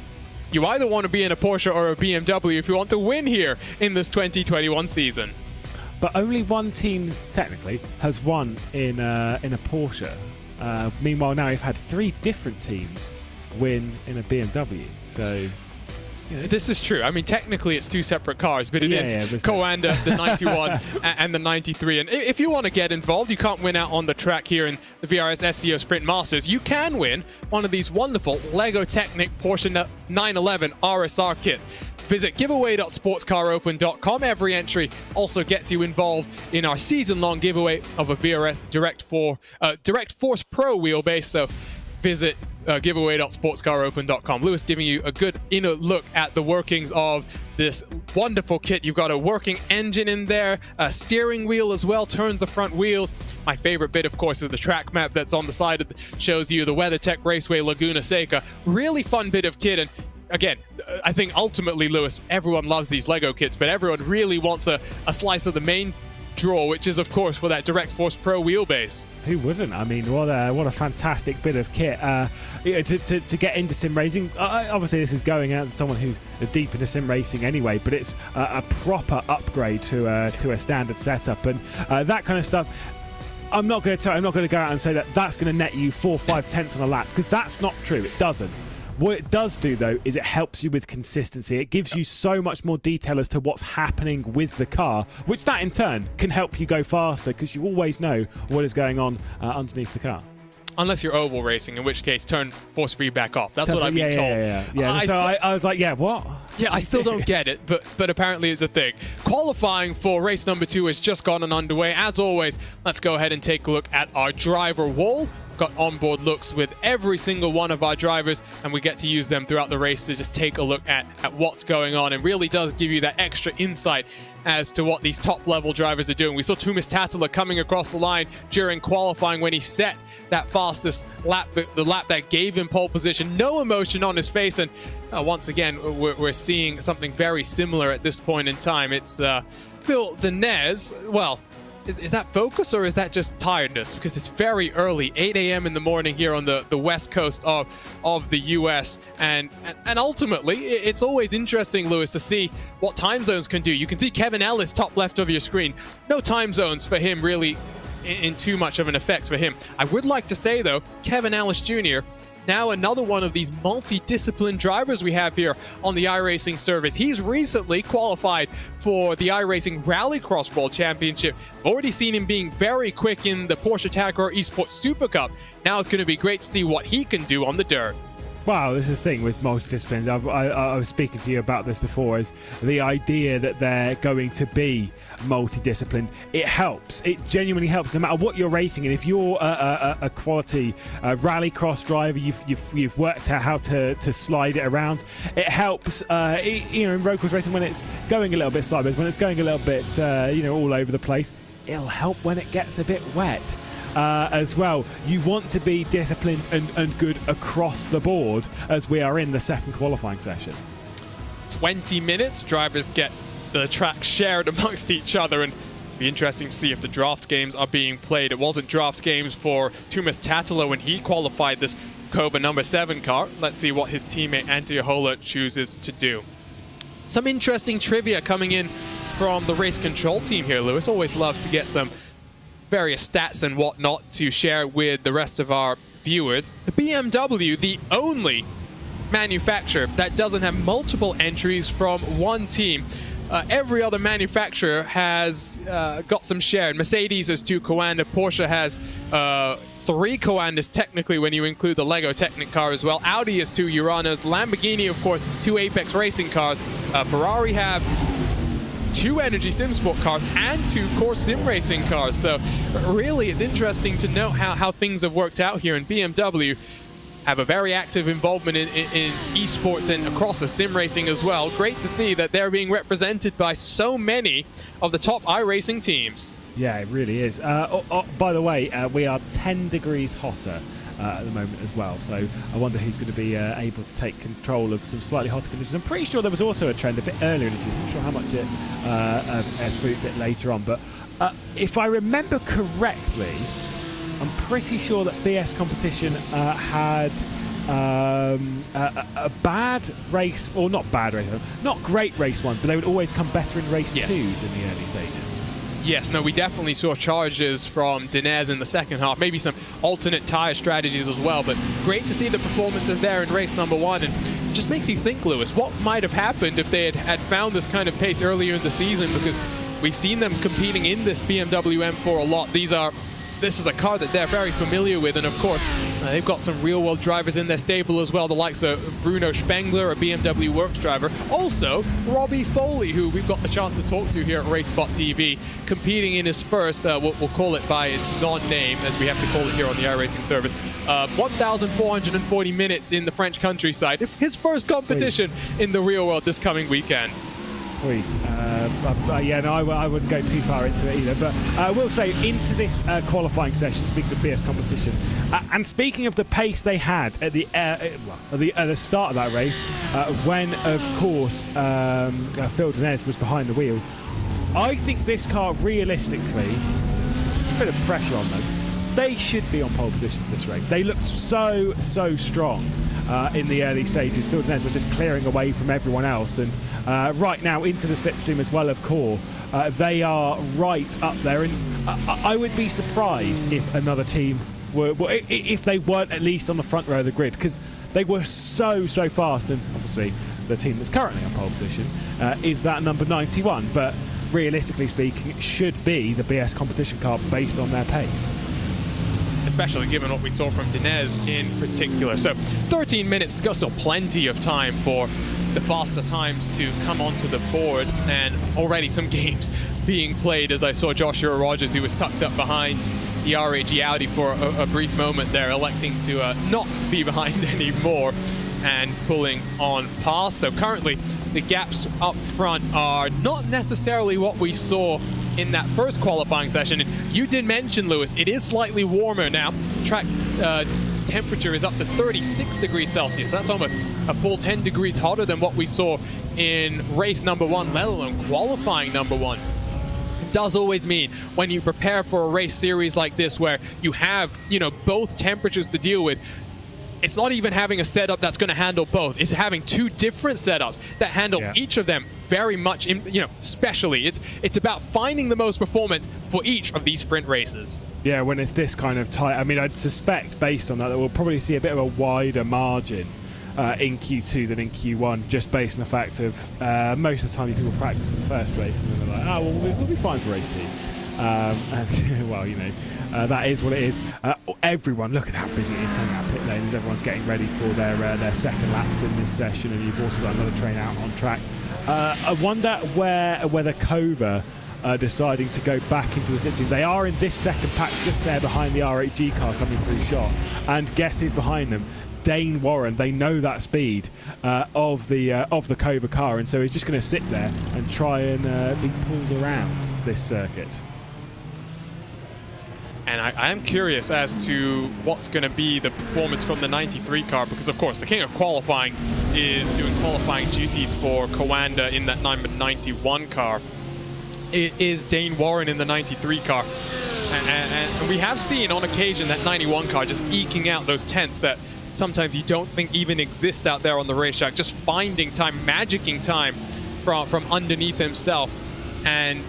S1: You either want to be in a Porsche or a BMW if you want to win here in this 2021 season.
S2: But only one team, technically, has won in a Porsche. Meanwhile, now we've had 3 different teams win in a BMW. So...
S1: This is true. I mean, technically it's 2 separate cars, but it is Co-Anda, the 91 and the 93. And if you want to get involved, you can't win out on the track here in the VRS SCO Sprint Masters. You can win one of these wonderful Lego Technic Porsche 911 RSR kits. Visit giveaway.sportscaropen.com. Every entry also gets you involved in our season-long giveaway of a VRS Direct Force Pro wheelbase. So visit giveaway.sportscaropen.com. Lewis giving you a good inner look at the workings of this wonderful kit. You've got a working engine in there, a steering wheel as well, turns the front wheels. My favorite bit, of course, is the track map that's on the side that shows you the WeatherTech Raceway Laguna Seca. Really fun bit of kit. And again, I think ultimately, Lewis, everyone loves these Lego kits, but everyone really wants a slice of the main draw, which is, of course, for that Direct Force Pro wheelbase.
S2: Who wouldn't? I mean, what a fantastic bit of kit to get into sim racing. Obviously, this is going out to someone who's deep into sim racing anyway, but it's a proper upgrade to a standard setup, and that kind of stuff. I'm not going to go out and say that that's going to net you 4 or 5 tenths on a lap, because that's not true. It doesn't. What it does do, though, is it helps you with consistency. It gives you so much more detail as to what's happening with the car, which that in turn can help you go faster, because you always know what is going on underneath the car.
S1: Unless you're oval racing, in which case turn force feedback off. That's what I've been told.
S2: Yeah. So I was like, yeah, what?
S1: Yeah, I still don't get it, but apparently it's a thing. Qualifying for race number 2 has just gotten underway. As always, let's go ahead and take a look at our driver wall. Got onboard looks with every single one of our drivers, and we get to use them throughout the race to just take a look at what's going on, and really does give you that extra insight as to what these top level drivers are doing. We saw Tuomas Tattler coming across the line during qualifying when he set that fastest lap, the lap that gave him pole position. No emotion on his face, and once again we're seeing something very similar at this point in time. It's Phil Denez. Well, is that focus or is that just tiredness? Because it's very early, 8 a.m. in the morning here on the west coast of the US. And ultimately, it's always interesting, Lewis, to see what time zones can do. You can see Kevin Ellis top left of your screen. No time zones for him really in too much of an effect for him. I would like to say, though, Kevin Ellis Jr., now another one of these multi-discipline drivers we have here on the iRacing service. He's recently qualified for the iRacing Rallycross World Championship. I've already seen him being very quick in the Porsche Tag Heuer Esports Super Cup. Now it's going to be great to see what he can do on the dirt.
S2: Wow, this is the thing with multidiscipline. I was speaking to you about this before, is the idea that they're going to be multidisciplined. It helps. It genuinely helps, no matter what you're racing in. If you're a quality rallycross driver, you've worked out how to slide it around. It helps, in road course racing when it's going a little bit sideways, when it's going a little bit, all over the place. It'll help when it gets a bit wet. As well. You want to be disciplined and good across the board as we are in the second qualifying session.
S1: 20 minutes, drivers get the track shared amongst each other, and it'll be interesting to see if the draft games are being played. It wasn't draft games for Tuomas Tatalo when he qualified this Kova number 7 car. Let's see what his teammate Antti Ahola chooses to do. Some interesting trivia coming in from the race control team here, Lewis. Always love to get some various stats and whatnot to share with the rest of our viewers. The BMW, the only manufacturer that doesn't have multiple entries from one team. Every other manufacturer has got some share. Mercedes has 2 Coanda, Porsche has 3 Coandas technically when you include the Lego Technic car as well. Audi has 2 Uranos, Lamborghini of course 2 Apex racing cars, Ferrari have 2 Energy SimSport cars and 2 Core Sim Racing cars. So really it's interesting to note how things have worked out here, and BMW have a very active involvement in esports and across the sim racing as well. Great to see that they're being represented by so many of the top iRacing teams.
S2: Yeah, it really is. By the way, we are 10 degrees hotter at the moment as well, so I wonder who's going to be able to take control of some slightly hotter conditions. I'm pretty sure there was also a trend a bit earlier in the season. I'm not sure how much it bears fruit a bit later on, but if I remember correctly, I'm pretty sure that BS competition had a bad race, or not bad race, not great race ones, but they would always come better in race 2s in the early stages.
S1: Yes, no, we definitely saw charges from Dinez in the second half, maybe some alternate tyre strategies as well, but great to see the performances there in race number 1, and just makes you think, Lewis, what might have happened if they had found this kind of pace earlier in the season, because we've seen them competing in this BMW M4 a lot. This is a car that they're very familiar with, and of course, they've got some real-world drivers in their stable as well, the likes of Bruno Spengler, a BMW Works driver. Also, Robbie Foley, who we've got the chance to talk to here at RaceSpotTV, competing in his first, we'll call it by its non-name, as we have to call it here on the iRacing service, 1,440 minutes in the French countryside. His first competition in the real world this coming weekend.
S2: I wouldn't go too far into it either, but I will say into this qualifying session, speaking of BS competition, and speaking of the pace they had at the start of that race, when of course Phil Dinez was behind the wheel, I think this car realistically, a bit of pressure on them, they should be on pole position for this race. They looked so strong in the early stages. Phil Dinez was just clearing away from everyone else, and right now into the slipstream as well of Core, they are right up there, and I would be surprised if another team if they weren't at least on the front row of the grid, because they were so fast, and obviously the team that's currently on pole position is that number 91, but realistically speaking it should be the BS competition car based on their pace,
S1: especially given what we saw from Dinez in particular. So 13 minutes to go, so plenty of time for the faster times to come onto the board, and already some games being played, as I saw Joshua Rogers, who was tucked up behind the RAG Audi for a brief moment there, electing to not be behind anymore and pulling on past. So currently the gaps up front are not necessarily what we saw in that first qualifying session. And you did mention, Lewis, it is slightly warmer now. Track temperature is up to 36 degrees Celsius. So that's almost a full 10 degrees hotter than what we saw in race number 1, let alone qualifying number 1. It does always mean when you prepare for a race series like this, where you have, both temperatures to deal with, it's not even having a setup that's going to handle both. It's having 2 different setups that handle each of them very much, specially. It's about finding the most performance for each of these sprint races.
S2: Yeah, when it's this kind of tight, I mean, I'd suspect based on that we'll probably see a bit of a wider margin in Q2 than in Q1, just based on the fact of most of the time people practice for the first race and then they're like, we'll be fine for race 2. And, well, you know, that is what it is. Everyone, look at how busy it is coming out pit lanes. Everyone's getting ready for their second laps in this session, and you've also got another train out on track. I wonder whether Kova deciding to go back into the 16. They are in this second pack, just there behind the R8G car coming through shot. And guess who's behind them? Dane Warren. They know that speed of the Kova car, and so he's just going to sit there and try and be pulled around this circuit.
S1: And I am curious as to what's going to be the performance from the 93 car, because of course the king of qualifying is doing qualifying duties for Coanda in that number 91 car. It is Dane Warren in the 93 car. And we have seen on occasion that 91 car just eking out those tenths that sometimes you don't think even exist out there on the racetrack, just finding time, magicking time from underneath himself. And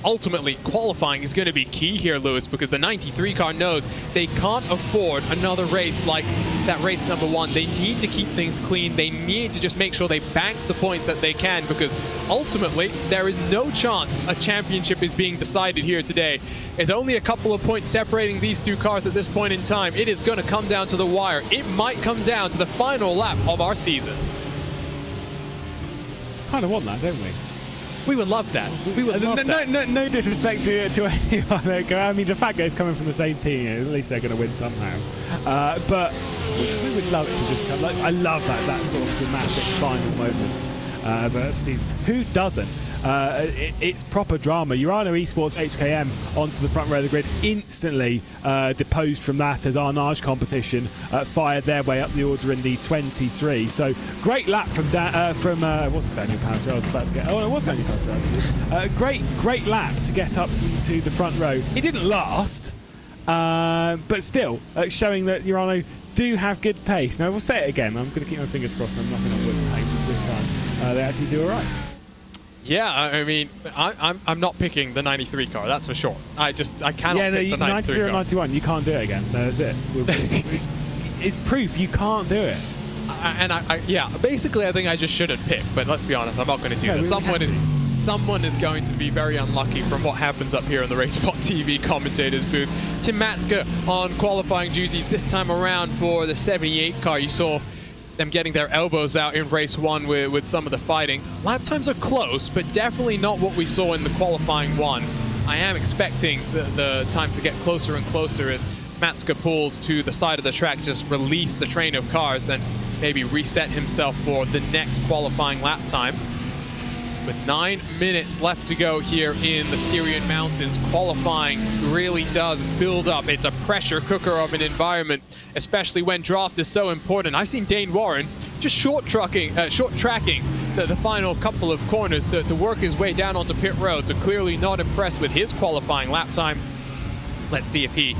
S1: ultimately, qualifying is going to be key here, Lewis, because the 93 car knows they can't afford another race like that race number 1. They need to keep things clean. They need to just make sure they bank the points that they can, because ultimately, there is no chance a championship is being decided here today. There's only a couple of points separating these two cars at this point in time. It is going to come down to the wire. It might come down to the final lap of our season.
S2: Kind of want that, don't we?
S1: We would love that. We would love that.
S2: No disrespect to anyone. I mean, the fact guys coming from the same team, at least they're going to win somehow. But we would love to just have, like, I love that sort of dramatic final moments of a season. Who doesn't? It's proper drama. Urano Esports HKM onto the front row of the grid, instantly deposed from that as Arnage competition fired their way up the order in the 23. So great lap from it wasn't Daniel Pallister. I was about to get. Oh, it was Daniel Pallister. Great lap to get up into the front row. It didn't last, but still showing that Urano do have good pace. Now we'll say it again. I'm going to keep my fingers crossed and I'm knocking on wood and hoping this time they actually do all right.
S1: Yeah, I mean, I'm not picking the 93 car, that's for sure. I cannot pick the 93
S2: or 91, you can't do it again. That's it. It's proof you can't do it.
S1: Yeah, basically I think I just shouldn't pick, but let's be honest, I'm not going to do that. Someone is going to be very unlucky from what happens up here in the RaceSpotTV commentators booth. Tim Matska on qualifying duties this time around for the 78 car. You saw them getting their elbows out in race 1 with some of the fighting. Lap times are close, but definitely not what we saw in the qualifying 1. I am expecting the times to get closer and closer as Matska pulls to the side of the track, just release the train of cars and maybe reset himself for the next qualifying lap time. With 9 minutes left to go here in the Styrian Mountains, qualifying really does build up. It's a pressure cooker of an environment, especially when draft is so important. I've seen Dane Warren just short tracking the final couple of corners to work his way down onto pit road, so clearly not impressed with his qualifying lap time. Let's see if he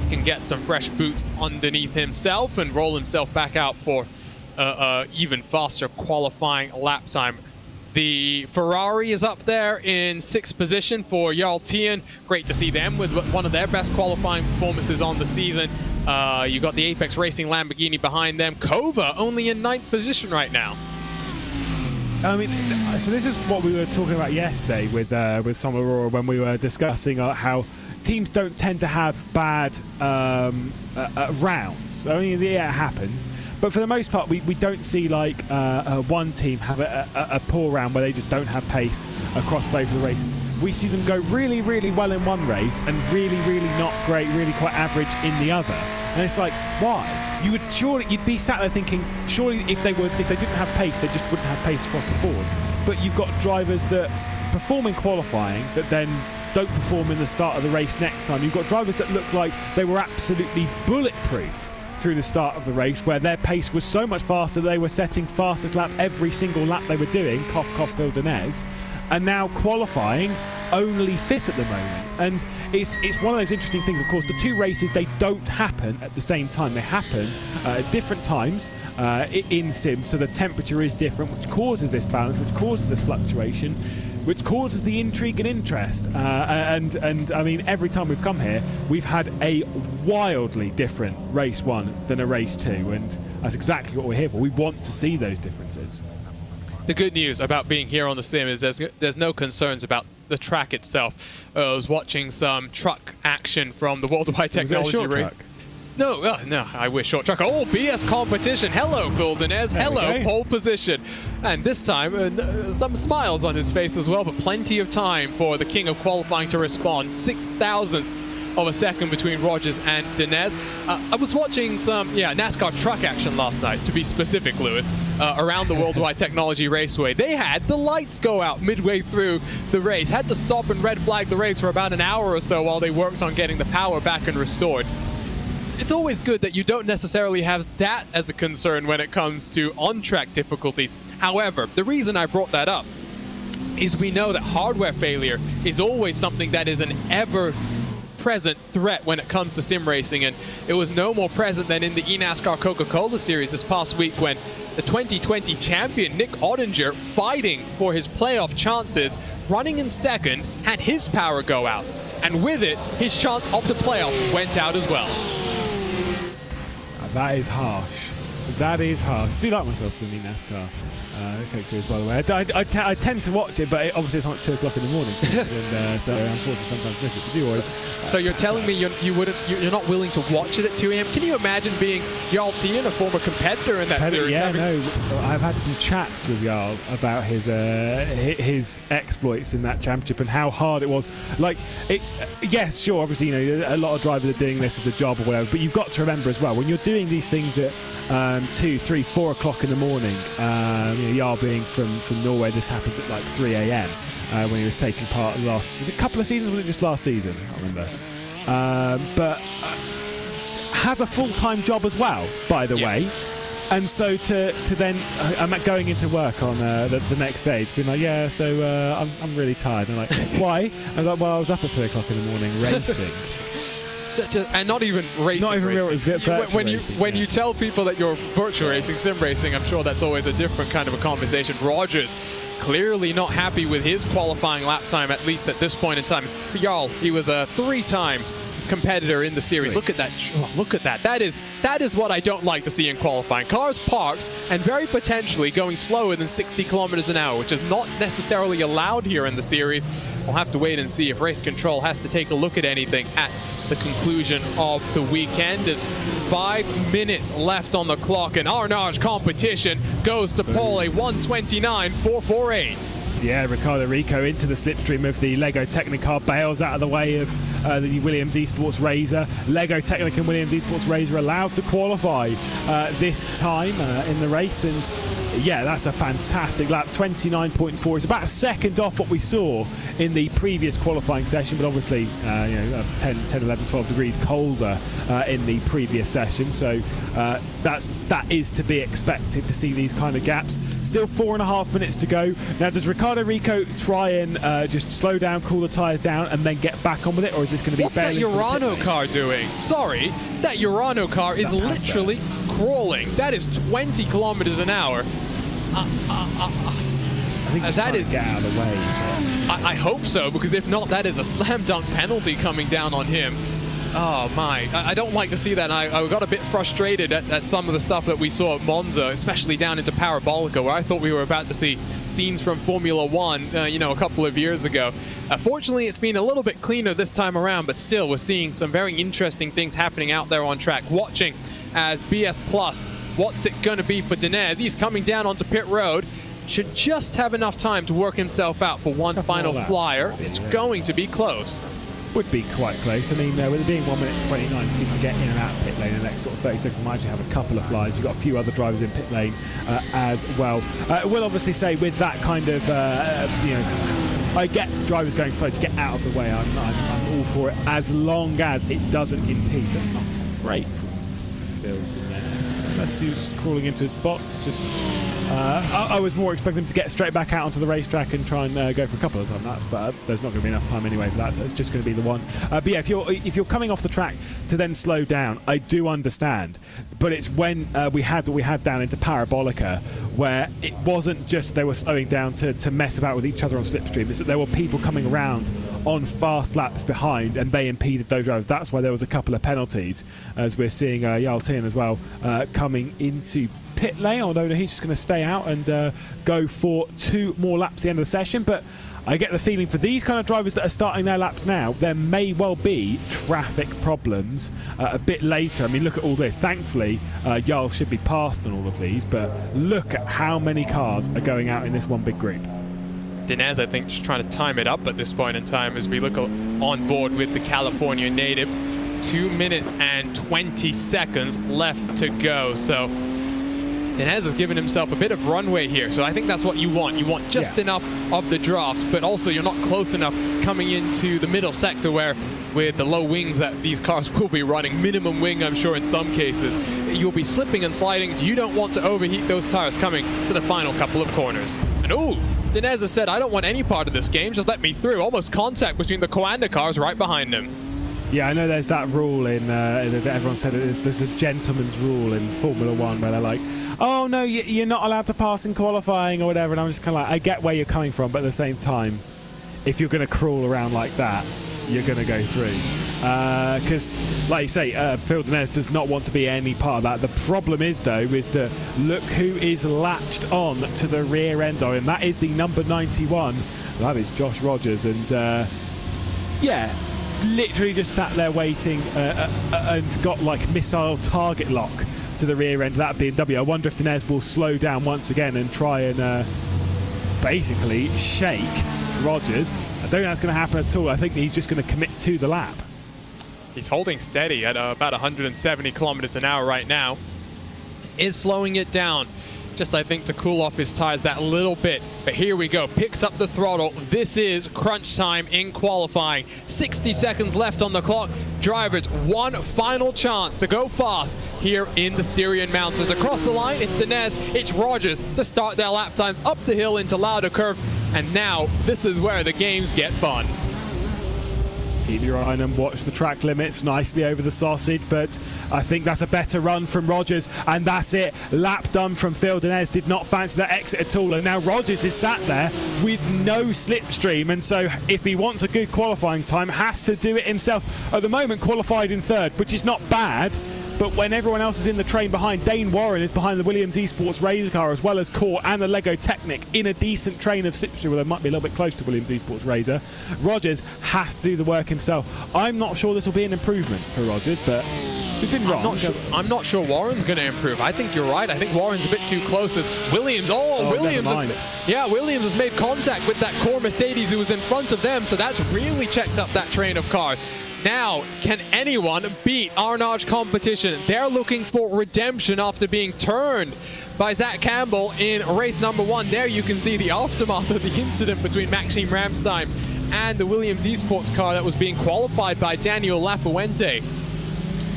S1: can get some fresh boots underneath himself and roll himself back out for even faster qualifying lap time. The Ferrari is up there in 6th position for Jarl Tien. Great to see them with one of their best qualifying performances on the season. You got the Apex Racing Lamborghini behind them. Kova only in 9th position right now.
S2: I mean, so this is what we were talking about yesterday with Som Aurora when we were discussing how teams don't tend to have bad rounds. I mean, yeah, it happens. But for the most part, we don't see like one team have a poor round where they just don't have pace across both of the races. We see them go really, really well in one race and really, really not great, really quite average in the other. And it's like, why? You'd be sat there thinking, surely if they didn't have pace, they just wouldn't have pace across the board. But you've got drivers that perform in qualifying that then don't perform in the start of the race next time. You've got drivers that look like they were absolutely bulletproof through the start of the race, where their pace was so much faster they were setting fastest lap every single lap they were doing, cough cough Vildanez, and now qualifying only 5th at the moment. And it's one of those interesting things. Of course, the two races, they don't happen at the same time. They happen at different times in sim, so the temperature is different, which causes this balance, which causes this fluctuation, which causes the intrigue and interest. And I mean, every time we've come here, we've had a wildly different race 1 than a race 2, and that's exactly what we're here for. We want to see those differences.
S1: The good news about being here on the sim is there's no concerns about the track itself. I was watching some truck action from the Worldwide Technology race. No, no, I wish short track. Oh, BS competition. Hello, Phil Dinez. Hello, pole position. And this time, some smiles on his face as well, but plenty of time for the king of qualifying to respond. 6,000th of a second between Rogers and Dinez. I was watching some, NASCAR truck action last night, to be specific, Lewis, around the Worldwide Technology Raceway. They had the lights go out midway through the race. Had to stop and red flag the race for about an hour or so while they worked on getting the power back and restored. It's always good that you don't necessarily have that as a concern when it comes to on-track difficulties. However, the reason I brought that up is we know that hardware failure is always something that is an ever-present threat when it comes to sim racing, and it was no more present than in the eNASCAR Coca-Cola Series this past week when the 2020 champion Nick Ottinger, fighting for his playoff chances, running in second, had his power go out. And with it, his chance of the playoff went out as well.
S2: That is harsh. That is harsh. I do like myself some NASCAR Coke Series, by the way. I tend to watch it, but obviously it's like 2 o'clock in the morning, and so unfortunately sometimes miss it. You always.
S1: So you're telling me you're not willing to watch it at 2 a.m. Can you imagine being Jarl Tien, a former competitor in that series?
S2: Yeah, no. I've had some chats with Jarl about his exploits in that championship and how hard it was. Like, yes, sure, obviously, you know, a lot of drivers are doing this as a job or whatever, but you've got to remember as well, when you're doing these things at 2, 3, 4 o'clock in the morning, Jarl being from Norway, this happened at like 3 a.m. When he was taking part in was it a couple of seasons, or was it just last season? I can't remember. But has a full-time job as well, by the way. And so to then, I'm going into work on the next day, it's been like, yeah, so I'm really tired. And I'm like, why? I was like, well, I was up at 3 o'clock in the morning racing.
S1: And not even racing.
S2: Not even real
S1: when you tell people that you're virtual racing, sim racing, I'm sure that's always a different kind of a conversation. Rogers clearly not happy with his qualifying lap time, at least at this point in time. Jarl, he was a 3-time competitor in the series. Look at that. Look at that. That is what I don't like to see in qualifying. Cars parked and very potentially going slower than 60 kilometers an hour, which is not necessarily allowed here in the series. We'll have to wait and see if race control has to take a look at anything at the conclusion of the weekend. There's 5 minutes left on the clock, and Arnage competition goes to pole, a 1:29.448.
S2: Yeah, Ricardo Rico into the slipstream of the Lego Technicar, bails out of the way of the Williams Esports Razor. Lego Technic and Williams Esports Razor allowed to qualify this time in the race, and yeah, that's a fantastic lap, 29.4. It's about a second off what we saw in the previous qualifying session, but obviously 10, 11, 12 degrees colder in the previous session, so that is to be expected to see these kind of gaps. Still 4.5 minutes to go. Now, does Ricardo Rico try and just slow down, cool the tyres down, and then get back on with it, or is this going to be...
S1: What's that Urano car doing? Sorry, that Urano car is literally crawling. That is 20 kilometers an hour.
S2: I think that is get out of the way.
S1: I hope so, because if not, that is a slam dunk penalty coming down on him. Oh my, I don't like to see that. I got a bit frustrated at some of the stuff that we saw at Monza, especially down into Parabolica, where I thought we were about to see scenes from Formula One, a couple of years ago. Fortunately, it's been a little bit cleaner this time around, but still, we're seeing some very interesting things happening out there on track. Watching as BS Plus, what's it going to be for Dinez? He's coming down onto pit road. Should just have enough time to work himself out for one final flyer. It's going to be close.
S2: Would be quite close. I mean, with it being 1:29, if you can get in and out of pit lane in the next sort of 30 seconds, you might actually have a couple of flies. You've got a few other drivers in pit lane as well. We'll obviously say with that kind of, I get drivers going slow to get out of the way. I'm all for it, as long as it doesn't impede. That's not great from Phil in there. So let's see who's crawling into his box. Just I was more expecting him to get straight back out onto the racetrack and try and go for a couple of times, but there's not going to be enough time anyway for that, so it's just going to be the one. But yeah, if you're coming off the track to then slow down, I do understand. But it's when we had down into Parabolica, where it wasn't just they were slowing down to mess about with each other on slipstream. It's that there were people coming around on fast laps behind, and they impeded those drivers. That's why there was a couple of penalties, as we're seeing Jarl Tien as well coming into pit lane, although he's just going to stay out and go for 2 more laps at the end of the session. But I get the feeling for these kind of drivers that are starting their laps now, there may well be traffic problems a bit later. I mean, look at all this. Thankfully, Jarl should be passed on all of these, but look at how many cars are going out in this one big group.
S1: Dinez, I think, just trying to time it up at this point in time as we look on board with the California native. 2 minutes and 20 seconds left to go. So Dinez has given himself a bit of runway here. So I think that's what you want. You want just enough of the draft, but also you're not close enough coming into the middle sector where, with the low wings that these cars will be running, minimum wing, I'm sure in some cases, you'll be slipping and sliding. You don't want to overheat those tires coming to the final couple of corners. And ooh, Dinez has said, I don't want any part of this game, just let me through. Almost contact between the Coanda cars right behind him.
S2: Yeah, I know there's that rule in, that everyone said there's a gentleman's rule in Formula 1 where they're like, oh no, you're not allowed to pass in qualifying or whatever, and I'm just kind of like, I get where you're coming from, but at the same time, if you're going to crawl around like that, you're going to go through. Because, like you say, Phil Dinez does not want to be any part of that. The problem is, though, is that look who is latched on to the rear end of him. That is the number 91. That is Josh Rogers. And, yeah, literally just sat there waiting and got, like, missile target lock to the rear end of that BMW. I wonder if Dinez will slow down once again and try and basically shake Rogers. I don't think that's going to happen at all. I think he's just going to commit to the lap.
S1: He's holding steady at about 170 kilometers an hour right now. Is slowing it down, just I think to cool off his tires that little bit. But here we go, picks up the throttle. This is crunch time in qualifying. 60 seconds left on the clock. Drivers, one final chance to go fast here in the Styrian Mountains. Across the line, it's Dinez, it's Rogers to start their lap times up the hill into Lauder Curve. And now, this is where the games get fun.
S2: Keep your eye on and watch the track limits nicely over the sausage, but I think that's a better run from Rogers, and that's it. Lap done from Phil Dinez. Did not fancy that exit at all, and now Rogers is sat there with no slipstream, and so if he wants a good qualifying time, has to do it himself. At the moment, qualified in third, which is not bad. But when everyone else is in the train behind, Dane Warren is behind the Williams Esports Razor car as well as Core and the Lego Technic in a decent train of slipstream, well, they might be a little bit close to Williams Esports Razor. Rogers has to do the work himself. I'm not sure this will be an improvement for Rogers, but we've been wrong. I'm
S1: not sure Warren's going to improve. I think you're right. I think Warren's a bit too close. Williams, Williams has made contact with that Core Mercedes who was in front of them, so that's really checked up that train of cars. Now, can anyone beat Arnage Competition? They're looking for redemption after being turned by Zach Campbell in race number 1. There you can see the aftermath of the incident between Maxime Ramstein and the Williams Esports car that was being qualified by Daniel Lafuente.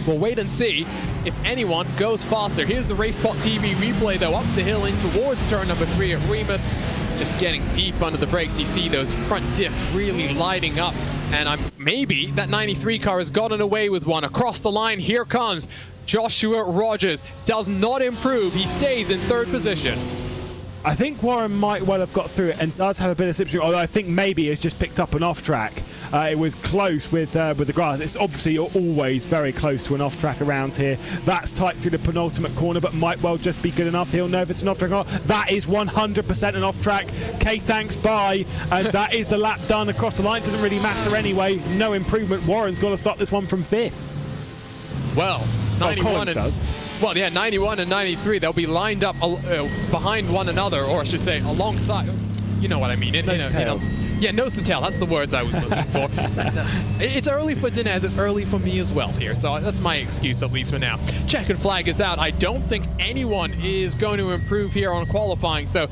S1: We'll wait and see if anyone goes faster. Here's the RaceSpotTV replay, though, up the hill in towards turn number 3 at Remus. Just getting deep under the brakes. You see those front diffs really lighting up. And maybe that 93 car has gotten away with one. Across the line, here comes Joshua Rogers. Does not improve. He stays in third position.
S2: I think Warren might well have got through it and does have a bit of slipstream, although I think maybe it's just picked up an off-track. It was close with the grass. It's obviously always very close to an off-track around here. That's tight through the penultimate corner, but might well just be good enough. He'll know if it's an off-track or not. That is 100% an off-track. Okay, thanks, bye. And that is the lap done across the line. Doesn't really matter anyway. No improvement. Warren's got to start this one from 5th.
S1: Well, 91
S2: does.
S1: Well, yeah, 91 and 93, they'll be lined up behind one another, or I should say alongside. You know what I mean.
S2: Nose to tail.
S1: Yeah, nose to tail. That's the words I was looking for. It's early for Dinez. It's early for me as well here. So that's my excuse, at least for now. Checkered flag is out. I don't think anyone is going to improve here on qualifying. So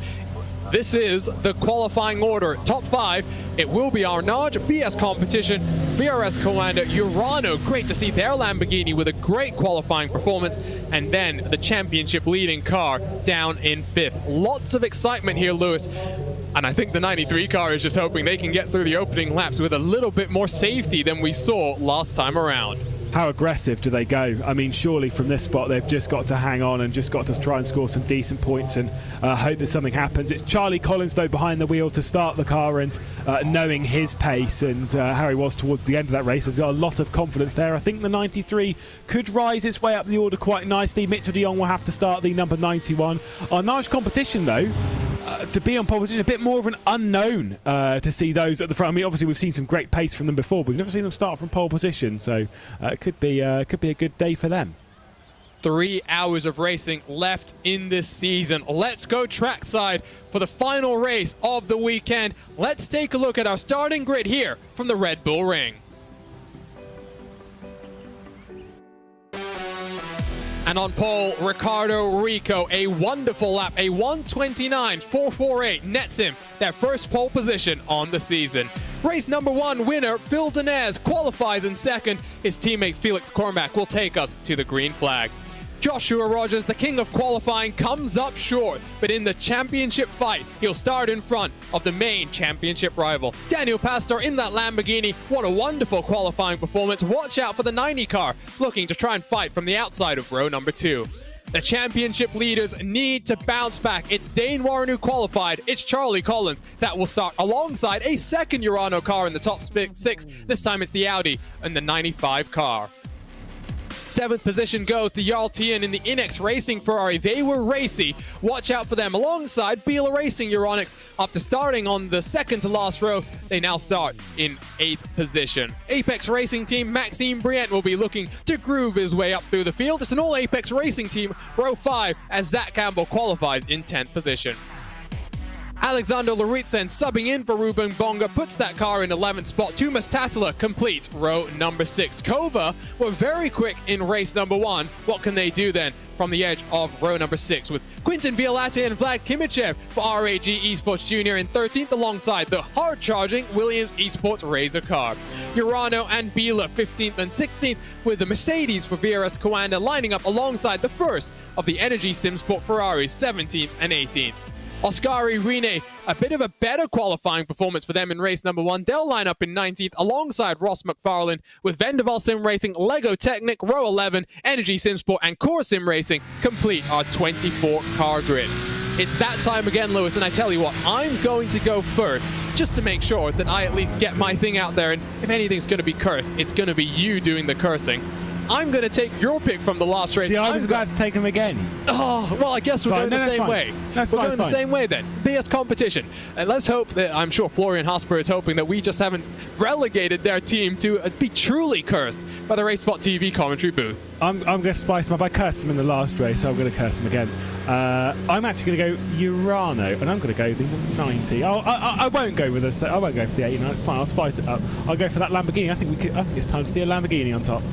S1: this is the qualifying order. Top 5, it will be Arnage, BS Competition, VRS Coanda, Urano. Great to see their Lamborghini with a great qualifying performance. And then the championship leading car down in 5th. Lots of excitement here, Lewis. And I think the 93 car is just hoping they can get through the opening laps with a little bit more safety than we saw last time around.
S2: How aggressive do they go? I mean, surely from this spot they've just got to hang on and just got to try and score some decent points and hope that something happens. It's Charlie Collins, though, behind the wheel to start the car, and knowing his pace and how he was towards the end of that race, there's got a lot of confidence there. I think the 93 could rise its way up the order quite nicely. Mitchell de Jong will have to start the number 91. Arnage Competition, though, to be on pole position, a bit more of an unknown to see those at the front. I mean, obviously we've seen some great pace from them before, but we've never seen them start from pole position, so it could be a good day for them.
S1: 3 hours of racing left in this season. Let's go trackside for the final race of the weekend. Let's take a look at our starting grid here from the Red Bull Ring. And on pole, Ricardo Rico, a wonderful lap, a 1:29.448 nets him their first pole position on the season. Race number 1 winner, Phil Denez, qualifies in second. His teammate Felix Cormack will take us to the green flag. Joshua Rogers, the king of qualifying, comes up short, but in the championship fight, he'll start in front of the main championship rival. Daniel Pastor in that Lamborghini, what a wonderful qualifying performance. Watch out for the 90 car, looking to try and fight from the outside of row number 2. The championship leaders need to bounce back. It's Dane Warren who qualified. It's Charlie Collins that will start alongside a second Urano car in the top 6. This time it's the Audi and the 95 car. 7th position goes to Jarl Tien in the Inex Racing Ferrari. They were racy. Watch out for them alongside Biela Racing Euronics. After starting on the second to last row, they now start in 8th position. Apex Racing Team Maxime Brient will be looking to groove his way up through the field. It's an all Apex Racing Team, row 5, as Zach Campbell qualifies in 10th position. Alexander Luritzen subbing in for Ruben Bonga puts that car in 11th spot. Tumas Tatala completes row number 6. Kova were very quick in race number 1. What can they do then from the edge of row number 6 with Quinton Violate and Vlad Kimichev for RAG Esports Jr. in 13th alongside the hard-charging Williams Esports Razor car. Urano and Biela 15th and 16th with the Mercedes for VRS SCO lining up alongside the first of the Energy Simsport Ferraris 17th and 18th. Oscari Rene, a bit of a better qualifying performance for them in race number 1. They'll line up in 19th alongside Ross McFarlane with Vendaval Sim Racing, Lego Technic, row 11, Energy Simsport and Core Sim Racing complete our 24 car grid. It's that time again, Lewis, and I tell you what, I'm going to go first just to make sure that I at least get my thing out there, and if anything's going to be cursed, it's going to be you doing the cursing. I'm going to take your pick from the last race.
S2: See, I was about to take him again.
S1: Oh, well, I guess we're going the same way. We're going the same way then. BS competition. And let's hope that, I'm sure Florian Hosper is hoping that we just haven't relegated their team to be truly cursed by the RaceSpotTV commentary booth.
S2: I'm going to spice him up. I cursed him in the last race, so I'm going to curse him again. I'm actually going to go Urano, and I'm going to go the 90. I won't go with this. I won't go for the 89. It's fine. I'll spice it up. I'll go for that Lamborghini. I think it's time to see a Lamborghini on top.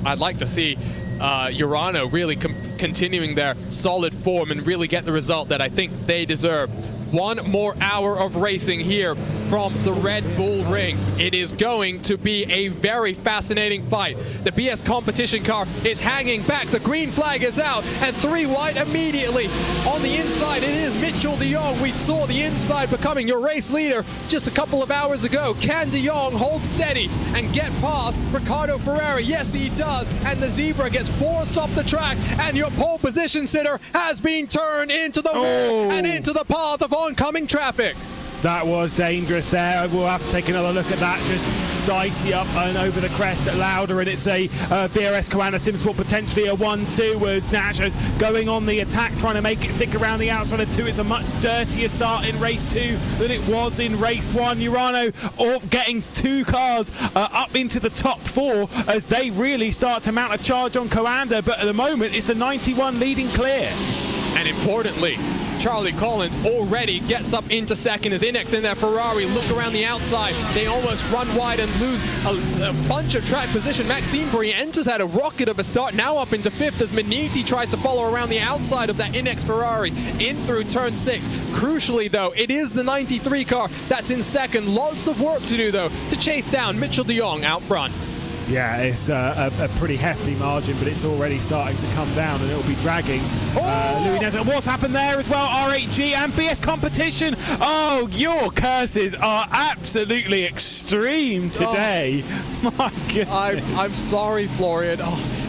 S1: I'd like to see Urano really continuing their solid form and really get the result that I think they deserve. 1 more hour of racing here from the Red Bull Ring. It is going to be a very fascinating fight. The BS competition car is hanging back. The green flag is out and 3 wide immediately. On the inside, it is Mitchell de Jong. We saw the inside becoming your race leader just a couple of hours ago. Can de Jong hold steady and get past Ricardo Ferrari? Yes, he does. And the Zebra gets forced off the track, and your pole position sitter has been turned into the wall and into the path of oncoming traffic.
S2: That was dangerous there. We'll have to take another look at that. Just dicey up and over the crest at Lauder, and it's a VRS SCO Simsport, potentially a 1-2 as Nash is going on the attack, trying to make it stick around the outside of 2. It's a much dirtier start in race 2 than it was in race 1. Urano getting 2 cars up into the top 4 as they really start to mount a charge on Coanda, but at the moment it's the 91 leading clear.
S1: And importantly, Charlie Collins already gets up into second as Inex in their Ferrari look around the outside. They almost run wide and lose a bunch of track position. Maxime Brient has had a rocket of a start, now up into 5th as Maniti tries to follow around the outside of that Inex Ferrari in through turn 6. Crucially though, it is the 93 car that's in second. Lots of work to do though to chase down Mitchell de Jong out front.
S2: Yeah, it's a pretty hefty margin, but it's already starting to come down and it'll be dragging Louis Nesbitt. What's happened there as well? RAG and BS competition. Oh, your curses are absolutely extreme today. My goodness.
S1: I'm sorry, Florian.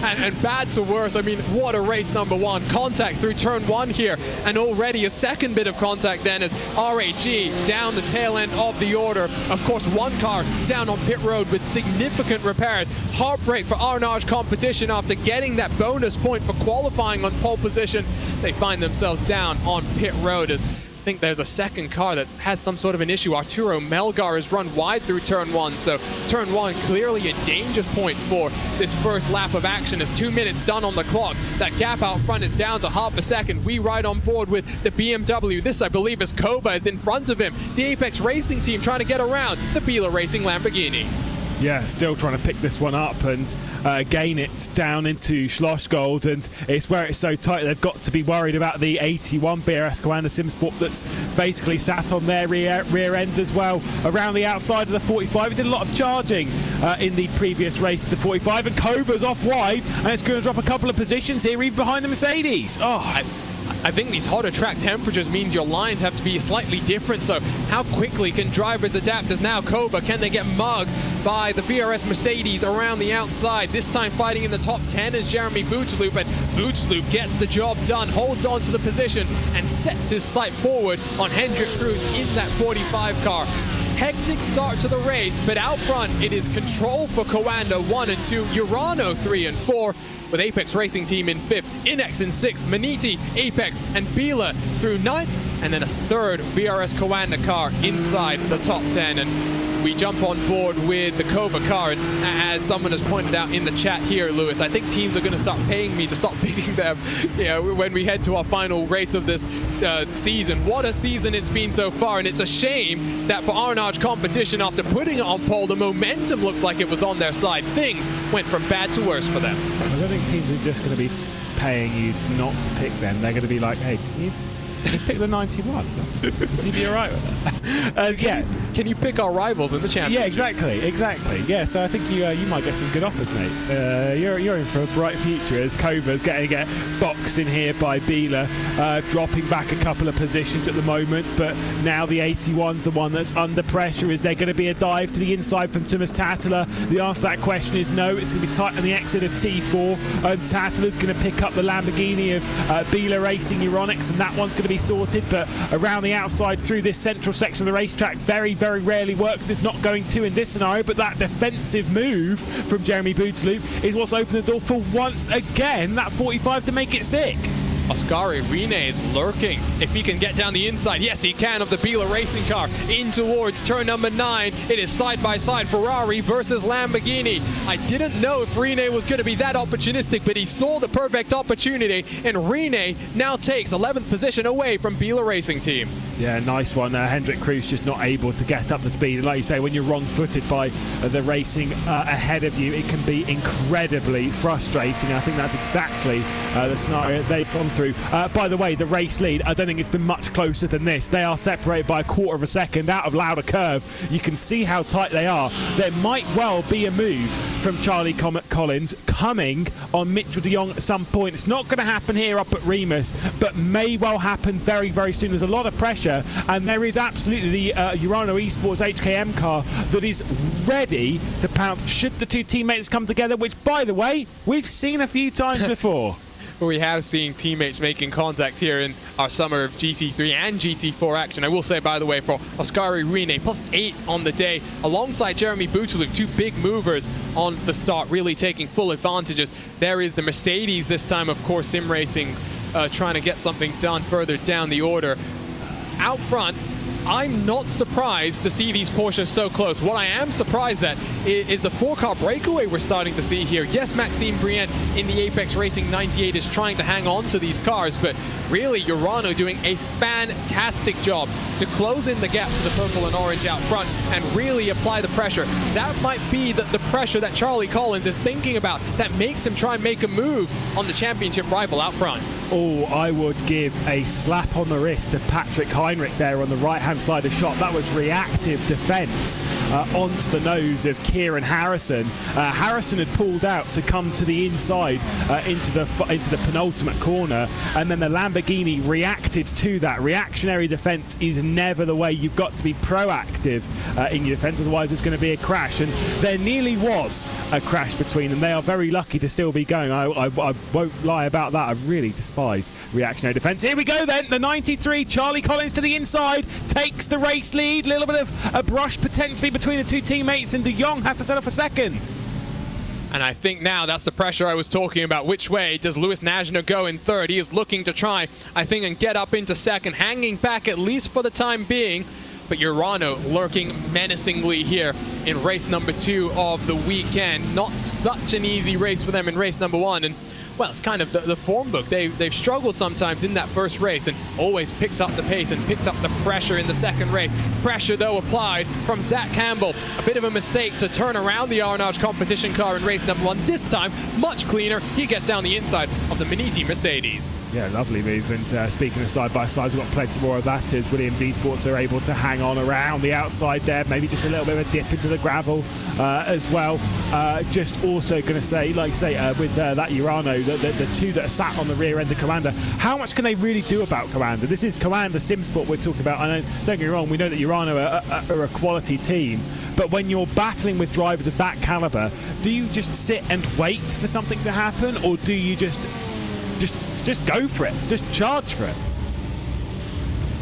S1: And bad to worse. I mean, what a race number 1. Contact through turn 1 here, and already a second bit of contact then as RAG down the tail end of the order. Of course, 1 car down on pit road with significant repairs. Heartbreak for Arnage competition after getting that bonus point for qualifying on pole position. They find themselves down on pit road as think there's a second car that's had some sort of an issue. Arturo Melgar has run wide through turn 1, so turn 1 clearly a danger point for this first lap of action. As 2 minutes done on the clock. That gap out front is down to half a second. We ride on board with the BMW. This, I believe, is Kova is in front of him. The Apex Racing team trying to get around the Biela Racing Lamborghini.
S2: Yeah, still trying to pick this one up, and again it's down into Schlossgold, and it's where it's so tight they've got to be worried about the 81 VRS SCO and the Simsport that's basically sat on their rear end as well around the outside of the 45. He did a lot of charging in the previous race to the 45, and Kova's off wide, and it's going to drop a couple of positions here even behind the Mercedes.
S1: I think these hotter track temperatures means your lines have to be slightly different, so how quickly can drivers adapt as now Kova, can they get mugged by the VRS Mercedes around the outside? This time fighting in the top 10 is Jeremy Bootsloop, and Bootsloop gets the job done, holds on to the position and sets his sight forward on Hendrik Cruz in that 45 car. Hectic start to the race, but out front it is control for Coanda 1 and 2, Urano 3 and 4, with Apex Racing Team in 5th, Inex in 6th, Maniti, Apex, and Biela through 9th, and then a third VRS Coanda car inside the top 10. And we jump on board with the Kova car, and as someone has pointed out in the chat here, Lewis, I think teams are going to start paying me to stop picking them, when we head to our final race of this season. What a season it's been so far, and it's a shame that for Arnage competition, after putting it on pole, the momentum looked like it was on their side. Things went from bad to worse for them.
S2: I don't think teams are just going to be paying you not to pick them. They're going to be like, hey, can you pick the 91? Would you be alright with that?
S1: Can you pick our rivals in the championship?
S2: Yeah, exactly. Yeah, so I think you might get some good offers, mate. You're in for a bright future as Kova's getting boxed in here by Biela, dropping back a couple of positions at the moment, but now the 81's the one that's under pressure. Is there going to be a dive to the inside from Thomas Tattler? The answer to that question is no. It's going to be tight on the exit of T4, and Tattler's going to pick up the Lamborghini of Biela Racing Euronics, and that one's going to be sorted, but around the outside through this central section of the racetrack, very rarely works. It's not going to in this scenario, but that defensive move from Jeremy Bootsloop is what's opened the door for once again that 45 to make it stick.
S1: Oscar Rene is lurking. If he can get down the inside, yes he can, of the Biela Racing car in towards turn number 9. It is side by side Ferrari versus Lamborghini. I didn't know if Rene was going to be that opportunistic, but he saw the perfect opportunity, and Rene now takes 11th position away from Biela Racing Team.
S2: Yeah, nice one. Hendrik Cruz just not able to get up to speed. And like you say, when you're wrong-footed by the racing ahead of you, it can be incredibly frustrating. I think that's exactly the scenario they've gone through. By the way, the race lead, I don't think it's been much closer than this. They are separated by a quarter of a second out of Lauda Curve. You can see how tight they are. There might well be a move from Charlie Collins coming on Mitchell de Jong at some point. It's not going to happen here up at Remus, but may well happen very soon. There's a lot of pressure, and there is absolutely the Urano Esports HKM car that is ready to pounce should the two teammates come together, which, by the way, we've seen a few times before.
S1: We have seen teammates making contact here in our summer of GT3 and GT4 action. I will say, by the way, for Oscar Rene, +8 on the day, alongside Jeremy Bootsloop, two big movers on the start, really taking full advantages. There is the Mercedes this time, of course, simracing, trying to get something done further down the order. Out front, I'm not surprised to see these Porsches so close. What I am surprised at is the 4-car breakaway we're starting to see here. Yes, Maxime Brienne in the Apex Racing 98 is trying to hang on to these cars, but really Urano doing a fantastic job to close in the gap to the purple and orange out front and really apply the pressure. That might be the pressure that Charlie Collins is thinking about that makes him try and make a move on the championship rival out front.
S2: Oh, I would give a slap on the wrist to Patrick Heinrich there on the right-hand side of shot. That was reactive defence onto the nose of Kieran Harrison. Harrison had pulled out to come to the inside into the penultimate corner, and then the Lamborghini reacted to that. Reactionary defence is never the way. You've got to be proactive in your defence, otherwise it's going to be a crash, and there nearly was a crash between them. They are very lucky to still be going. I won't lie about that. I really despise reactionary defence. Here we go then, the 93, Charlie Collins to the inside, takes the race lead. A little bit of a brush potentially between the two teammates, and de Jong has to settle for second.
S1: And I think now that's the pressure I was talking about. Which way does Lewis Najna go in third? He is looking to try, I think, and get up into second, hanging back at least for the time being. But Urano lurking menacingly here in race number 2 of the weekend. Not such an easy race for them in race number 1. And well, it's kind of the form book. They've struggled sometimes in that first race and always picked up the pace and picked up the pressure in the second race. Pressure, though, applied from Zach Campbell. A bit of a mistake to turn around the Arnage competition car in race number 1. This time, much cleaner. He gets down the inside of the Maniti Mercedes.
S2: Yeah, lovely move. And speaking of side-by-sides, we've got plenty more of that as Williams Esports are able to hang on around the outside there. Maybe just a little bit of a dip into the gravel as well. Just also going to say, like you say, with that Urano, the two that are sat on the rear end of Commander, how much can they really do about Commander? This is Commander SimSport we're talking about. I know, don't get me wrong, we know that Urano are a quality team, but when you're battling with drivers of that caliber, do you just sit and wait for something to happen, or do you just go for it, just charge for it?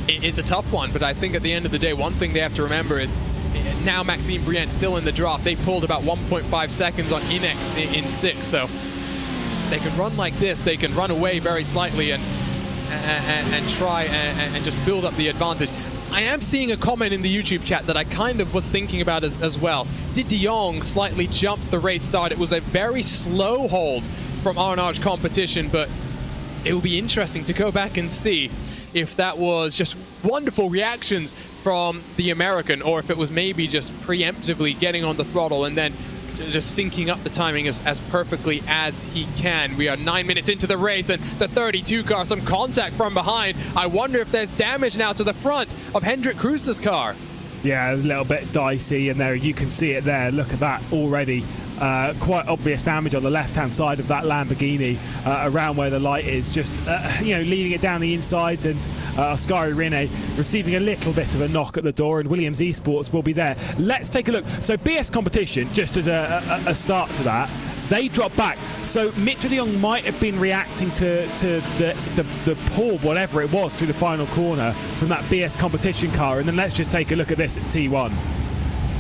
S1: It is a tough one, but I think at the end of the day, one thing they have to remember is now Maxime Brienne still in the draft. They pulled about 1.5 seconds on Inex in 6, so they can run like this. They can run away very slightly and try and just build up the advantage. I am seeing a comment in the YouTube chat that I kind of was thinking about as well. Did De Jong slightly jump the race start? It was a very slow hold from Arnage competition, but it will be interesting to go back and see if that was just wonderful reactions from the American, or if it was maybe just preemptively getting on the throttle and then just syncing up the timing as perfectly as he can. We are 9 minutes into the race, and the 32 car, some contact from behind. I wonder if there's damage now to the front of Hendrik Kruster's car.
S2: Yeah, it was a little bit dicey, and there you can see it there. Look at that already. Quite obvious damage on the left-hand side of that Lamborghini around where the light is, just leading it down the inside, and Oscar Rene receiving a little bit of a knock at the door, and Williams Esports will be there. Let's take a look. So BS competition, just as a start to that, they drop back. So Mitchell de Jong might have been reacting to the pull, whatever it was, through the final corner from that BS competition car. And then let's just take a look at this at T1.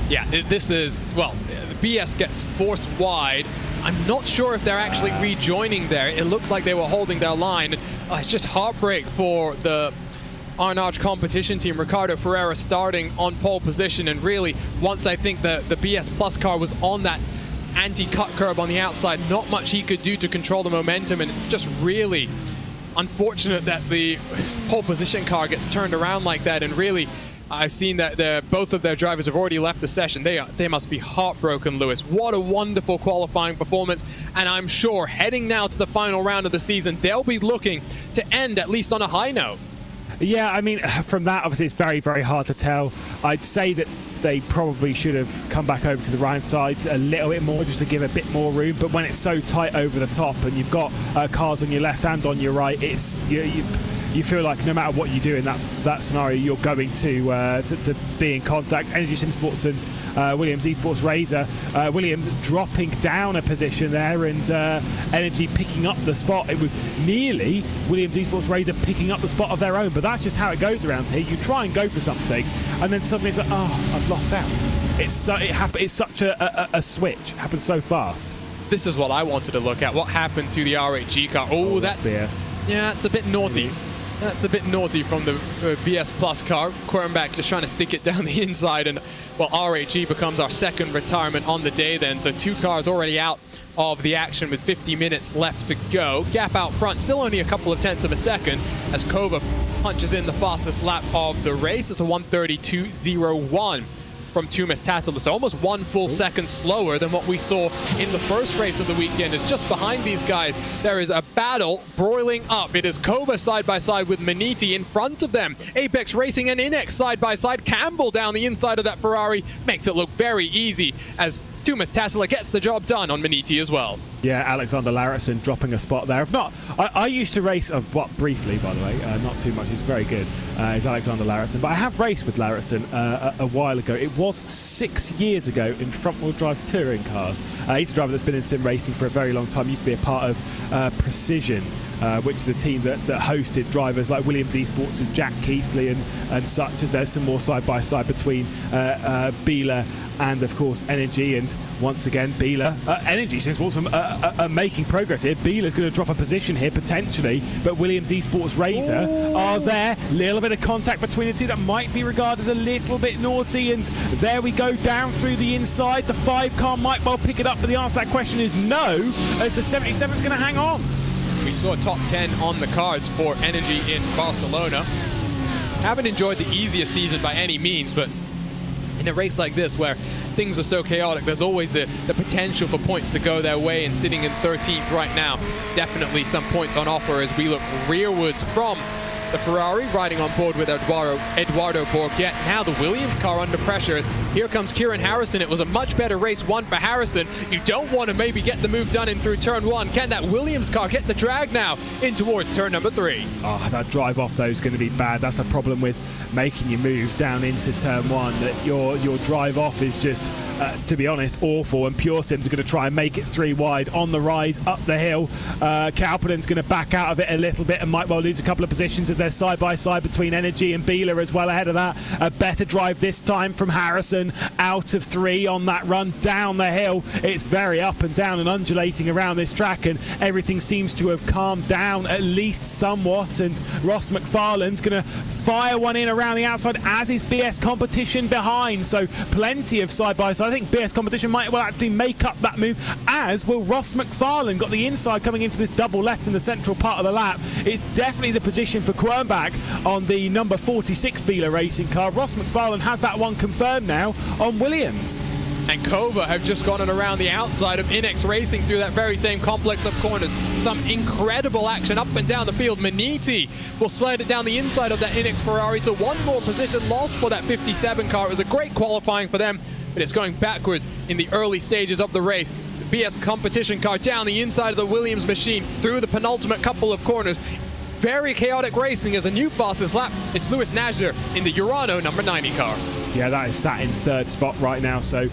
S1: Yeah, this is, well, BS gets forced wide. I'm not sure if they're actually rejoining there. It looked like they were holding their line. It's just heartbreak for the Arnage competition team. Ricardo Ferreira starting on pole position, and really, once I think the BS Plus car was on that anti-cut curb on the outside, not much he could do to control the momentum, and it's just really unfortunate that the pole position car gets turned around like that. And really, I've seen that both of their drivers have already left the session. They must be heartbroken, Lewis. What a wonderful qualifying performance, and I'm sure heading now to the final round of the season, they'll be looking to end at least on a high note.
S2: Yeah, I mean, from that, obviously, it's very, very hard to tell. I'd say that they probably should have come back over to the right side a little bit more, just to give a bit more room. But when it's so tight over the top, and you've got cars on your left and on your right, it's you feel like no matter what you do in that scenario, you're going to be in contact. Energy Sim Sports and Williams Esports Razor. Williams dropping down a position there, and Energy picking up the spot. It was nearly Williams Esports Razor picking up the spot of their own, but that's just how it goes around here. You try and go for something, and then suddenly it's like, oh, I've lost out. It's such a switch. It happens so fast.
S1: This is what I wanted to look at. What happened to the R8G car? Oh, that's
S2: BS.
S1: Yeah, it's a bit naughty. That's a bit naughty from the BS Plus car. Quernback just trying to stick it down the inside, and well, R8G becomes our second retirement on the day then. So 2 cars already out of the action with 50 minutes left to go. Gap out front, still only a couple of tenths of a second as Kova punches in the fastest lap of the race. It's a 1:32.01 from Tumas Tatala, so almost 1 full second slower than what we saw in the first race of the weekend. Is just behind these guys, there is a battle broiling up. It is Kova side by side with Maniti in front of them. Apex Racing and Inex side by side. Campbell down the inside of that Ferrari makes it look very easy as Tumas Tatala gets the job done on Maniti as well.
S2: Yeah, Alexander Larison dropping a spot there. If not, I used to race, briefly by the way, not too much, he's very good, is Alexander Larison. But I have raced with Larison a while ago. It was 6 years ago in front-wheel drive touring cars. He's a driver that's been in sim racing for a very long time. He used to be a part of Precision which is the team that hosted drivers like Williams Esports' Jack Keithley and such, as there's some more side-by-side between Beeler and of course Energy. And once again, Beeler, Energy seems also making progress here. Beeler's going to drop a position here potentially, but Williams Esports Razor are there. Little bit of contact between the two that might be regarded as a little bit naughty, and there we go, down through the inside. The 5 car might well pick it up, but the answer to that question is no, as the 77's going to hang on.
S1: We saw top 10 on the cards for Energy in Barcelona. Haven't enjoyed the easiest season by any means, but in a race like this where things are so chaotic, there's always the potential for points to go their way, and sitting in 13th right now, definitely some points on offer as we look rearwards from the Ferrari, riding on board with Eduardo Bourget. Now the Williams car under pressure as here comes Kieran Harrison. It was a much better race one for Harrison. You don't want to maybe get the move done in through turn 1. Can that Williams car get the drag now in towards turn number 3?
S2: Oh, that drive off though is going to be bad. That's the problem with making your moves down into turn 1, that your drive off is just, to be honest, awful, and Pure Sims are going to try and make it 3 wide on the rise up the hill. Kalpanen's going to back out of it a little bit and might well lose a couple of positions as they're side by side between Energy and Beeler as well ahead of that. A better drive this time from Harrison, out of 3 on that run down the hill. It's very up and down and undulating around this track, and everything seems to have calmed down at least somewhat, and Ross McFarlane's going to fire one in around the outside, as is BS Competition behind. So plenty of side by side. I think BS Competition might well actually make up that move, as will Ross McFarlane. Got the inside coming into this double left in the central part of the lap. It's definitely the position for Quernbach on the number 46 Beeler Racing car. Ross McFarlane has that one confirmed now on Williams.
S1: And Kova have just gone around the outside of Inex Racing through that very same complex of corners. Some incredible action up and down the field. Maniti will slide it down the inside of that Inex Ferrari. So one more position lost for that 57 car. It was a great qualifying for them, but it's going backwards in the early stages of the race. The BS Competition car down the inside of the Williams machine through the penultimate couple of corners. Very chaotic racing as a new fastest lap. It's Lewis Nasher in the Urano number 90 car.
S2: Yeah, that is sat in 3rd spot right now, so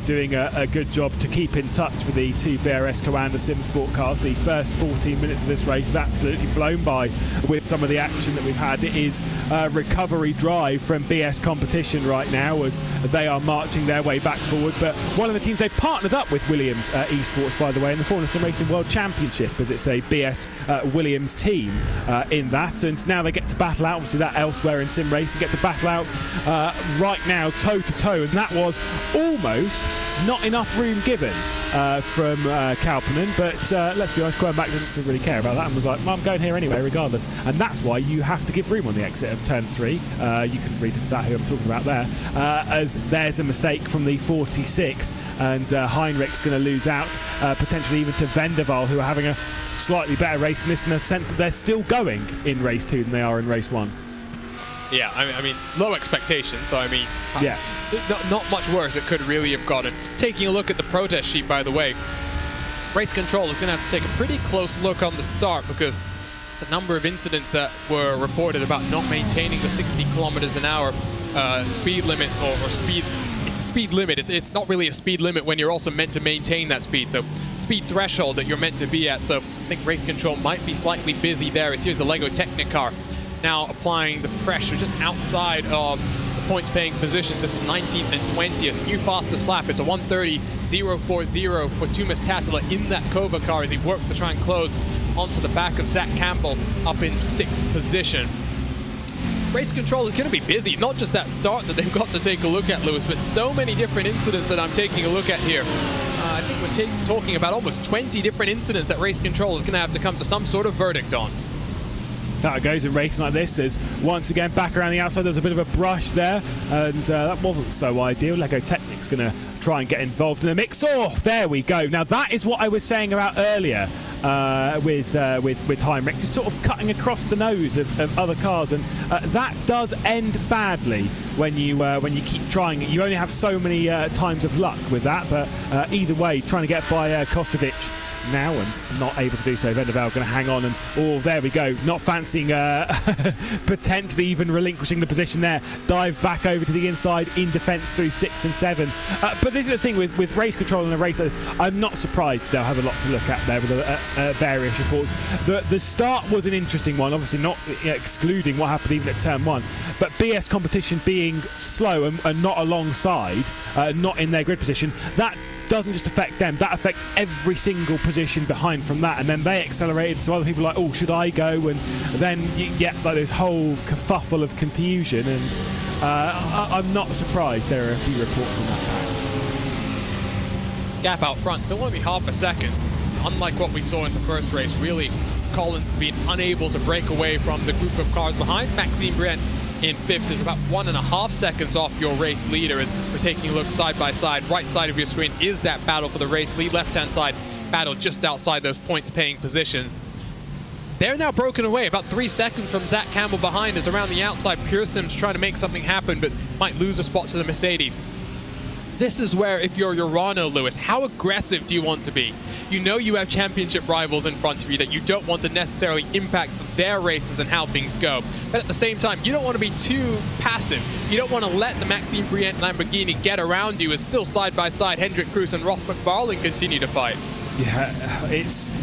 S2: doing a good job to keep in touch with the 2 VRS SCO and the SimSport cars. The first 14 minutes of this race have absolutely flown by with some of the action that we've had. It is a recovery drive from BS Competition right now as they are marching their way back forward. But one of the teams, they've partnered up with Williams Esports, by the way, in the Formula Sim Racing World Championship, as it's a BS Williams team in that. And now they get to battle out, obviously that elsewhere in sim racing, get to battle out right now toe-to-toe, and that was almost not enough room given from Kalpanen, but let's be honest, Quernbach didn't really care about that and was like, well, I'm going here anyway regardless, and that's why you have to give room on the exit of turn 3. You can read into that who I'm talking about there, as there's a mistake from the 46, and Heinrich's going to lose out, potentially even to Venderval, who are having a slightly better race in this, in the sense that they're still going in race 2 than they are in race 1.
S1: Yeah, I mean, low expectations, so I mean,
S2: yeah,
S1: not much worse it could really have gotten. Taking a look at the protest sheet, by the way, Race Control is going to have to take a pretty close look on the start, because it's a number of incidents that were reported about not maintaining the 60 kilometers an hour speed limit, or speed. It's a speed limit. It's not really a speed limit when you're also meant to maintain that speed. So speed threshold that you're meant to be at. So I think Race Control might be slightly busy there. As here's the Lego Technic car now applying the pressure just outside of the points paying positions. This is 19th and 20th. New fastest lap. It's a 1:30.040 for Tumas Tattila in that Kova car as he worked to try and close onto the back of Zach Campbell up in 6th position. Race Control is going to be busy. Not just that start that they've got to take a look at, Lewis, but so many different incidents that I'm taking a look at here. I think we're talking about almost 20 different incidents that Race Control is going to have to come to some sort of verdict on.
S2: How it goes in racing like this is, once again, back around the outside, there's a bit of a brush there, and that wasn't so ideal. Lego Technic's going to try and get involved in the mix. Oh, there we go. Now, that is what I was saying about earlier with Heinrich, just sort of cutting across the nose of other cars, and that does end badly when you keep trying it. You only have so many times of luck with that, but either way, trying to get by Kostovic now and not able to do so. Vendaval going to hang on and, oh, there we go. Not fancying potentially even relinquishing the position there. Dive back over to the inside in defence through 6 and 7. But this is the thing with race control in a race like this, I'm not surprised they'll have a lot to look at there with various reports. The start was an interesting one, obviously not excluding what happened even at turn 1, but BS competition being slow and not alongside, not in their grid position, that doesn't just affect them, that affects every single position behind from that, and then they accelerated, so other people are like, oh, should I go? And then you get like this whole kerfuffle of confusion, and I'm not surprised there are a few reports on that pack.
S1: Gap out front, still only half a second. Unlike what we saw in the first race, really, Collins has been unable to break away from the group of cars behind. Maxime Brient in 5th is about 1.5 seconds off your race leader as we're taking a look side by side. Right side of your screen is that battle for the race lead. Left-hand side, battle just outside those points-paying positions. They're now broken away, about 3 seconds from Zach Campbell behind is around the outside. Pearson's trying to make something happen, but might lose a spot to the Mercedes. This is where, if you're Urano, Lewis, how aggressive do you want to be? You know you have championship rivals in front of you that you don't want to necessarily impact their races and how things go. But at the same time, you don't want to be too passive. You don't want to let the Maxime Brient Lamborghini get around you as still side by side Hendrik Cruz and Ross McFarlane continue to fight.
S2: Yeah,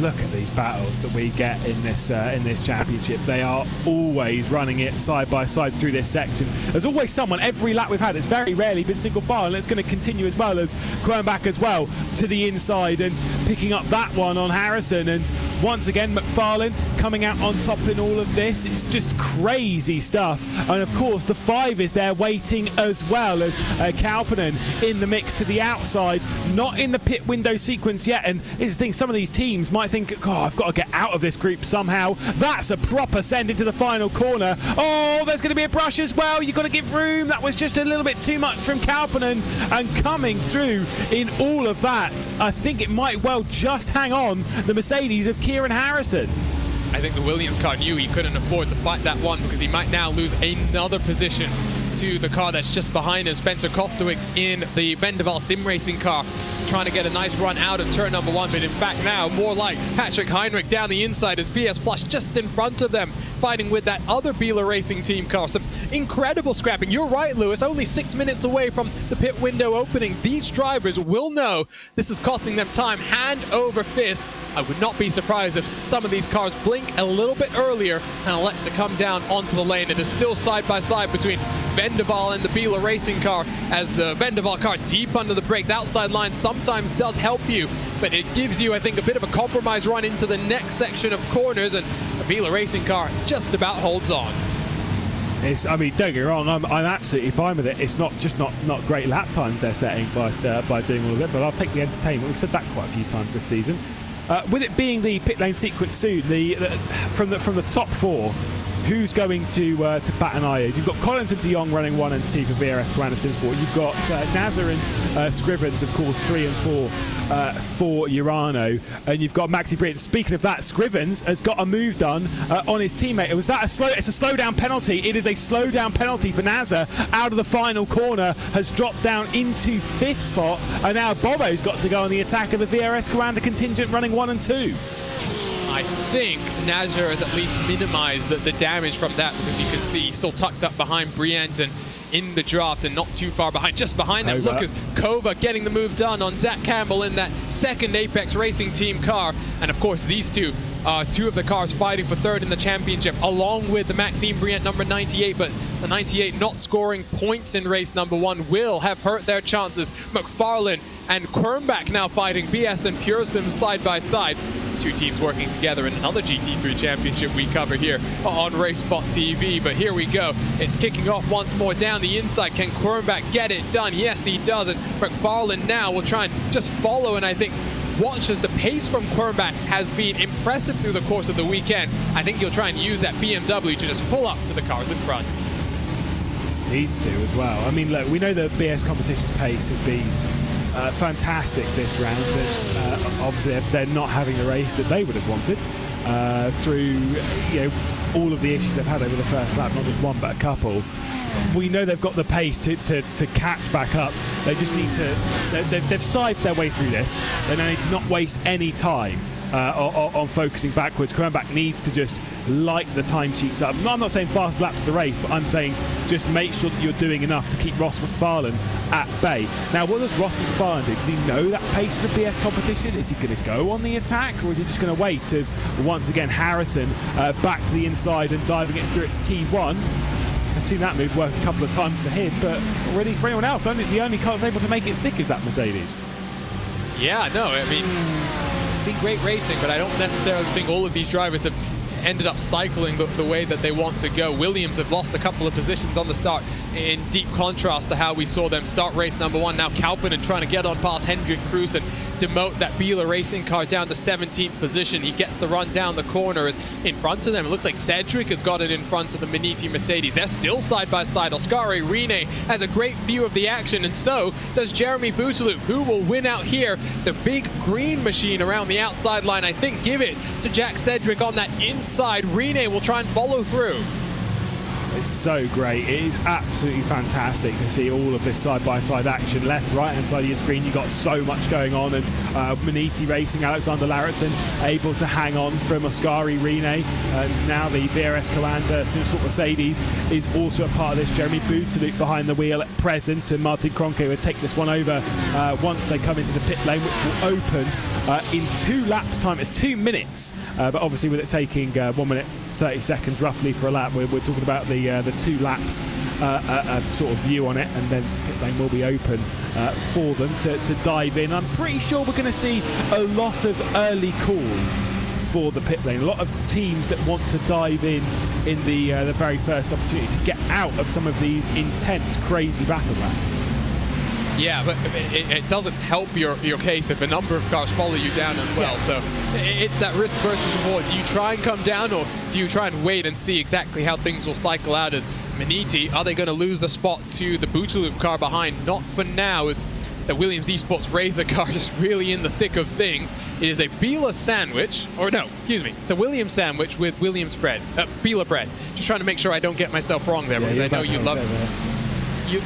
S2: look at these battles that we get in this championship. They are always running it side by side through this section. There's always someone, every lap we've had, it's very rarely been single file, and it's going to continue as well as Quernbach as well to the inside and picking up that one on Harrison. And once again, McFarlane coming out on top in all of this. It's just crazy stuff. And of course, the 5 is there waiting as well as Kauppinen in the mix to the outside, not in the pit window sequence yet. And is the thing, some of these teams might think, oh, I've got to get out of this group somehow. That's a proper send into the final corner. Oh, there's going to be a brush as well. You've got to give room. That was just a little bit too much from Kauppinen, and coming through in all of that, I think it might well just hang on the Mercedes of Kieran Harrison.
S1: I think the Williams car knew he couldn't afford to fight that one because he might now lose another position to the car that's just behind him. Spencer Kostowicz in the Vendaval sim racing car trying to get a nice run out of turn number 1, but in fact now more like Patrick Heinrich down the inside as BS Plus just in front of them, fighting with that other Biela Racing team car. Some incredible scrapping. You're right, Lewis, only 6 minutes away from the pit window opening. These drivers will know this is costing them time, hand over fist. I would not be surprised if some of these cars blink a little bit earlier and elect to come down onto the lane. It is still side by side between Vendaval and the Biela Racing car, as the Vendaval car deep under the brakes. Outside line sometimes does help you, but it gives you, I think, a bit of a compromise run into the next section of corners, and the Biela Racing car just about holds on.
S2: I mean, don't get me wrong, I'm absolutely fine with it. It's not great lap times they're setting by doing all of it, but I'll take the entertainment. We've said that quite a few times this season. With it being the pit lane sequence soon, from the top 4, who's going to bat an eye? You've got Collins and De Jong running 1 and 2 for VRS SCO and Simsport. You've got Nazar and Scrivens, of course, 3 and 4 for Urano. And you've got Maxi Brient. Speaking of that, Scrivens has got a move done on his teammate. It's a slow down penalty. It is a slow down penalty for Nazar out of the final corner, has dropped down into 5th spot. And now Bobo's got to go on the attack of the VRS SCO and the contingent running 1 and 2.
S1: I think Nazar has at least minimized the damage from that, because you can see he's still tucked up behind Brient and in the draft and not too far behind. Just behind them, look, is Kova getting the move done on Zach Campbell in that second Apex Racing Team car. And of course, these two are 2 of the cars fighting for 3rd in the championship, along with the Maxime Brient number 98. But the 98 not scoring points in race number 1 will have hurt their chances. McFarlane and Quernbach now fighting BS and Pearson side by side. 2 teams working together in another GT3 championship we cover here on RaceSpotTV. But here we go. It's kicking off once more down the inside. Can Quernbach get it done? Yes, he does. And McFarlane now will try and just follow, and I think watch as the pace from Quernbach has been impressive through the course of the weekend. I think he'll try and use that BMW to just pull up to the cars in front.
S2: Needs to as well. I mean, look, we know the BS competition's pace has been fantastic this round, and obviously they're not having the race that they would have wanted. through all of the issues they've had over the first lap, not just one but a couple. We know they've got the pace to catch back up. They just need to. They've scythed their way through this. They now need to not waste any time on focusing backwards. Coming back needs to just light the timesheets up. I'm not saying fast laps of the race, but I'm saying just make sure that you're doing enough to keep Ross McFarlane at bay. Now, what does Ross McFarlane do? Does he know that pace of the BS competition? Is he going to go on the attack, or is he just going to wait as, once again, Harrison back to the inside and diving it through at T1? I've seen that move work a couple of times for him, but already for anyone else, the only car that's able to make it stick is that Mercedes.
S1: Yeah, no, I mean, been great racing, but I don't necessarily think all of these drivers have ended up cycling the way that they want to go. Williams have lost a couple of positions on the start, in deep contrast to how we saw them start race number one. Now Kalpinen trying to get on past Hendrik Kroes and demote that Biela racing car down to 17th position. He gets the run down the corner. Is in front of them. It looks like Cedric has got it in front of the Maniti Mercedes. They're still side by side. Oskari Rene has a great view of the action, and so does Jeremy Bouteloup, who will win out here. The big green machine around the outside line, I think, give it to Jack Cedric on that inside. Rene will try and follow through.
S2: It's so great. It is absolutely fantastic to see all of this side-by-side action. Left, right-hand side of your screen, you've got so much going on. And Maniti Racing, Alexander Larritzen, able to hang on from Oskari Rene. Now the VRS Commander, Simsport Mercedes, is also a part of this. Jeremy Bouteloup behind the wheel at present. And Martin Kroenke would take this one over once they come into the pit lane, which will open in 2 laps' time. It's 2 minutes. But obviously with it taking 1 minute 30 seconds roughly for a lap, we're talking about the 2 laps sort of view on it, and then pit lane will be open for them to dive in. I'm pretty sure we're going to see a lot of early calls for the pit lane. A lot of teams that want to dive in the very first opportunity to get out of some of these intense, crazy battle laps.
S1: Yeah, but it doesn't help your case if a number of cars follow you down as well. So it's that risk versus reward. Do you try and come down, or do you try and wait and see exactly how things will cycle out? As Maniti, are they going to lose the spot to the Bouteloup car behind? Not for now, as the Williams Esports Razor car is really in the thick of things. It is a Biela sandwich, or no, excuse me, it's a Williams sandwich with Williams bread, Biela bread. Just trying to make sure I don't get myself wrong there, because I know you love it.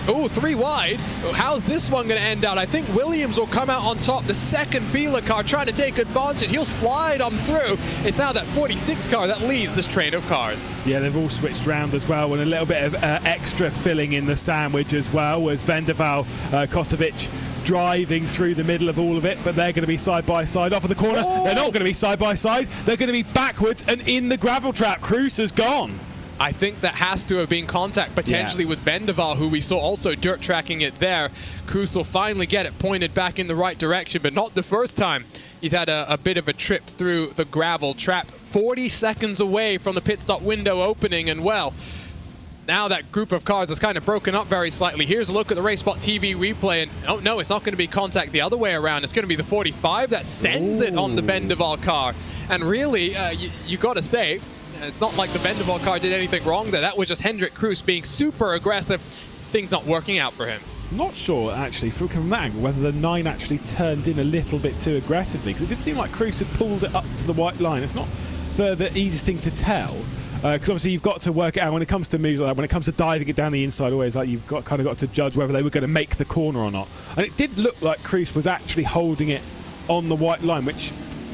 S1: Oh, 3 wide. How's this one going to end out? I think Williams will come out on top. The second Biela car trying to take advantage. He'll slide on through. It's now that 46 car that leads this train of cars.
S2: Yeah, they've all switched round as well, and a little bit of extra filling in the sandwich as well, as Vendaval, Kostovic driving through the middle of all of it, but they're going to be side by side off of the corner. Oh! They're not going to be side by side. They're going to be backwards and in the gravel trap. Kroes has gone.
S1: I think that has to have been contact potentially with Vendaval, who we saw also dirt tracking it there. Kroes will finally get it pointed back in the right direction, but not the first time. He's had a bit of a trip through the gravel trap. 40 seconds away from the pit stop window opening, and well, now that group of cars has kind of broken up very slightly. Here's a look at the RaceSpotTV replay, and oh no, it's not going to be contact the other way around. It's going to be the 45 that sends it on the Vendaval car. And really, you got to say, it's not like the Vendaval car did anything wrong there. That was just Hendrik Kroes being super aggressive. Things not working out for him.
S2: Not sure, actually, from that angle, whether the 9 actually turned in a little bit too aggressively, because it did seem like Kroes had pulled it up to the white line. It's not the easiest thing to tell, because obviously you've got to work it out when it comes to moves like that. When it comes to diving it down the inside, always like you've got to judge whether they were going to make the corner or not. And it did look like Kroes was actually holding it on the white line, which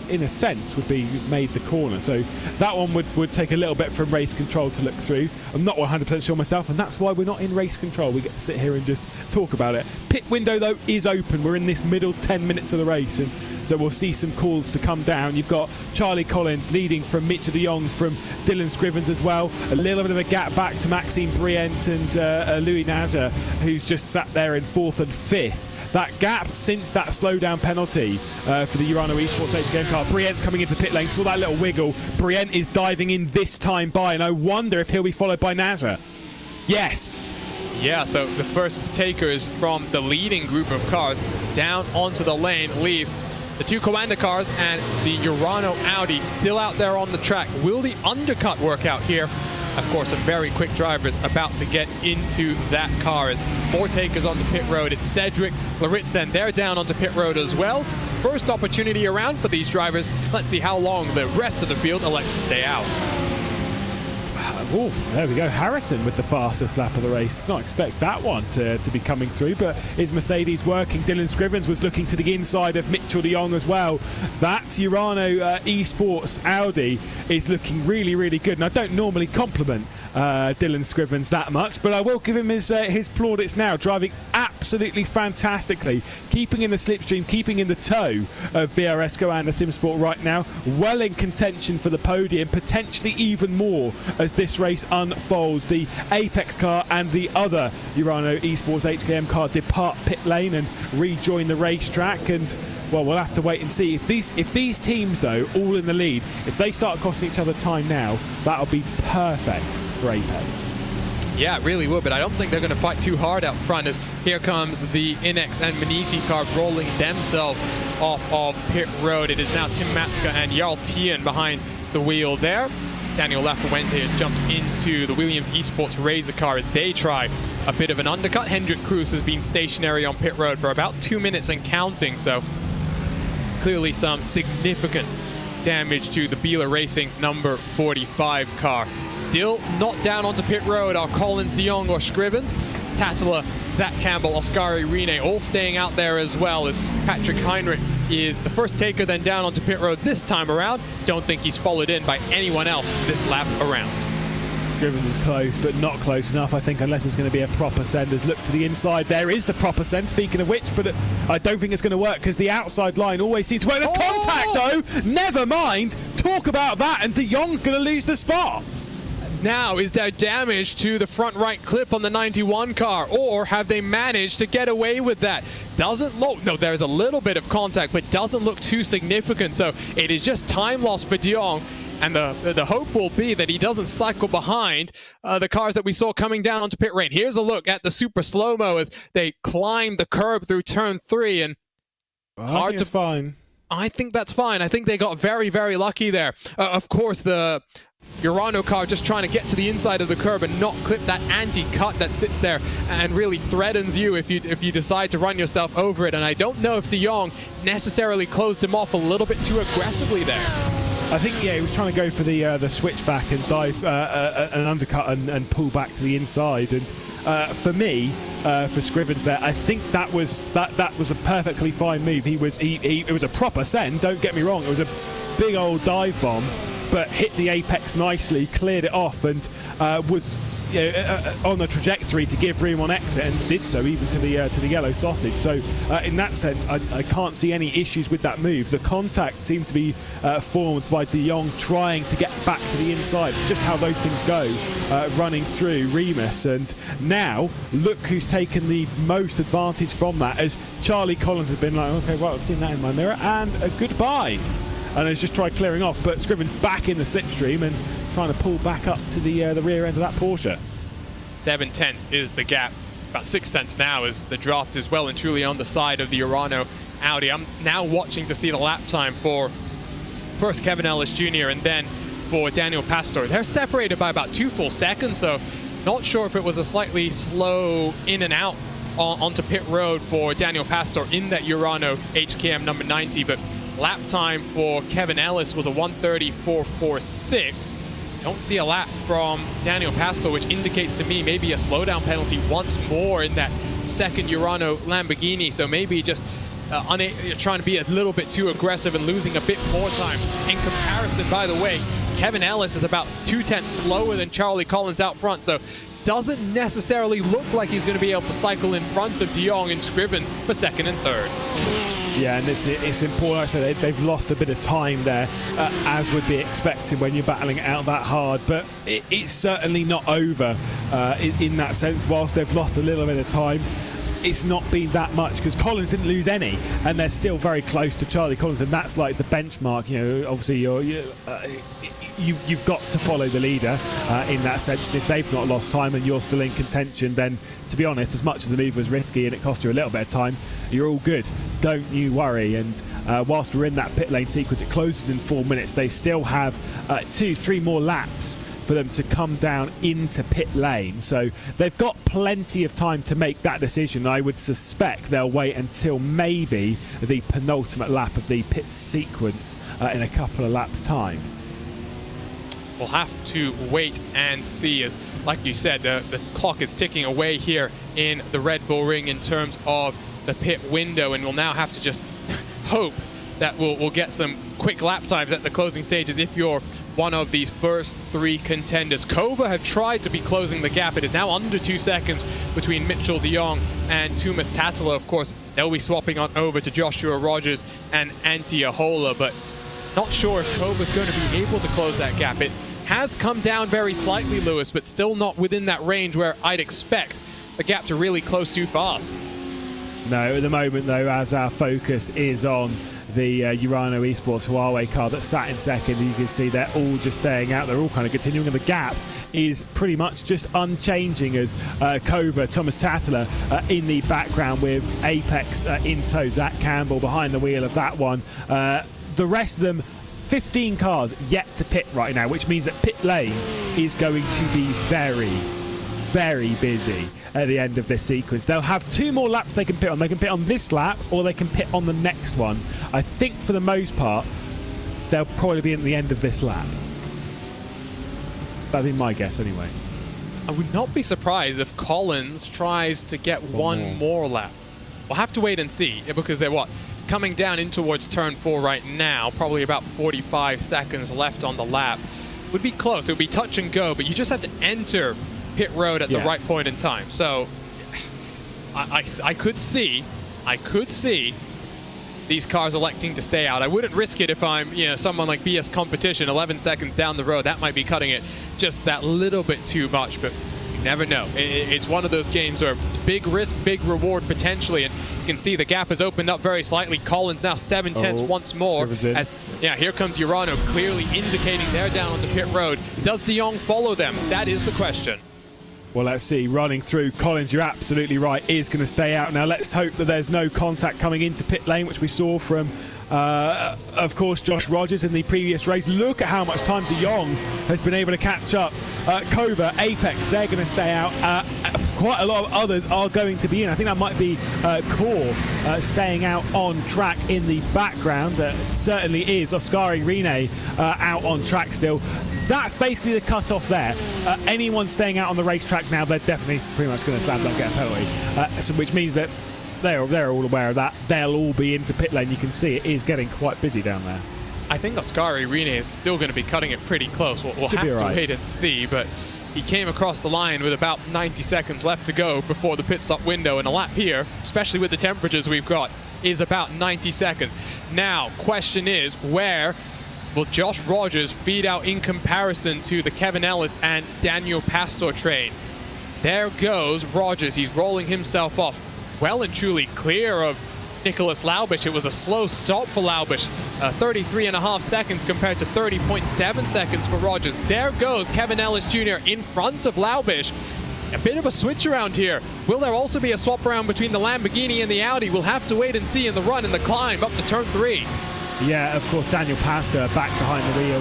S2: in a sense would be made the corner. So that one would take a little bit from race control to look through. I'm not 100% sure myself, and that's why we're not in race control. We get to sit here and just talk about it. Pit window though is open. We're in this middle 10 minutes of the race, and so we'll see some calls to come down. You've got Charlie Collins leading from Mitchell de Jong, from Dylan Scrivens as well. A little bit of a gap back to Maxime Brient and Louis Naja, who's just sat there in 4th and 5th. That gap since that slowdown penalty for the Urano Esports Age game car. Brient's coming into the pit lane, saw that little wiggle. Brient is diving in this time by, and I wonder if he'll be followed by Naja. Yes.
S1: Yeah, so the first takers from the leading group of cars down onto the lane leaves the 2 Coanda cars and the Urano Audi still out there on the track. Will the undercut work out here? Of course, a very quick driver is about to get into that car. As 4 takers on the pit road. It's Cedric, Larritzen, they're down onto pit road as well. first opportunity around for these drivers. Let's see how long the rest of the field elects to stay out.
S2: Oof, there we go. Harrison with the fastest lap of the race. Not expect that one to be coming through, but is Mercedes working? Dylan Scrivens was looking to the inside of Mitchell de Jong as well. That Urano Esports Audi is looking really, really good. And I don't normally compliment Dylan Scrivens that much, but I will give him his plaudits now. Driving absolutely fantastically, keeping in the slipstream, keeping in the toe of VRS SCO and SimSport right now. Well in contention for the podium, potentially even more as this race unfolds. The Apex car and the other Urano Esports HKM car depart pit lane and rejoin the racetrack, and well, we'll have to wait and see. If these teams, though, all in the lead, if they start costing each other time now, that'll be perfect for Apex.
S1: Yeah, it really would, but I don't think they're going to fight too hard out front, as here comes the Inex and Manisi cars rolling themselves off of pit road. It is now Tim Matska and Jarl Tien behind the wheel there. Daniel Lafuente has jumped into the Williams Esports Razor car as they try a bit of an undercut. Hendrik Cruz has been stationary on pit road for about 2 minutes and counting, so clearly some significant damage to the Beeler Racing number 45 car. Still not down onto pit road are Collins, de Jong or Scrivens. Tatala, Zach Campbell, Oscari Rene all staying out there as well, as Patrick Heinrich is the first taker then down onto pit road this time around. Don't think he's followed in by anyone else this lap around.
S2: Scrivens is close, but not close enough, I think, unless it's going to be a proper send. As look to the inside, there is the proper send, speaking of which, but I don't think it's going to work because the outside line always seems to work. There's contact, though! Never mind! Talk about that, and de Jong's going to lose the spot.
S1: Now, is there damage to the front right clip on the 91 car, or have they managed to get away with that? Doesn't look, no, there's a little bit of contact, but doesn't look too significant, so it is just time loss for de Jong, and the hope will be that he doesn't cycle behind the cars that we saw coming down onto pit lane. Here's a look at the super slow-mo as they climb the curb through turn 3, and
S2: hard to find.
S1: I think that's fine. I think they got very, very lucky there. Of course, the Urano car just trying to get to the inside of the curb and not clip that anti-cut that sits there and really threatens you if you decide to run yourself over it. And I don't know if de Jong necessarily closed him off a little bit too aggressively there.
S2: I think, yeah, he was trying to go for the switchback and dive an undercut and pull back to the inside. And for me, for Scrivens there, I think that was a perfectly fine move. It was a proper send. Don't get me wrong. It was a big old dive bomb, but hit the apex nicely, cleared it off, and was on the trajectory to give room on exit, and did so even to the yellow sausage. So in that sense, I can't see any issues with that move. The contact seemed to be formed by de Jong trying to get back to the inside. It's just how those things go, running through Remus. And now look who's taken the most advantage from that, as Charlie Collins has been like, okay, right, I've seen that in my mirror, and a goodbye. And has just tried clearing off, but Scrivens back in the slipstream and trying to pull back up to the rear end of that Porsche.
S1: 7 tenths is the gap. About 6 tenths now as the draft is well and truly on the side of the Urano Audi. I'm now watching to see the lap time for first Kevin Ellis Jr. and then for Daniel Pastor. They're separated by about 2 full seconds, so not sure if it was a slightly slow in and out onto pit road for Daniel Pastor in that Urano HKM number 90, but lap time for Kevin Ellis was a 1:34.46. Don't see a lap from Daniel Pastor, which indicates to me maybe a slowdown penalty once more in that second Urano Lamborghini. So maybe just trying to be a little bit too aggressive and losing a bit more time. In comparison, by the way, Kevin Ellis is about 2 tenths slower than Charlie Collins out front. So doesn't necessarily look like he's going to be able to cycle in front of de Jong and Scrivens for second and third.
S2: Yeah, and it's important. I said they've lost a bit of time there, as would be expected when you're battling it out that hard. But it's certainly not over in that sense. Whilst they've lost a little bit of time, it's not been that much, because Collins didn't lose any, and they're still very close to Charlie Collins, and that's like the benchmark. You know, obviously you've got to follow the leader in that sense. And if they've not lost time and you're still in contention, then to be honest, as much as the move was risky and it cost you a little bit of time, you're all good. Don't you worry. And whilst we're in that pit lane sequence, it closes in 4 minutes. They still have 2-3 more laps for them to come down into pit lane. So they've got plenty of time to make that decision. I would suspect they'll wait until maybe the penultimate lap of the pit sequence in a couple of laps' time.
S1: We'll have to wait and see, as like you said, the clock is ticking away here in the Red Bull Ring in terms of the pit window, and we'll now have to just hope that we'll get some quick lap times at the closing stages if you're one of these first three contenders. Kova have tried to be closing the gap. It is now under 2 seconds between Mitchell de Jong and Thomas Tatela. Of course, they'll be swapping on over to Joshua Rogers and Antti Ahola, but not sure if Kova's going to be able to close that gap. It has come down very slightly, Lewis, but still not within that range where I'd expect the gap to really close too fast.
S2: No, at the moment, though, as our focus is on the Urano Esports Huawei car that sat in second, you can see they're all just staying out. They're all kind of continuing, and the gap is pretty much just unchanging as Kova, Thomas Tatela in the background with Apex in tow, Zach Campbell behind the wheel of that one. The rest of them, 15 cars yet to pit right now, which means that pit lane is going to be very, very busy at the end of this sequence. They'll have 2 more laps they can pit on. They can pit on this lap or they can pit on the next one. I think for the most part, they'll probably be at the end of this lap. That'd be my guess anyway.
S1: I would not be surprised if Collins tries to get one more lap. We'll have to wait and see, because they're coming down in towards turn 4 right now, probably about 45 seconds left on the lap. Would be close, it would be touch and go, but you just have to enter pit road at the right point in time. So I could see these cars electing to stay out. I wouldn't risk it if I'm someone like BS Competition. 11 seconds down the road, that might be cutting it just that little bit too much, but you never know. It's one of those games where big risk, big reward potentially, and you can see the gap has opened up very slightly. Collins now 7/10 once more. As here comes Urano, clearly indicating they're down on the pit road. Does de Jong follow them? That is the question.
S2: Well, let's see. Running through, Collins, you're absolutely right, is going to stay out. Now, let's hope that there's no contact coming into pit lane, which we saw from, of course, Josh Rogers in the previous race. Look at how much time de Jong has been able to catch up. Kova, Apex, they're going to stay out. Quite a lot of others are going to be in. I think that might be Core staying out on track in the background. It certainly is. Oskari Rene out on track still. That's basically the cut-off there. Anyone staying out on the racetrack now, they're definitely pretty much going to slam dunk, get a penalty. Which means that they're all aware of that. They'll all be into pit lane. You can see it is getting quite busy down there.
S1: I think Oskari Rene is still going to be cutting it pretty close. We'll have to wait and see, but he came across the line with about 90 seconds left to go before the pit stop window, and a lap here, especially with the temperatures we've got, is about 90 seconds. Now, question is, where will Josh Rogers feed out in comparison to the Kevin Ellis and Daniel Pastor train? There goes Rogers. He's rolling himself off well and truly clear of Nicholas Laubish. It was a slow stop for Laubish. 33.5 seconds compared to 30.7 seconds for Rogers. There goes Kevin Ellis Jr. in front of Laubish. A bit of a switch around here. Will there also be a swap around between the Lamborghini and the Audi? We'll have to wait and see in the run and the climb up to turn 3.
S2: Yeah, of course, Daniel Pastor back behind the wheel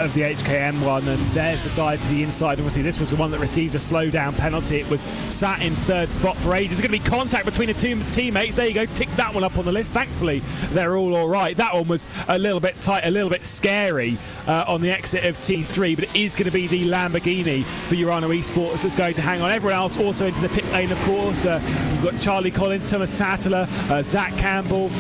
S2: of the HKM one, and there's the dive to the inside. Obviously, this was the one that received a slowdown penalty. It was sat in 3rd spot for ages. There's going to be contact between the 2 teammates. There you go, tick that one up on the list. Thankfully, they're all right. That one was a little bit tight, a little bit scary on the exit of T3, but it is going to be the Lamborghini for Urano Esports that's going to hang on. Everyone else also into the pit lane, of course. We've got Charlie Collins, Thomas Tatela, Zach Campbell,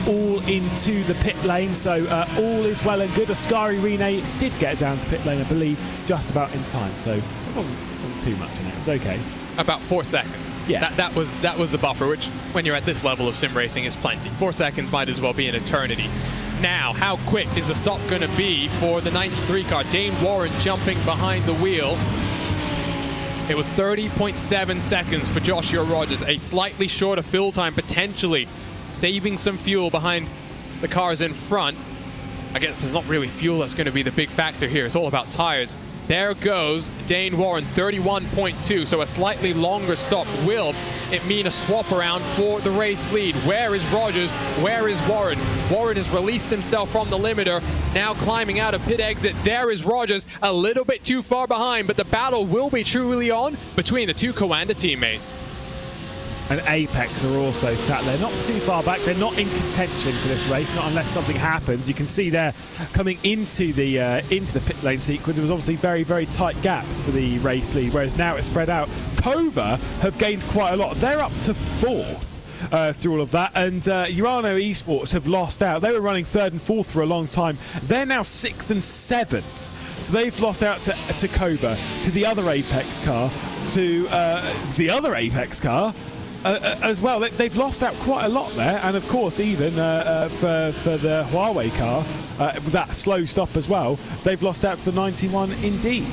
S2: all into the pit lane, so all is well and good. Oskari Rene did get down to pit lane, I believe, just about in time, so it wasn't too much in it. It was okay.
S1: About 4 seconds.
S2: Yeah.
S1: That was the buffer, which when you're at this level of sim racing is plenty. 4 seconds might as well be an eternity. Now, how quick is the stop going to be for the 93 car? Dane Warren jumping behind the wheel. It was 30.7 seconds for Joshua Rogers, a slightly shorter fill time potentially, saving some fuel behind the cars in front. I guess there's not really fuel that's going to be the big factor here. It's all about tires. There goes Dane Warren, 31.2, so a slightly longer stop. Will it mean a swap around for the race lead? Where is Rogers? Where is Warren? Warren has released himself from the limiter, now climbing out of pit exit. There is Rogers, a little bit too far behind, but the battle will be truly on between the two Coanda teammates.
S2: And Apex are also sat there, not too far back. They're not in contention for this race, not unless something happens. You can see they're coming into the pit lane sequence. It was obviously very, very tight gaps for the race lead, whereas now it's spread out. Cova have gained quite a lot. They're up to 4th through all of that, and Urano Esports have lost out. They were running 3rd and 4th for a long time. They're now 6th and 7th. So they've lost out to Cova, to the other Apex car, to the other Apex car, as well. They've lost out quite a lot there, and of course even for the Huawei car, with that slow stop as well, they've lost out to the 91 indeed.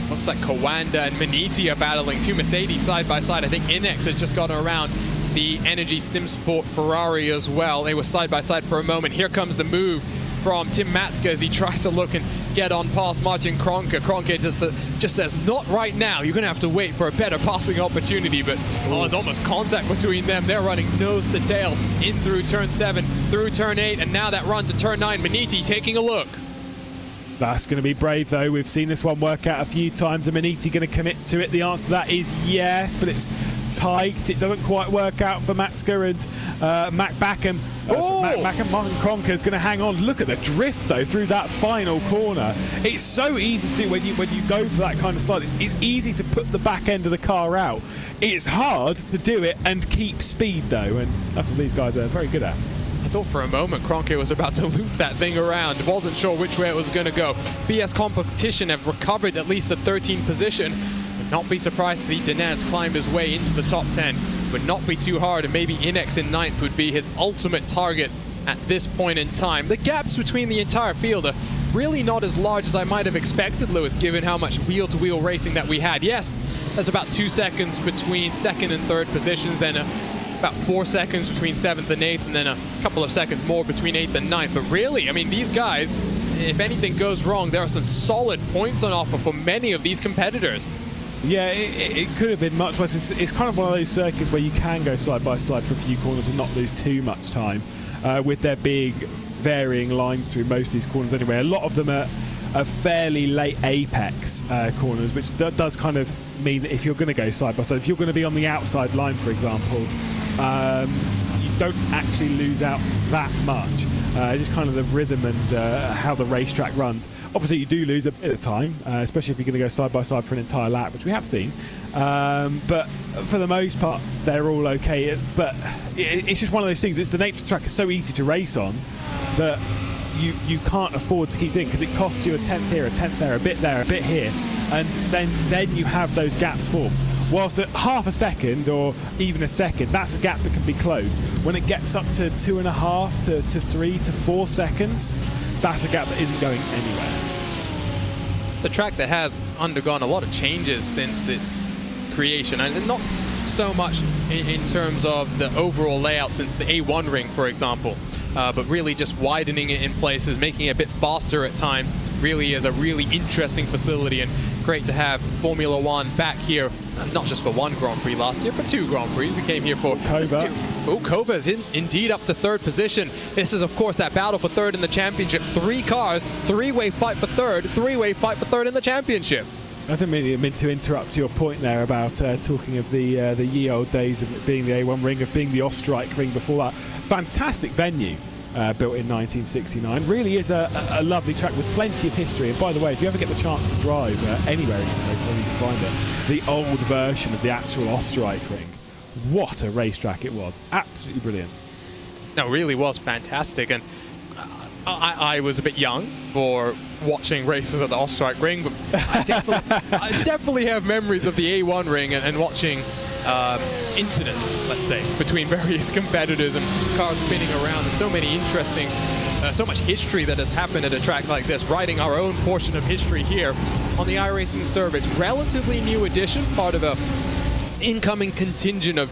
S1: Looks like Coanda and Maniti are battling, two Mercedes side by side. I think Inex has just gotten around the Energy Sim Sport Ferrari as well. They were side by side for a moment. Here comes the move from Tim Matska as he tries to look and get on past Martin Kronke. Kronke just says, not right now. You're going to have to wait for a better passing opportunity. But there's almost contact between them. They're running nose to tail in through turn 7, through turn 8, and now that run to turn 9. Maniti taking a look.
S2: That's going to be brave, though. We've seen this one work out a few times. Are Maniti going to commit to it? The answer to that is yes, but it's tight. It doesn't quite work out for Matska and Mac Backham. Martin Kronke is going to hang on. Look at the drift, though, through that final corner. It's so easy to do when you go for that kind of slide. It's easy to put the back end of the car out. It's hard to do it and keep speed, though, and that's what these guys are very good at.
S1: I thought for a moment Kronke was about to loop that thing around. Wasn't sure which way it was going to go. BS Competition have recovered at least a 13th position. Would not be surprised to see Dinez climb his way into the top 10. Would not be too hard, and maybe Inex in 9th would be his ultimate target at this point in time. The gaps between the entire field are really not as large as I might have expected, Lewis, given how much wheel-to-wheel racing that we had. Yes, there's about 2 seconds between 2nd and 3rd positions, then about 4 seconds between 7th and 8th, and then a couple of seconds more between 8th and 9th. But really, I mean, these guys, if anything goes wrong, there are some solid points on offer for many of these competitors.
S2: Yeah, it could have been much worse. It's kind of one of those circuits where you can go side by side for a few corners and not lose too much time, with there being varying lines through most of these corners anyway. A lot of them are fairly late apex corners, which does kind of mean that if you're going to go side by side, if you're going to be on the outside line, for example, you don't actually lose out that much. Just kind of the rhythm and how the racetrack runs. Obviously, you do lose a bit of time, especially if you're going to go side by side for an entire lap, which we have seen. But for the most part, they're all okay. But it's just one of those things. It's the nature of the track. It's so easy to race on that you can't afford to keep doing, because it costs you a 10th here, a 10th there, a bit here, and then you have those gaps form. Whilst at half a second or even a second, that's a gap that can be closed. When it gets up to 2.5 to 3 to 4 seconds, that's a gap that isn't going anywhere.
S1: It's a track that has undergone a lot of changes since its creation, and not so much in terms of the overall layout since the A1 ring, for example, but really just widening it in places, making it a bit faster at times. Really is a really interesting facility, and great to have Formula One back here, not just for one Grand Prix last year, for 2 Grand Prix. We came here for
S2: Kova.
S1: Kova is indeed up to 3rd position. This is, of course, that battle for 3rd in the championship. 3 cars, 3-way fight for 3rd, 3-way fight for 3rd in the championship.
S2: I didn't really mean to interrupt your point there about talking of the ye old days of it being the A1 ring, of being the Ostrike ring before that. Fantastic venue. Built in 1969. Really is a lovely track with plenty of history. And by the way, if you ever get the chance to drive anywhere in Sim Racing, where you can find it, the old version of the actual Ostrike ring, what a racetrack it was. Absolutely brilliant.
S1: No, it really was fantastic. And I was a bit young for watching races at the Ostrike ring, but I definitely have memories of the A1 ring and watching incidents, let's say, between various competitors and cars spinning around. There's so many interesting, so much history that has happened at a track like this, writing our own portion of history here on the iRacing service. Relatively new addition, part of a incoming contingent of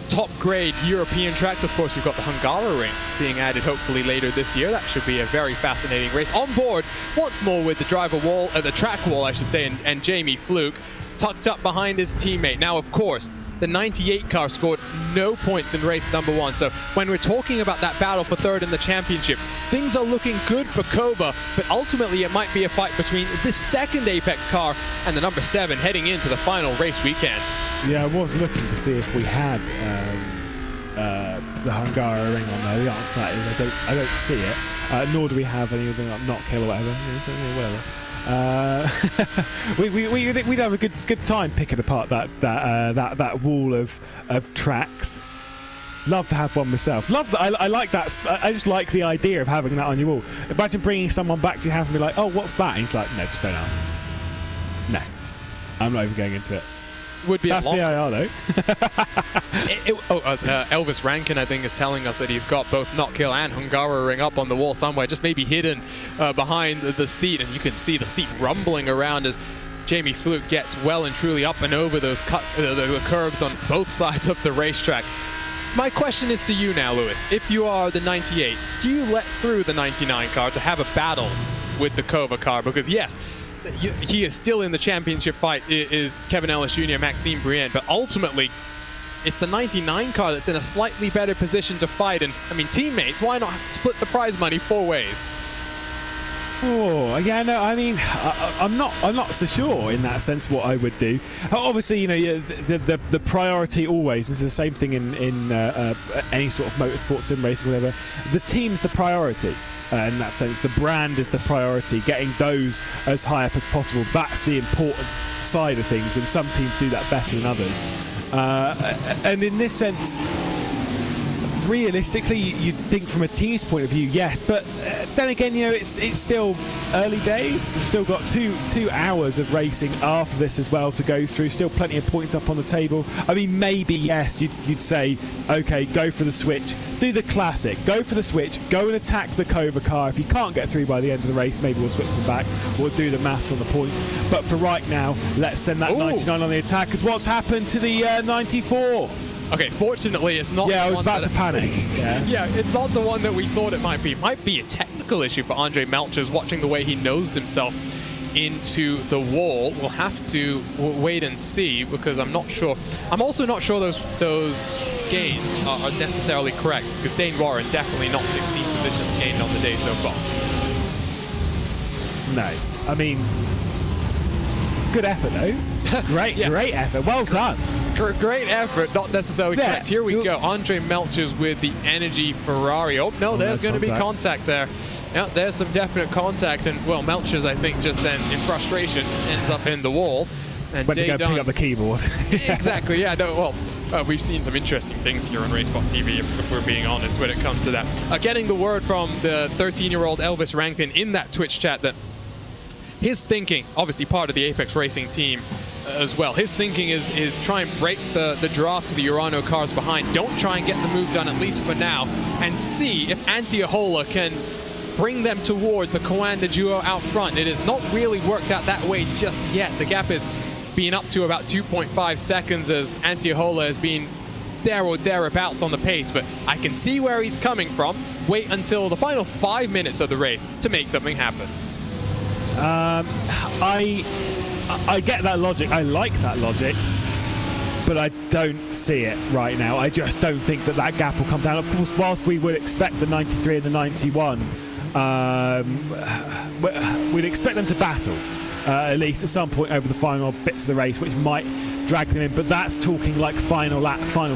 S1: top grade European tracks. Of course, we've got the Hungaroring being added hopefully later this year. That should be a very fascinating race. On board once more with the the track wall, I should say, and Jamie Fluke tucked up behind his teammate. Now, of course, the 98 car scored no points in race number 1. So when we're talking about that battle for third in the championship, things are looking good for Kova, but ultimately it might be a fight between the second Apex car and the number 7 heading into the final race weekend. Yeah,
S2: I was looking to see if we had the Hungaroring on there. The answer to that is I don't see it, nor do we have any of the not kill or whatever. We'd have a good time picking apart that wall of tracks. Love to have one myself. Love that. I like that. I just like the idea of having that on your wall. Imagine bringing someone back to your house and be like, "Oh, what's that?" And he's like, "No, just don't ask." No, I'm not even going into it.
S1: Would be
S2: that's VIR though.
S1: Elvis Rankin, I think, is telling us that he's got both Not Kill and Hungaroring up on the wall somewhere, just maybe hidden behind the seat, and you can see the seat rumbling around as Jamie Fluke gets well and truly up and over those the curves on both sides of the racetrack. My question is to you now, Lewis. If you are the 98, do you let through the 99 car to have a battle with the Kova car? Because yes, he is still in the championship fight, is Kevin Ellis Jr., Maxime Brienne, but ultimately it's the 99 car that's in a slightly better position to fight. And I mean, teammates, why not split the prize money 4 ways?
S2: Oh yeah, no. I mean, I'm not so sure in that sense what I would do. Obviously, you know, the priority always is the same thing in any sort of motorsport, sim racing, whatever. The team's the priority. In that sense, the brand is the priority. Getting those as high up as possible, that's the important side of things, and some teams do that better than others. And in this sense, realistically, you'd think from a team's point of view, yes, but then again, you know, it's still early days. We've still got two hours of racing after this as well to go through. Still plenty of points up on the table. I mean, maybe yes, you'd say, okay, go for the switch, do the classic, go for the switch, go and attack the Kova car. If you can't get through by the end of the race, maybe we'll switch them back. We'll do the maths on the points. But for right now, let's send that 99 on the attack. Because what's happened to the 94?
S1: Okay, fortunately, it's not.
S2: Yeah, I was about to panic.
S1: Yeah, it's not the one that we thought it might be. It might be a technical issue for Andre Melchers, watching the way he nosed himself into the wall. We'll have to wait and see, because I'm not sure. I'm also not sure those gains are necessarily correct, because Dane Warren definitely not 16 positions gained on the day so far.
S2: No, I mean, good effort though. Great effort. Well done.
S1: Great effort, not necessarily correct. Here we go. Andre Melchers with the Energy Ferrari. Oh, no, there's going to be contact there. Yeah, there's some definite contact. And, well, Melchers, I think, just then, in frustration, ends up in the wall. And
S2: went to go pick up the keyboard.
S1: Exactly, yeah. No, well, we've seen some interesting things here on RaceSpotTV, if we're being honest, when it comes to that. Getting the word from the 13-year-old Elvis Rankin in that Twitch chat that his thinking, obviously part of the Apex Racing team as well, his thinking is try and break the draft to the Urano cars behind. Don't try and get the move done, at least for now, and see if Antiohola can bring them towards the Coanda duo out front. It has not really worked out that way just yet. The gap is being up to about 2.5 seconds as Antiohola has been there or thereabouts on the pace, but I can see where he's coming from. Wait until the final 5 minutes of the race to make something happen.
S2: I get that logic. I like that logic, but I don't see it right now. I just don't think that gap will come down. Of course, whilst we would expect the 93 and the 91, we'd expect them to battle at least at some point over the final bits of the race, which might drag them in, but that's talking like final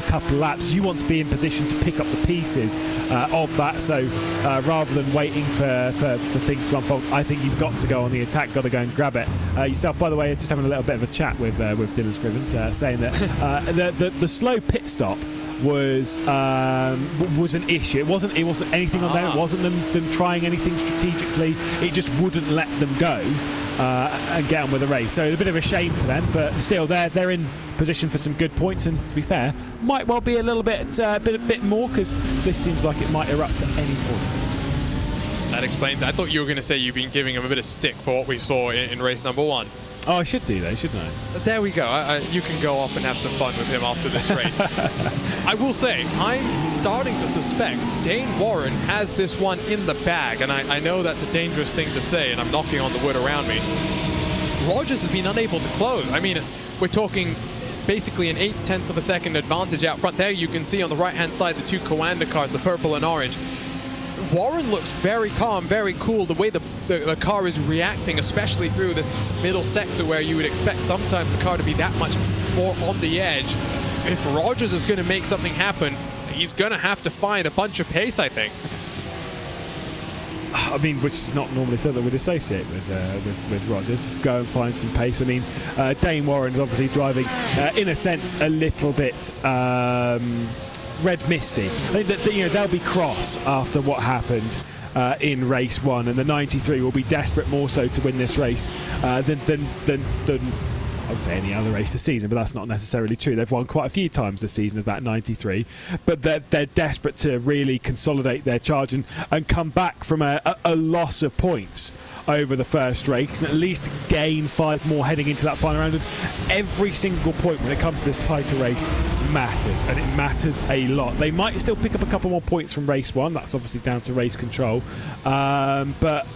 S2: couple of laps. You want to be in position to pick up the pieces of that, so rather than waiting for things to unfold, I think you've got to go on the attack, got to go and grab it yourself. By the way, just having a little bit of a chat with Dylan Scrivens, saying that the slow pit stop was an issue. It wasn't anything on them. It wasn't them trying anything strategically. It just wouldn't let them go and get on with the race. So a bit of a shame for them, but still they're in position for some good points. And to be fair, might well be a little bit more, because this seems like it might erupt at any point.
S1: That explains. I thought you were going to say you've been giving him a bit of stick for what we saw in race number 1.
S2: Oh, I should do though, shouldn't I?
S1: There we go. You can go off and have some fun with him after this race. I will say, I'm starting to suspect Dane Warren has this one in the bag, and I know that's a dangerous thing to say, and I'm knocking on the wood around me. Rogers has been unable to close. I mean, we're talking basically an 0.8 of a second advantage out front. There you can see on the right-hand side the two Coanda cars, the purple and orange. Warren looks very calm, very cool, the way the car is reacting, especially through this middle sector where you would expect sometimes the car to be that much more on the edge. If Rogers is going to make something happen, he's going to have to find a bunch of pace, I think.
S2: I mean, which is not normally something we'd associate with Rogers. Go and find some pace. I mean, Dane Warren's obviously driving, in a sense, a little bit red misty. I think that they'll be cross after what happened in race 1, and the 93 will be desperate more so to win this race than I would say any other race this season, but that's not necessarily true. They've won quite a few times this season as that 93, but they're desperate to really consolidate their charge and come back from a loss of points over the first race and at least gain 5 more heading into that final round. And every single point when it comes to this title race matters, and it matters a lot. They might still pick up a couple more points from race 1. That's obviously down to race control, but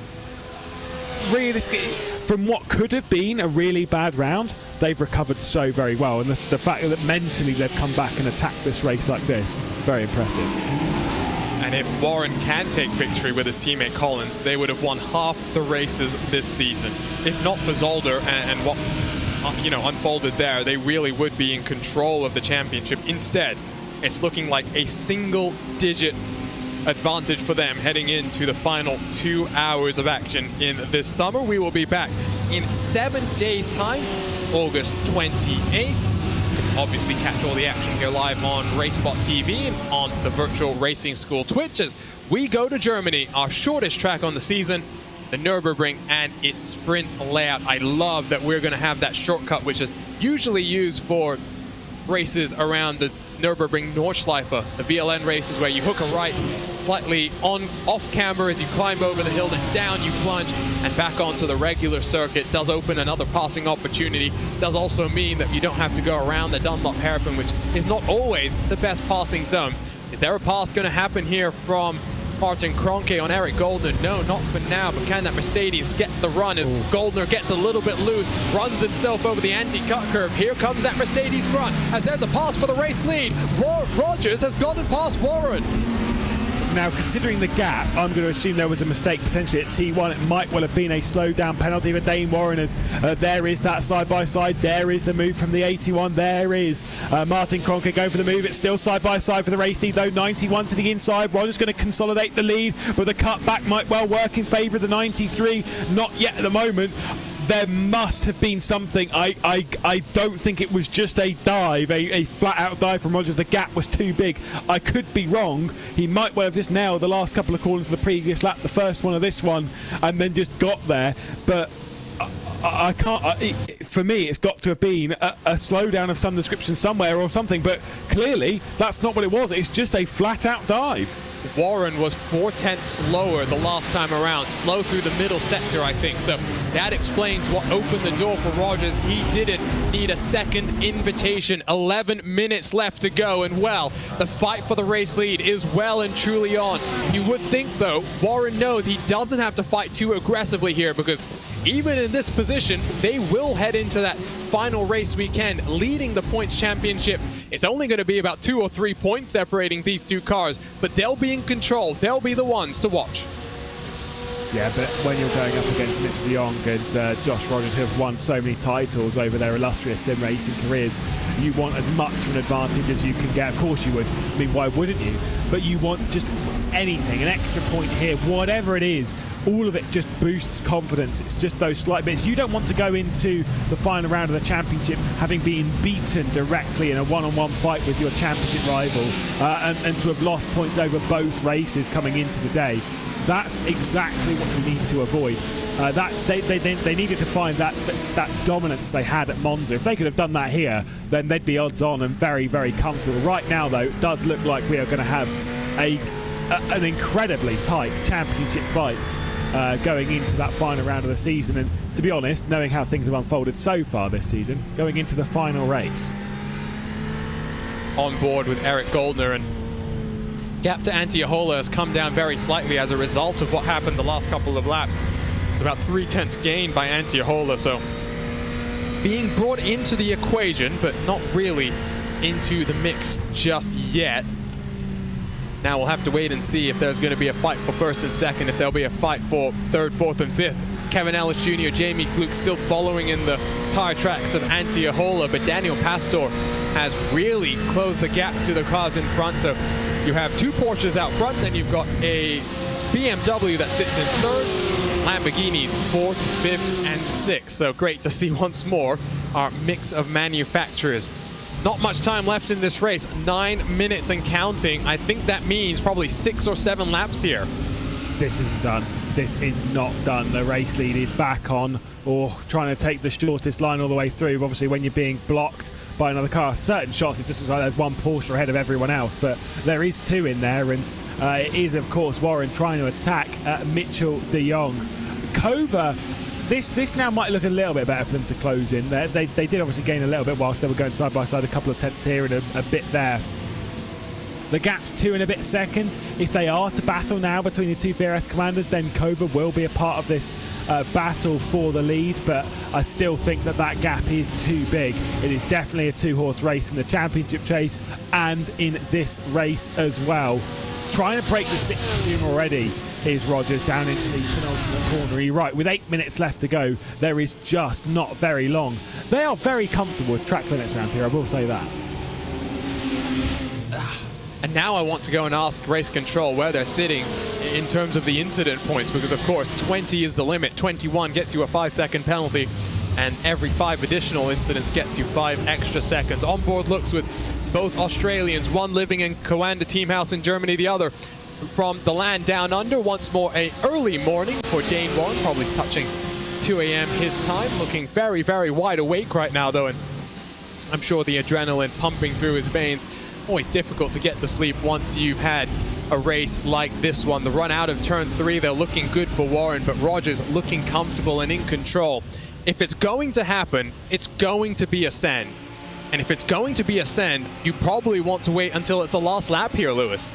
S2: realistically, from what could have been a really bad round, they've recovered so very well, and the fact that mentally they've come back and attacked this race like this, very impressive.
S1: And if Warren can take victory with his teammate Collins, they would have won half the races this season. If not for Zolder and what unfolded there, they really would be in control of the championship. Instead, it's looking like a single-digit advantage for them heading into the final 2 hours of action in this summer. We will be back in 7 days' time, August 28th. Obviously catch all the action here live on RaceSpotTV and on the Virtual Racing School Twitch as we go to Germany, our shortest track on the season, the Nürburgring and its sprint layout. I love that we're going to have that shortcut, which is usually used for races around the Nürburgring Nordschleife, the VLN races where you hook a right slightly off camera as you climb over the hill, then down you plunge and back onto the regular circuit. Does open another passing opportunity. Does also mean that you don't have to go around the Dunlop hairpin, which is not always the best passing zone. Is there a pass going to happen here from Martin Kroenke on Eric Goldner? No, not for now, but can that Mercedes get the run as Goldner gets a little bit loose, runs himself over the anti-cut curve. Here comes that Mercedes run as there's a pass for the race lead. Rogers has gotten past Warren.
S2: Now, considering the gap, I'm going to assume there was a mistake potentially at T1. It might well have been a slowdown penalty for Dane Warren as there is that side-by-side. There is the move from the 81. There is Martin Kroenke going for the move. It's still side-by-side for the race lead, though. 91 to the inside. Rogers going to consolidate the lead, but the cutback might well work in favour of the 93. Not yet at the moment. There must have been something. I don't think it was just a dive, a flat-out dive from Rogers. The gap was too big. I could be wrong. He might well have just nailed the last couple of corners of the previous lap, the first one of this one, and then just got there. But I can't. For me, it's got to have been a slowdown of some description somewhere or something. But clearly, that's not what it was. It's just a flat-out dive.
S1: Warren was 4/10 slower the last time around, slow through the middle sector, I think. So that explains what opened the door for Rogers. He didn't need a second invitation. 11 minutes left to go, and well, the fight for the race lead is well and truly on. You would think, though, Warren knows he doesn't have to fight too aggressively here, because even in this position, they will head into that final race weekend leading the points championship. It's only going to be about 2 or 3 points separating these two cars, but they'll be in control. They'll be the ones to watch.
S2: Yeah, but when you're going up against Mitch de Jong and Josh Rogers, who have won so many titles over their illustrious sim racing careers, you want as much of an advantage as you can get. Of course you would. I mean, why wouldn't you? But you want just anything, an extra point here, whatever it is. All of it just boosts confidence. It's just those slight bits. You don't want to go into the final round of the championship having been beaten directly in a one-on-one fight with your championship rival and to have lost points over both races coming into the day. That's exactly what you need to avoid. They needed to find that dominance they had at Monza. If they could have done that here, then they'd be odds on and very, very comfortable. Right now, though, it does look like we are going to have an incredibly tight championship fight going into that final round of the season. And to be honest, knowing how things have unfolded so far this season, going into the final race.
S1: On board with Eric Goldner, and gap to Antiohola has come down very slightly as a result of what happened the last couple of laps. It's about 3/10 gain by Antiohola, so being brought into the equation, but not really into the mix just yet. Now we'll have to wait and see if there's going to be a fight for first and second, if there'll be a fight for third, fourth, and fifth. Kevin Ellis Jr., Jamie Fluke still following in the tire tracks of Antiohola, but Daniel Pastor has really closed the gap to the cars in front. So you have two Porsches out front, then you've got a BMW that sits in third, Lamborghinis fourth, fifth, and sixth. So great to see once more our mix of manufacturers. Not much time left in this race, 9 minutes and counting. I think that means probably 6 or 7 laps here.
S2: This isn't done. This is not done. The race lead is back on, or trying to take the shortest line all the way through. Obviously, when you're being blocked by another car, certain shots, it just looks like there's one Porsche ahead of everyone else, but there is 2 in there, and it is, of course, Warren trying to attack Mitchell de Jong. Kova, this now might look a little bit better for them to close in. They did obviously gain a little bit whilst they were going side by side, a couple of tenths here and a bit there. The gap's 2 and a bit seconds. If they are to battle now between the two VRS commanders, then Kova will be a part of this battle for the lead, but I still think that gap is too big. It is definitely a 2-horse race in the championship chase and in this race as well. Trying to break the slipstream already is Rogers down into the penultimate corner. Right, with 8 minutes left to go, there is just not very long. They are very comfortable with track limits around here, I will say that.
S1: And now I want to go and ask race control where they're sitting in terms of the incident points, because of course 20 is the limit. 21 gets you a 5-second penalty, and every 5 additional incidents gets you 5 extra seconds. Onboard looks with both Australians, one living in Coanda Team House in Germany, the other from the land down under. Once more a early morning for Dane Warren, probably touching 2 a.m. his time, looking very, very wide awake right now though, and I'm sure the adrenaline pumping through his veins. Always difficult to get to sleep once you've had a race like this one. The run out of turn 3, they're looking good for Warren, but Rogers looking comfortable and in control. If it's going to happen, it's going to be a send. And if it's going to be a send, you probably want to wait until it's the last lap here, Lewis.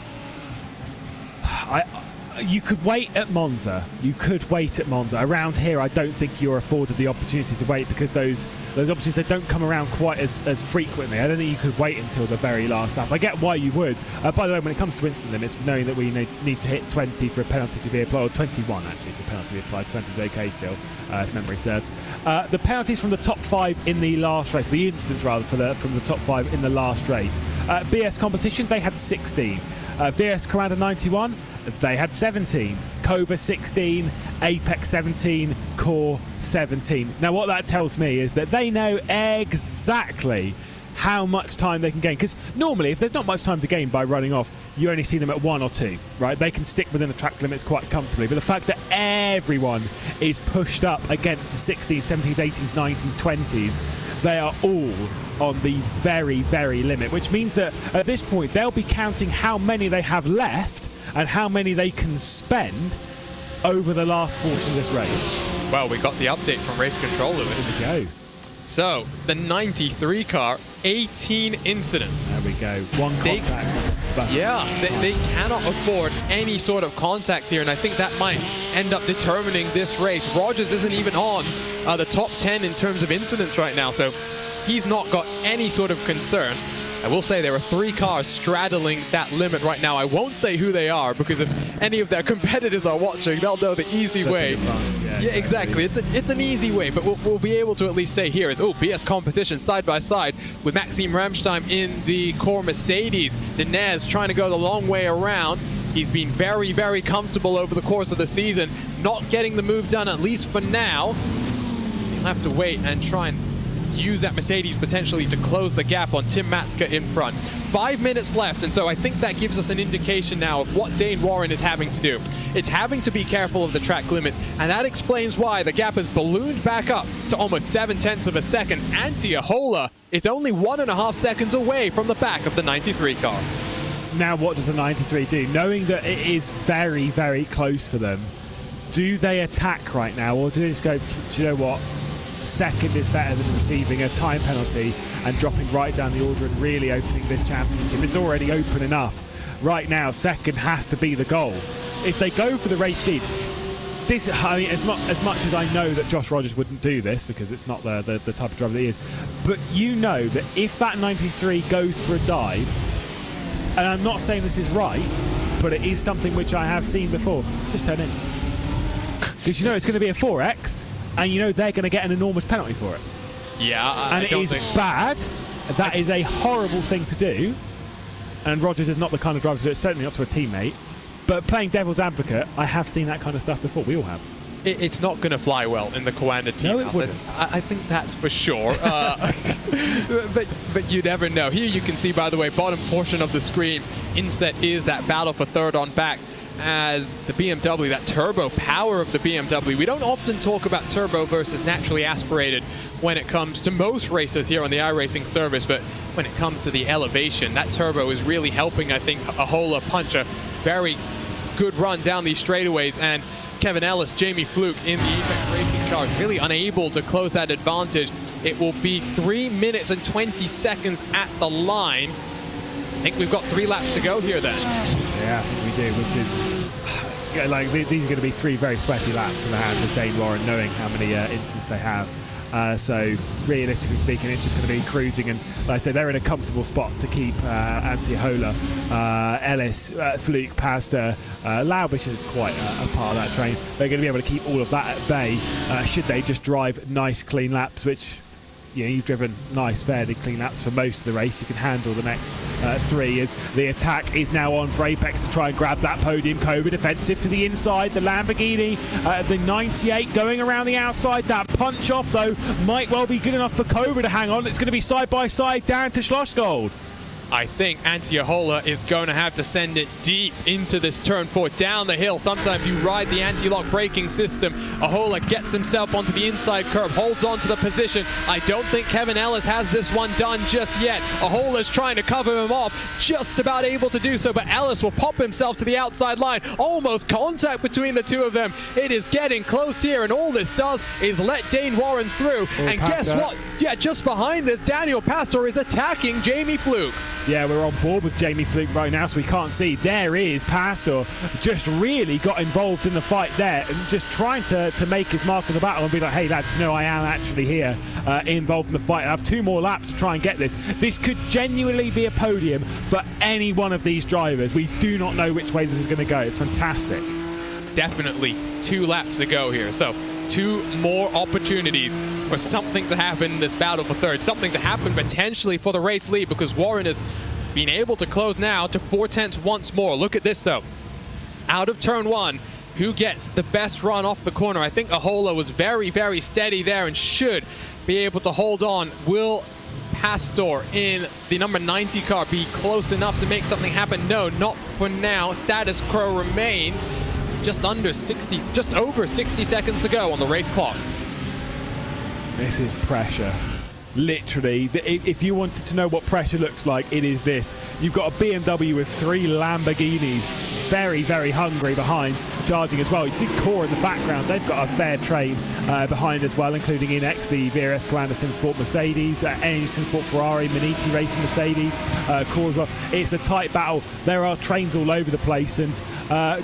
S2: You could wait at Monza. You could wait at Monza. Around here, I don't think you're afforded the opportunity to wait, because those opportunities, they don't come around quite as frequently. I don't think you could wait until the very last lap. I get why you would. By the way, when it comes to instant limits, knowing that we need to hit 20 for a penalty to be applied, or 21 actually for a penalty to be applied, 20 is okay still, if memory serves. The penalties from the top 5 in the last race, the instants rather, from the top 5 in the last race. BS competition, they had 16. VRS Commander 91, they had 17. Kova 16, Apex 17, Core 17. Now what that tells me is that they know exactly how much time they can gain, because normally if there's not much time to gain by running off, you only see them at 1 or 2, right? They can stick within the track limits quite comfortably, but the fact that everyone is pushed up against the 16s, 17s, 18s, 19s, 20s, they are all on the very, very limit, which means that at this point they'll be counting how many they have left and how many they can spend over the last portion of this race.
S1: Well, we got the update from race control, Lewis.
S2: There we go.
S1: So, the 93 car, 18 incidents.
S2: There we go. One contact.
S1: They cannot afford any sort of contact here, and I think that might end up determining this race. Rogers isn't even on the top 10 in terms of incidents right now, so he's not got any sort of concern. I will say there are 3 cars straddling that limit right now. I won't say who they are, because if any of their competitors are watching, they'll know the easy way. Yeah, exactly. It's an easy way, but we'll be able to at least say here is, BS competition side by side with Maxime Ramstein in the core Mercedes. Dinez trying to go the long way around. He's been very, very comfortable over the course of the season, not getting the move done, at least for now. He'll have to wait and try and use that Mercedes potentially to close the gap on Tim Matska in front. 5 minutes left, and so I think that gives us an indication now of what Dane Warren is having to do. It's having to be careful of the track limits, and that explains why the gap has ballooned back up to almost 0.7 of a second. Antiohola is only 1.5 seconds away from the back of the 93 car.
S2: Now what does the 93 do? Knowing that it is very, very close for them, Do they attack right now, or do they just go, do you know what? Second is better than receiving a time penalty and dropping right down the order and really opening this championship. It's already open enough. Right now, second has to be the goal. If they go for the race lead, this, I mean, as much as I know that Josh Rogers wouldn't do this because it's not the type of driver that he is, but you know that if that 93 goes for a dive, and I'm not saying this is right, but it is something which I have seen before, just turn in. Because you know it's going to be a 4X, and you know they're going to get an enormous penalty for it.
S1: Yeah,
S2: and it is bad. That is a horrible thing to do. And Rogers is not the kind of driver to do it, certainly not to a teammate. But playing devil's advocate, I have seen that kind of stuff before. We all have.
S1: It's not going to fly well in the Coanda team.
S2: No, it wouldn't.
S1: I think that's for sure. But you never know. Here you can see, by the way, bottom portion of the screen, inset is that battle for third on back as the BMW, that turbo power of the BMW. We don't often talk about turbo versus naturally aspirated when it comes to most races here on the iRacing service, but when it comes to the elevation, that turbo is really helping, I think, Ahola punch a very good run down these straightaways, and Kevin Ellis, Jamie Fluke in the Apex Racing car really unable to close that advantage. It will be 3 minutes and 20 seconds at the line. I think we've got 3 laps to go here then.
S2: Yeah, I think we do, which is, like, these are going to be 3 very sweaty laps in the hands of Dane Warren, knowing how many incidents they have. So realistically speaking, it's just going to be cruising, and like I say, they're in a comfortable spot to keep Antti Ahola, Ellis, Fluke, Pasta, Laubish isn't quite a part of that train. They're going to be able to keep all of that at bay should they just drive nice clean laps, which, you know, you've driven nice, fairly clean laps for most of the race. You can handle the next 3 as the attack is now on for Apex to try and grab that podium. Cova defensive to the inside. The Lamborghini, the 98 going around the outside. That punch off, though, might well be good enough for Cova to hang on. It's going to be side by side down to Schlossgold.
S1: I think Antti Ahola is going to have to send it deep into this turn 4 down the hill. Sometimes you ride the anti-lock braking system. Ahola gets himself onto the inside curb, holds on to the position. I don't think Kevin Ellis has this one done just yet. Ahola's trying to cover him off, just about able to do so, but Ellis will pop himself to the outside line. Almost contact between the two of them. It is getting close here, and all this does is let Dane Warren through. And guess what? Yeah, just behind this, Daniel Pastor is attacking Jamie Fluke.
S2: Yeah, we're on board with Jamie Fluke right now, so we can't see. There is Pastor, just really got involved in the fight there and just trying to make his mark in the battle and be like, hey lads, no, I am actually here involved in the fight. I have 2 more laps to try and get this. This could genuinely be a podium for any one of these drivers. We do not know which way this is going to go. It's fantastic.
S1: Definitely 2 laps to go here. So 2 more opportunities for something to happen in this battle for third, something to happen potentially for the race lead, because Warren has been able to close now to 4/10 once more. Look at this though. Out of turn 1, who gets the best run off the corner? I think Ahola was very, very steady there and should be able to hold on. Will Pastor in the number 90 car be close enough to make something happen? No, not for now. Status quo remains. Just over 60 seconds to go on the race clock.
S2: This is pressure. Literally, if you wanted to know what pressure looks like, it is this. You've got a BMW with 3 Lamborghinis, very, very hungry behind, charging as well. You see Core in the background. They've got a fair train behind as well, including Inex, the VRS SCO Simsport Mercedes, Energy Simsport Ferrari, Maniti Racing Mercedes, Core as well. It's a tight battle. There are trains all over the place, and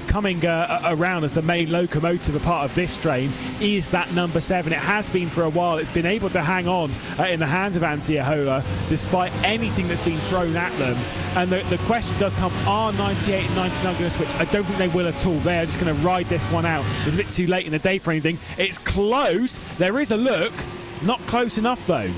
S2: coming around as the main locomotive, a part of this train, is that number 7. It has been for a while. It's been able to hang on in the hands of Antti Ahola despite anything that's been thrown at them. And the question does come, are 98 and 99 going to switch? I don't think they will at all. They are just going to ride this one out. It's a bit too late in the day for anything. It's close. There is a look. Not close enough though.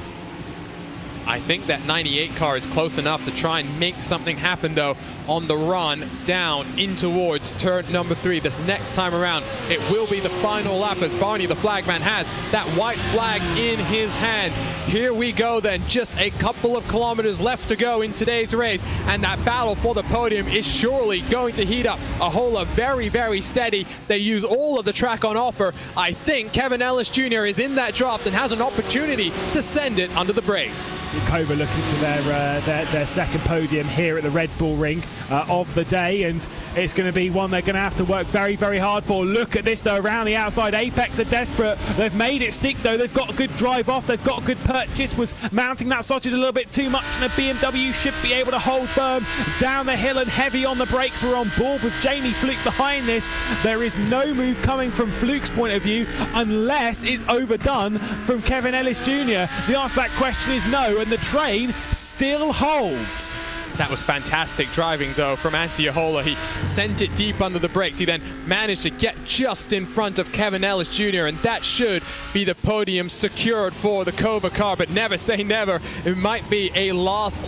S1: I think that 98 car is close enough to try and make something happen, though, on the run down in towards turn number 3. This next time around, it will be the final lap as Barney, the flagman, has that white flag in his hands. Here we go then, just a couple of kilometers left to go in today's race, and that battle for the podium is surely going to heat up. Ahola very, very steady. They use all of the track on offer. I think Kevin Ellis Jr. is in that draft and has an opportunity to send it under the brakes.
S2: Kova looking for their second podium here at the Red Bull Ring of the day, and it's going to be one they're going to have to work very, very hard for. Look at this though, around the outside. Apex are desperate. They've made it stick though. They've got a good drive off. They've got a good purchase. Was mounting that sausage a little bit too much, and a BMW should be able to hold firm down the hill and heavy on the brakes. We're on board with Jamie Fluke behind this. There is no move coming from Fluke's point of view unless it's overdone from Kevin Ellis Jr. The answer to that question is no, and the train still holds.
S1: That was fantastic driving, though, from Antti Ahola. He sent it deep under the brakes. He then managed to get just in front of Kevin Ellis Jr., and that should be the podium secured for the Kova car. But never say never. It might be a last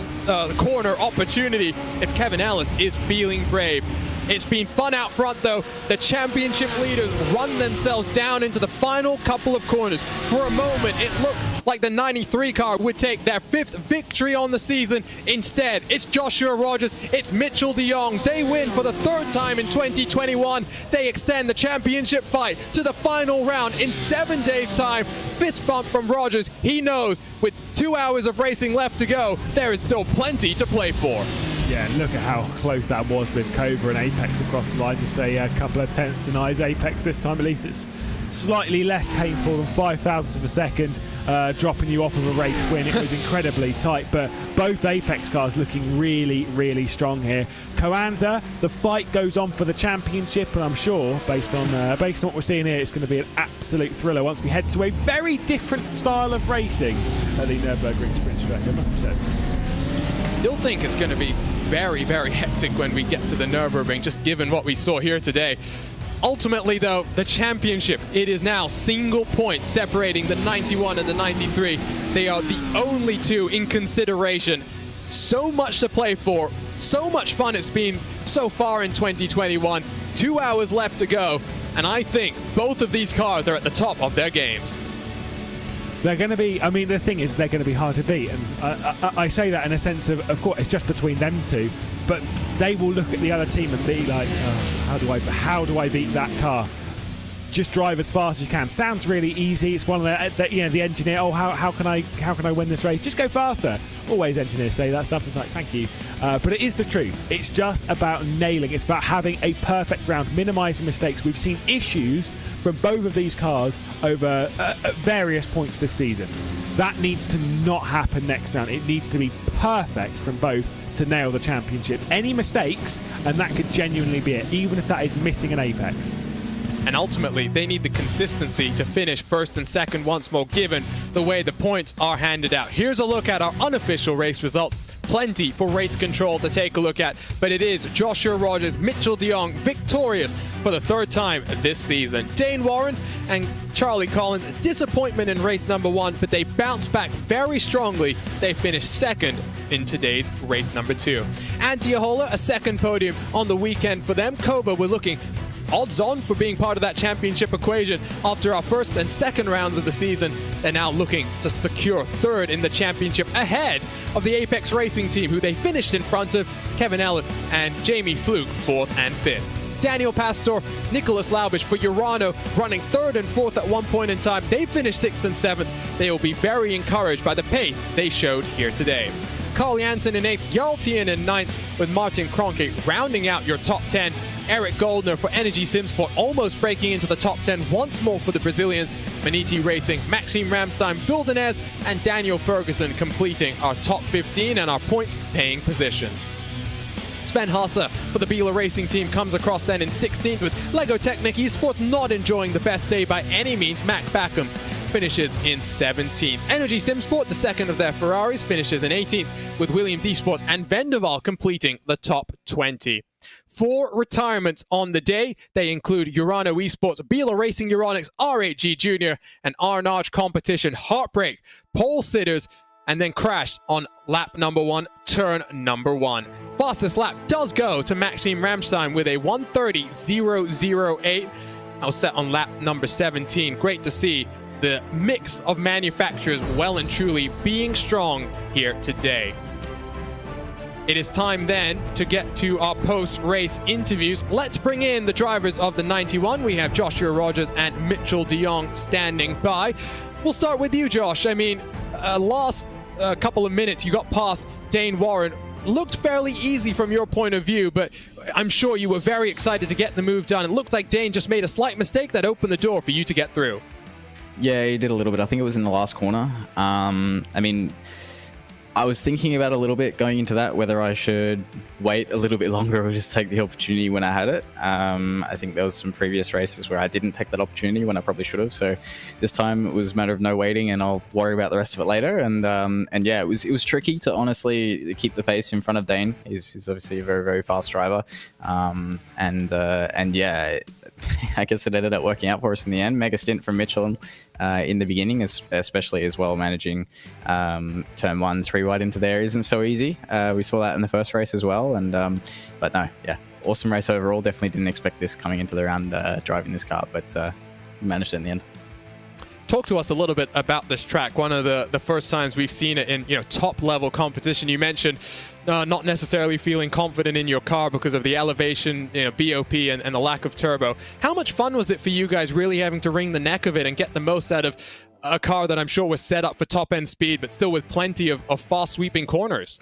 S1: corner opportunity if Kevin Ellis is feeling brave. It's been fun out front, though. The championship leaders run themselves down into the final couple of corners. For a moment, it looked like the 93 car would take their 5th victory on the season. Instead, it's Joshua Rogers, it's Mitchell de Jong. They win for the 3rd time in 2021. They extend the championship fight to the final round in 7 days' time. Fist bump from Rogers. He knows with 2 hours of racing left to go, there is still plenty to play for.
S2: Yeah, look at how close that was with Kova and Apex across the line. Just a couple of tenths denies Apex this time. At least it's slightly less painful than 5 thousandths of a second dropping you off of a race win. It was incredibly tight, but both Apex cars looking really, really strong here. Coanda, the fight goes on for the championship, and I'm sure, based on what we're seeing here, it's going to be an absolute thriller once we head to a very different style of racing at the Nürburgring Sprint Track. It must be said.
S1: Still think it's going to be very, very hectic when we get to the Nürburgring, just given what we saw here today. Ultimately, though, the championship, it is now single points separating the 91 and the 93. They are the only two in consideration. So much to play for, so much fun it's been so far in 2021. 2 hours left to go, and I think both of these cars are at the top of their games.
S2: They're going to be, I mean, the thing is, they're going to be hard to beat. And I say that in a sense of course, it's just between them two. But they will look at the other team and be like, oh, how do I beat that car? Just drive as fast as you can. Sounds really easy. It's one of the engineer. Oh, how can I win this race? Just go faster. Always engineers say that stuff. It's like, thank you, but it is the truth. It's just about nailing. It's about having a perfect round, minimizing mistakes. We've seen issues from both of these cars over at various points this season. That needs to not happen next round. It needs to be perfect from both to nail the championship. Any mistakes, and that could genuinely be it, even if that is missing an Apex.
S1: And ultimately, they need the consistency to finish first and second once more, given the way the points are handed out. Here's a look at our unofficial race results. Plenty for race control to take a look at, but it is Joshua Rogers, Mitchell de Jong victorious for the 3rd time this season. Dane Warren and Charlie Collins, disappointment in race number 1, but they bounced back very strongly. They finished 2nd in today's race number 2. Antti Ahola, a 2nd podium on the weekend for them. Kova were looking odds on for being part of that championship equation after our 1st and 2nd rounds of the season. They're now looking to secure 3rd in the championship ahead of the Apex Racing team, who they finished in front of, Kevin Ellis and Jamie Fluke 4th and 5th. Daniel Pastor, Nicholas Laubish for Urano running 3rd and 4th at one point in time. They finished 6th and 7th. They will be very encouraged by the pace they showed here today. Carl Jansen in 8th, Jarl in 9th, with Martin Kroenke rounding out your top 10. Eric Goldner for Energy Simsport almost breaking into the top 10 once more for the Brazilians. Maniti Racing, Maxime Ramstein, Vildenez, and Daniel Ferguson completing our top 15 and our points-paying positions. Sven Haase for the Biela Racing team comes across then in 16th, with Lego Technic Esports not enjoying the best day by any means. Mac Backham finishes in 17th. Energy Simsport, the 2nd of their Ferraris, finishes in 18th, with Williams Esports and Vendaval completing the top 20. 4 retirements on the day. They include Urano Esports, Biela Racing Euronics, R8G Junior, and Arnage Competition Heartbreak pole sitters, and then crashed on lap number 1, turn number 1. Fastest lap does go to Maxime Ramstein with a 1:30.008. That was set on lap number 17. Great to see the mix of manufacturers well and truly being strong here today. It is time then to get to our post-race interviews. Let's bring in the drivers of the 91. We have Joshua Rogers and Mitchell de Jong standing by. We'll start with you, Josh. I mean, last couple of minutes, you got past Dane Warren. Looked fairly easy from your point of view, but I'm sure you were very excited to get the move done. It looked like Dane just made a slight mistake that opened the door for you to get through.
S7: Yeah, he did a little bit. I think it was in the last corner. I mean, I was thinking about a little bit going into that, whether I should wait a little bit longer or just take the opportunity when I had it. I think there was some previous races where I didn't take that opportunity when I probably should have. So this time it was a matter of no waiting, and I'll worry about the rest of it later. And yeah, it was tricky to honestly keep the pace in front of Dane. He's obviously a very, very fast driver. And yeah, I guess it ended up working out for us in the end. Mega stint from Mitchell in the beginning, especially as well, managing turn 1 3 wide into there isn't so easy. We saw that in the first race as well. And but no, yeah, awesome race overall. Definitely didn't expect this coming into the round driving this car, but we managed it in the end.
S1: Talk to us a little bit about this track. One of the first times we've seen it in top level competition. You mentioned not necessarily feeling confident in your car because of the elevation, BOP and the lack of turbo. How much fun was it for you guys really having to wring the neck of it and get the most out of a car that I'm sure was set up for top end speed, but still with plenty of fast sweeping corners?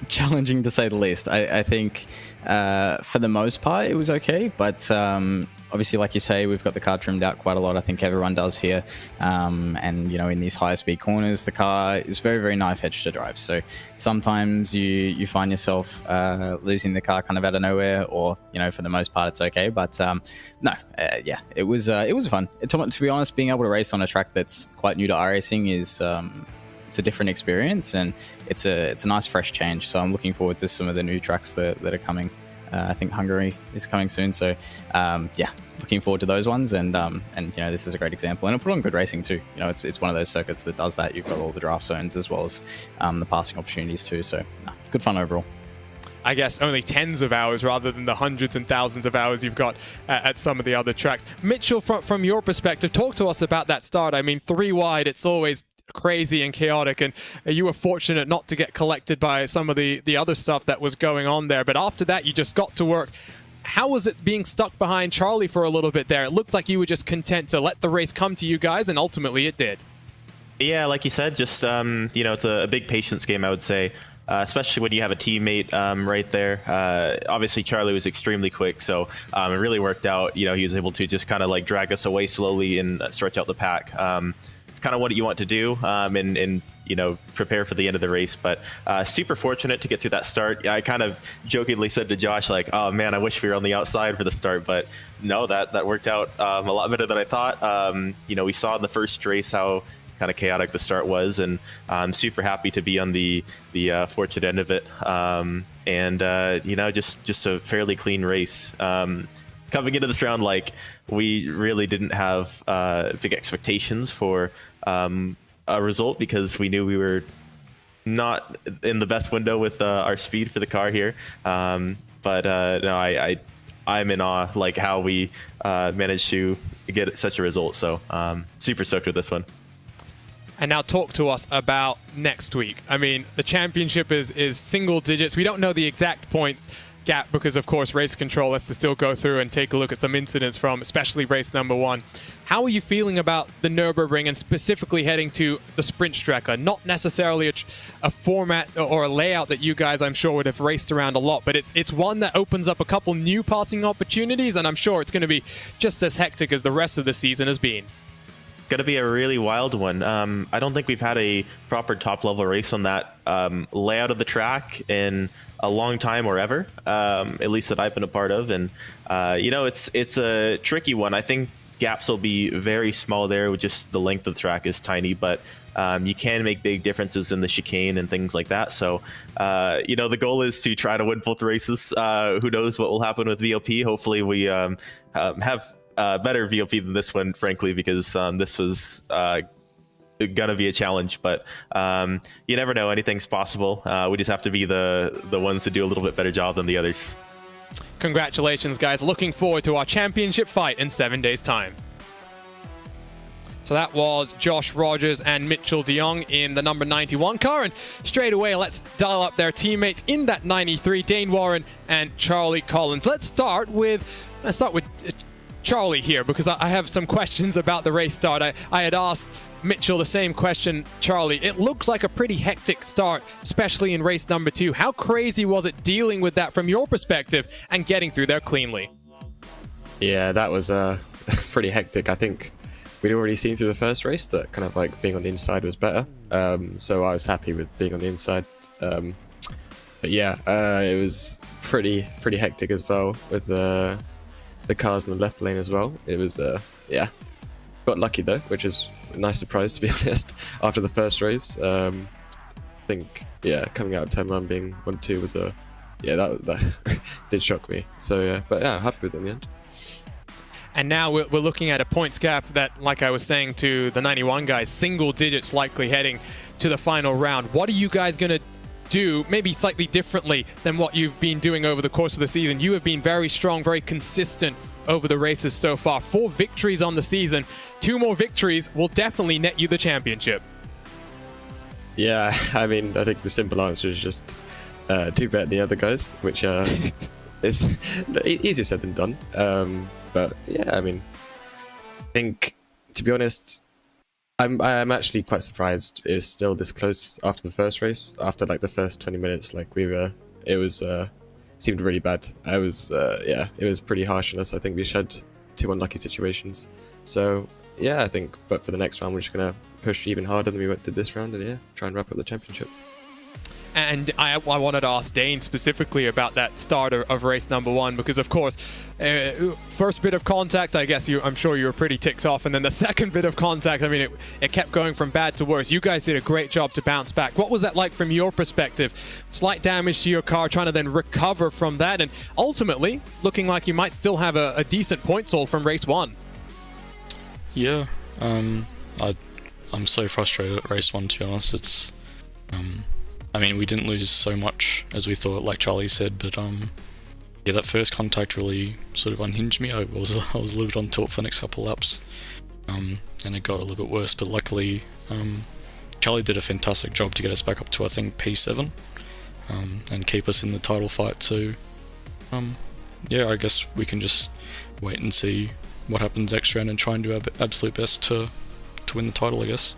S7: Challenging to say the least. I think for the most part it was okay, but obviously, like you say, we've got the car trimmed out quite a lot. I think everyone does here. And, in these higher speed corners, the car is very, very knife edge to drive. So sometimes you find yourself losing the car kind of out of nowhere, or, for the most part, it's okay. But no, yeah, it was fun. To be honest, being able to race on a track that's quite new to iRacing is it's a different experience, and it's a nice fresh change. So I'm looking forward to some of the new tracks that are coming. I think Hungary is coming soon, so yeah, looking forward to those ones. And this is a great example, and it'll put on good racing too. It's one of those circuits that does that. You've got all the draft zones as well as the passing opportunities too. So good fun overall.
S1: I guess only tens of hours rather than the hundreds and thousands of hours you've got at some of the other tracks. Mitchell, from your perspective, talk to us about that start. I mean, 3 wide, it's always crazy and chaotic, and you were fortunate not to get collected by some of the other stuff that was going on there. But after that, you just got to work. How was it being stuck behind Charlie for a little bit there? It looked like you were just content to let the race come to you guys, and ultimately it did.
S8: Yeah, like you said, just it's a big patience game, I would say. Especially when you have a teammate right there. Obviously, Charlie was extremely quick, so it really worked out. He was able to just kind of like drag us away slowly and stretch out the pack. It's kind of what you want to do and prepare for the end of the race. But super fortunate to get through that start. I kind of jokingly said to Josh, like, oh man, I wish we were on the outside for the start. But no, that worked out a lot better than I thought. We saw in the first race how kind of chaotic the start was, and I'm super happy to be on the fortunate end of it. Just a fairly clean race. Coming into this round, like, we really didn't have big expectations for a result, because we knew we were not in the best window with our speed for the car here. I'm in awe, like, how we managed to get such a result. So super stoked with this one.
S1: And now talk to us about next week. I mean, the championship is single digits. We don't know the exact points gap because, of course, race control has to still go through and take a look at some incidents from especially race number 1. How are you feeling about the Nürburgring and specifically heading to the sprint Strecke? Not necessarily a format or a layout that you guys, I'm sure, would have raced around a lot, but it's one that opens up a couple new passing opportunities, and I'm sure it's going to be just as hectic as the rest of the season has been.
S8: Going to be a really wild one. I don't think we've had a proper top-level race on that layout of the track in a long time or ever, at least that I've been a part of. And, it's a tricky one. I think gaps will be very small there, with just the length of the track is tiny, but you can make big differences in the chicane and things like that. So, the goal is to try to win both races. Who knows what will happen with VOP? Hopefully we have better VOP than this one, frankly, because this was gonna be a challenge. But you never know, anything's possible. We just have to be the ones to do a little bit better job than the others.
S1: Congratulations, guys. Looking forward to our championship fight in 7 days' time. So that was Josh Rogers and Mitchell de Jong in the number 91 car. And straight away, let's dial up their teammates in that 93, Dane Warren and Charlie Collins. Let's start with Charlie here, because I have some questions about the race start. I had asked Mitchell the same question. Charlie, it looks like a pretty hectic start, especially in race number 2. How crazy was it dealing with that from your perspective and getting through there cleanly?
S9: Yeah, that was pretty hectic. I think we'd already seen through the first race that kind of like being on the inside was better. So I was happy with being on the inside. But yeah, it was pretty hectic as well with the cars in the left lane as well. It was, yeah, got lucky though, which is a nice surprise to be honest, after the first race. I think, yeah, coming out of turn 1 being 1-2 was yeah, that did shock me. So yeah, but yeah, happy with it in the end.
S1: And now we're looking at a points gap that, like I was saying to the 91 guys, single digits likely heading to the final round. What are you guys going to do, maybe slightly differently than what you've been doing over the course of the season? You have been very strong, very consistent over the races so far. 4 victories on the season. 2 more victories will definitely net you the championship.
S9: Yeah, I mean, I think the simple answer is just do better than the other guys, which is easier said than done. But yeah, I mean, I think, to be honest, I'm actually quite surprised it's still this close after the first race. After like the first 20 minutes, like seemed really bad. Yeah, it was pretty harsh on us. I think we had 2 unlucky situations. So yeah, I think, but for the next round, we're just gonna push even harder than we did this round, and yeah, try and wrap up the championship.
S1: And I wanted to ask Dane specifically about that start of race number 1, because of course, first bit of contact, I guess I'm sure you were pretty ticked off, and then the second bit of contact, I mean, it kept going from bad to worse. You guys did a great job to bounce back. What was that like from your perspective? Slight damage to your car, trying to then recover from that, and ultimately looking like you might still have a decent points haul from race 1.
S10: Yeah, I'm so frustrated at race 1, to be honest. It's I mean, we didn't lose so much as we thought, like Charlie said, but yeah, that first contact really sort of unhinged me. I was a little bit on tilt for the next couple of laps, and it got a little bit worse, but luckily Charlie did a fantastic job to get us back up to, I think, P7, and keep us in the title fight. So yeah, I guess we can just wait and see what happens next round and try and do our absolute best to win the title, I guess.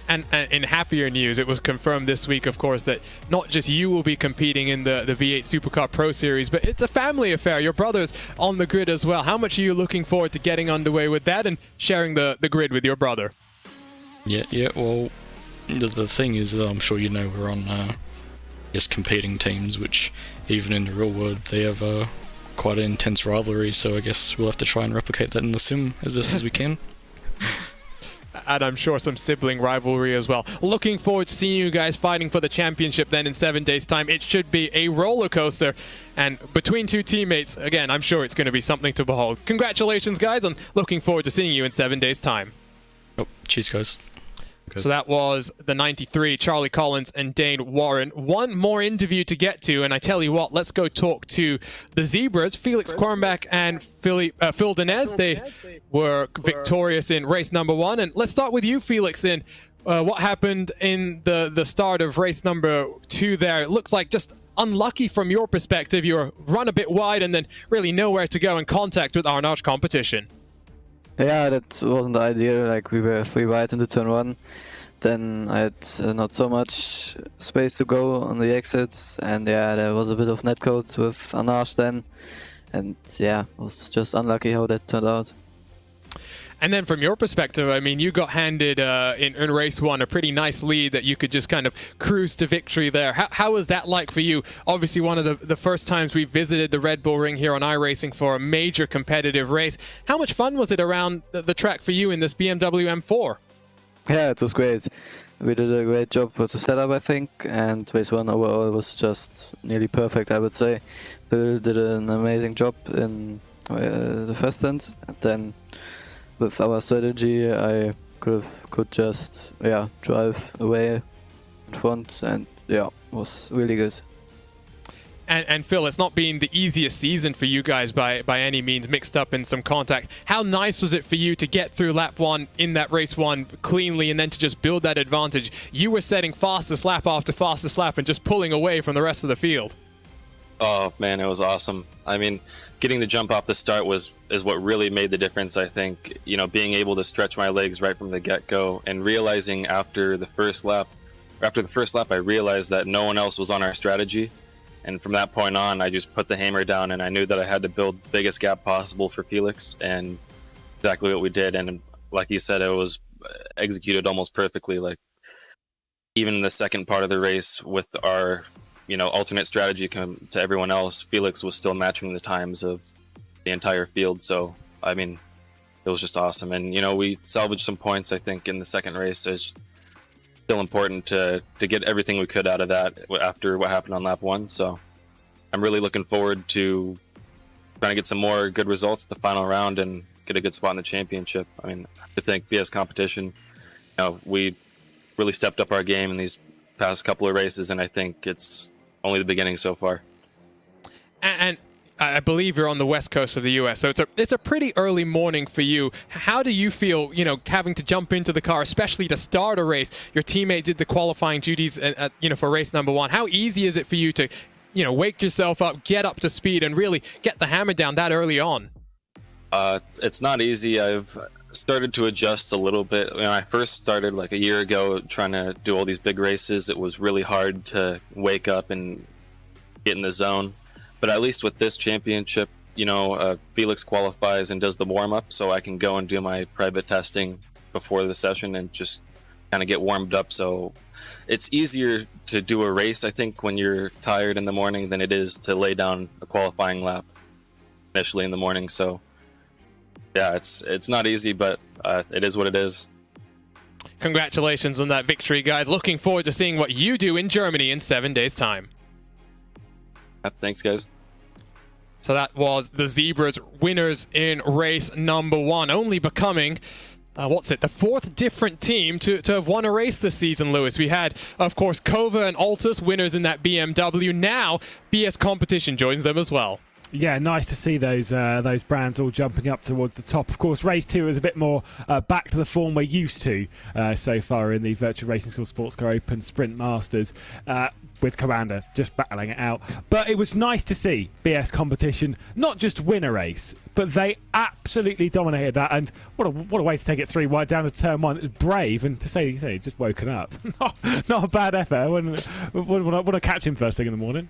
S1: And in happier news, it was confirmed this week, of course, that not just you will be competing in the V8 Supercar Pro Series, but it's a family affair. Your brother's on the grid as well. How much are you looking forward to getting underway with that and sharing the grid with your brother?
S10: Yeah. Well, the thing is that I'm sure you know we're on just competing teams, which even in the real world they have quite an intense rivalry. So I guess we'll have to try and replicate that in the sim as best as we can.
S1: And I'm sure some sibling rivalry as well. Looking forward to seeing you guys fighting for the championship then in 7 days' time. It should be a roller coaster. And between 2 teammates, again, I'm sure it's going to be something to behold. Congratulations, guys, and looking forward to seeing you in 7 days' time.
S10: Oh, cheers, guys.
S1: So that was the 93, Charlie Collins and Dane Warren. One more interview to get to, and I tell you what, let's go talk to the Zebras, Felix Kornbach and Phil Denez. They were victorious in race number 1. And let's start with you, Felix, in what happened in the start of race number 2 there. It looks like just unlucky from your perspective. You were run a bit wide and then really nowhere to go in contact with Arnaud's competition.
S11: Yeah, that wasn't ideal. Like, we were 3 wide into turn 1. Then I had not so much space to go on the exits, and yeah, there was a bit of netcode with Arnaud then, and yeah, it was just unlucky how that turned out.
S1: And then from your perspective, I mean, you got handed in race 1 a pretty nice lead that you could just kind of cruise to victory there. How was that like for you? Obviously, one of the first times we visited the Red Bull Ring here on iRacing for a major competitive race. How much fun was it around the track for you in this BMW M4?
S11: Yeah, it was great. We did a great job with the setup, I think, and race 1 overall was just nearly perfect, I would say. Bill did an amazing job in the first stint, and then with our strategy, I could just drive away in front, and yeah, it was really good.
S1: And Phil, it's not been the easiest season for you guys by any means, mixed up in some contact. How nice was it for you to get through lap 1 in that race 1 cleanly and then to just build that advantage? You were setting fastest lap after fastest lap and just pulling away from the rest of the field.
S12: Oh man, it was awesome. I mean, getting to jump off the start is what really made the difference, I think. You know, being able to stretch my legs right from the get-go and realizing after the first lap, I realized that no one else was on our strategy. And from that point on, I just put the hammer down and I knew that I had to build the biggest gap possible for Felix, and exactly what we did. And like you said, it was executed almost perfectly. Like, even in the second part of the race with our, you know, alternate strategy to everyone else, Felix was still matching the times of the entire field. So, I mean, it was just awesome. And, you know, we salvaged some points, I think, in the second race. It's still important to get everything we could out of that after what happened on lap 1. So I'm really looking forward to trying to get some more good results at the final round and get a good spot in the championship. I mean, I have to thank VS Competition. You know, we really stepped up our game in these past couple of races, and I think it's only the beginning so far.
S1: And I believe you're on the west coast of the US, so it's a pretty early morning for you. How do you feel, you know, having to jump into the car, especially to start a race? Your teammate did the qualifying duties, you know, for race number 1. How easy is it for you to, you know, wake yourself up, get up to speed, and really get the hammer down that early on?
S12: It's not easy. I've started to adjust a little bit. When I first started like a year ago trying to do all these big races, it was really hard to wake up and get in the zone. But at least with this championship, you know, Felix qualifies and does the warm-up, so I can go and do my private testing before the session and just kind of get warmed up. So it's easier to do a race, I think, when you're tired in the morning than it is to lay down a qualifying lap initially in the morning. So yeah, it's not easy, but it is what it is.
S1: Congratulations on that victory, guys. Looking forward to seeing what you do in Germany in 7 days' time.
S12: Thanks, guys.
S1: So that was the Zebras winners in race number 1, only becoming, the 4th different team to have won a race this season, Lewis. We had, of course, Kova and Altus winners in that BMW. Now, VS Competition joins them as well.
S2: Yeah, nice to see those brands all jumping up towards the top. Of course, race 2 is a bit more back to the form we're used to so far in the Virtual Racing School Sports Car Open Sprint Masters, with Commander just battling it out. But it was nice to see VS Competition not just win a race, but they absolutely dominated that. And what a way to take it 3 wide down to turn 1. It was brave, and to say just woken up. not a bad effort. I want to catch him first thing in the morning.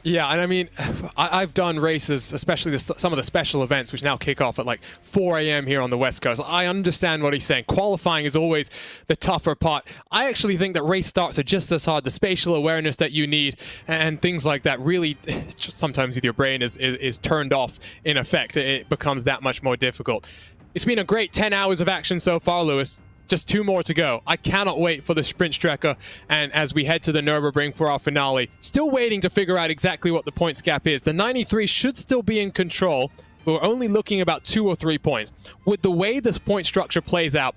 S1: Yeah, and I mean, I've done races, especially some of the special events, which now kick off at like 4 a.m. here on the West Coast. I understand what he's saying. Qualifying is always the tougher part. I actually think that race starts are just as hard. The spatial awareness that you need and things like that really, sometimes your brain is turned off in effect. It becomes that much more difficult. It's been a great 10 hours of action so far, Lewis. Just 2 more to go. I cannot wait for the Sprint Strecker, and as we head to the Nürburgring for our finale, still waiting to figure out exactly what the points gap is. The 93 should still be in control, but we're only looking about 2 or 3 points. With the way this point structure plays out,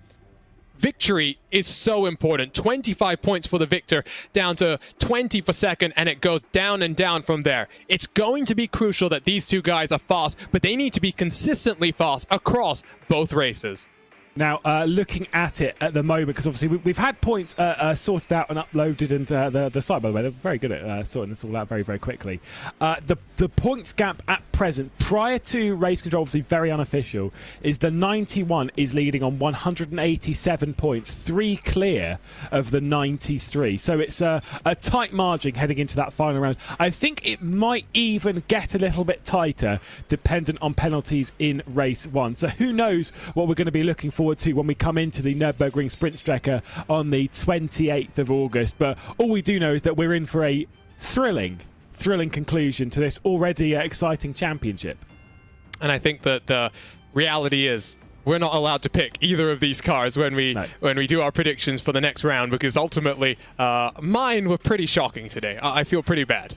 S1: victory is so important. 25 points for the victor, down to 20 for second, and it goes down and down from there. It's going to be crucial that these 2 guys are fast, but they need to be consistently fast across both races.
S2: Now, looking at it at the moment, because obviously we've had points sorted out and uploaded, and the site, by the way, they're very good at sorting this all out very, very quickly. The points gap at present, prior to race control, obviously very unofficial, is the 91 is leading on 187 points, 3 clear of the 93. So it's a tight margin heading into that final round. I think it might even get a little bit tighter, dependent on penalties in race 1. So who knows what we're going to be looking forward to when we come into the Nürburgring Sprint Strecker on the 28th of August. But all we do know is that we're in for a thrilling conclusion to this already exciting championship.
S1: And I think that the reality is we're not allowed to pick either of these cars when we do our predictions for the next round, because ultimately mine were pretty shocking today. I feel pretty bad.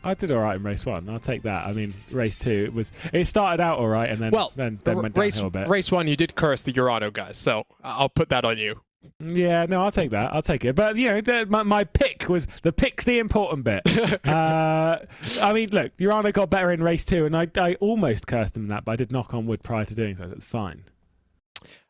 S2: I did all right in race 1. I'll take that. I mean, race 2, it started out all right, and then went downhill a bit.
S1: Race 1, you did curse the Urano guys, so I'll put that on you.
S2: Yeah, no, I'll take that. I'll take it. But, you know, my pick was... The pick's the important bit. I mean, look, Urano got better in race 2, and I almost cursed him in that, but I did knock on wood prior to doing so. That's fine.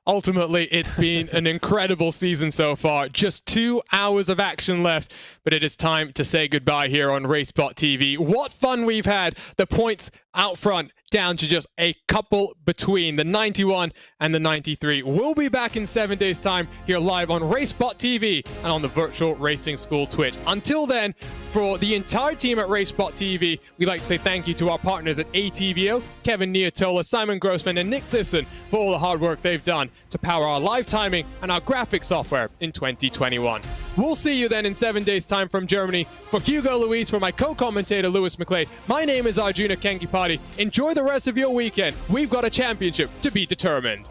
S1: Ultimately, it's been an incredible season so far. Just 2 hours of action left, but it is time to say goodbye here on RaceSpotTV. What fun we've had. The points out front down to just a couple between the 91 and the 93. We'll be back in 7 days' time here live on RaceSpotTV and on the Virtual Racing School Twitch. Until then, for the entire team at RaceSpotTV, we'd like to say thank you to our partners at ATVO, Kevin Niatola, Simon Grossman, and Nick Thisson for all the hard work they've done to power our live timing and our graphics software in 2021. We'll see you then in 7 days' time from Germany. For Hugo Luis, for my co-commentator Lewis McLeod, my name is Arjuna Kenkipati. Enjoy the rest of your weekend. We've got a championship to be determined.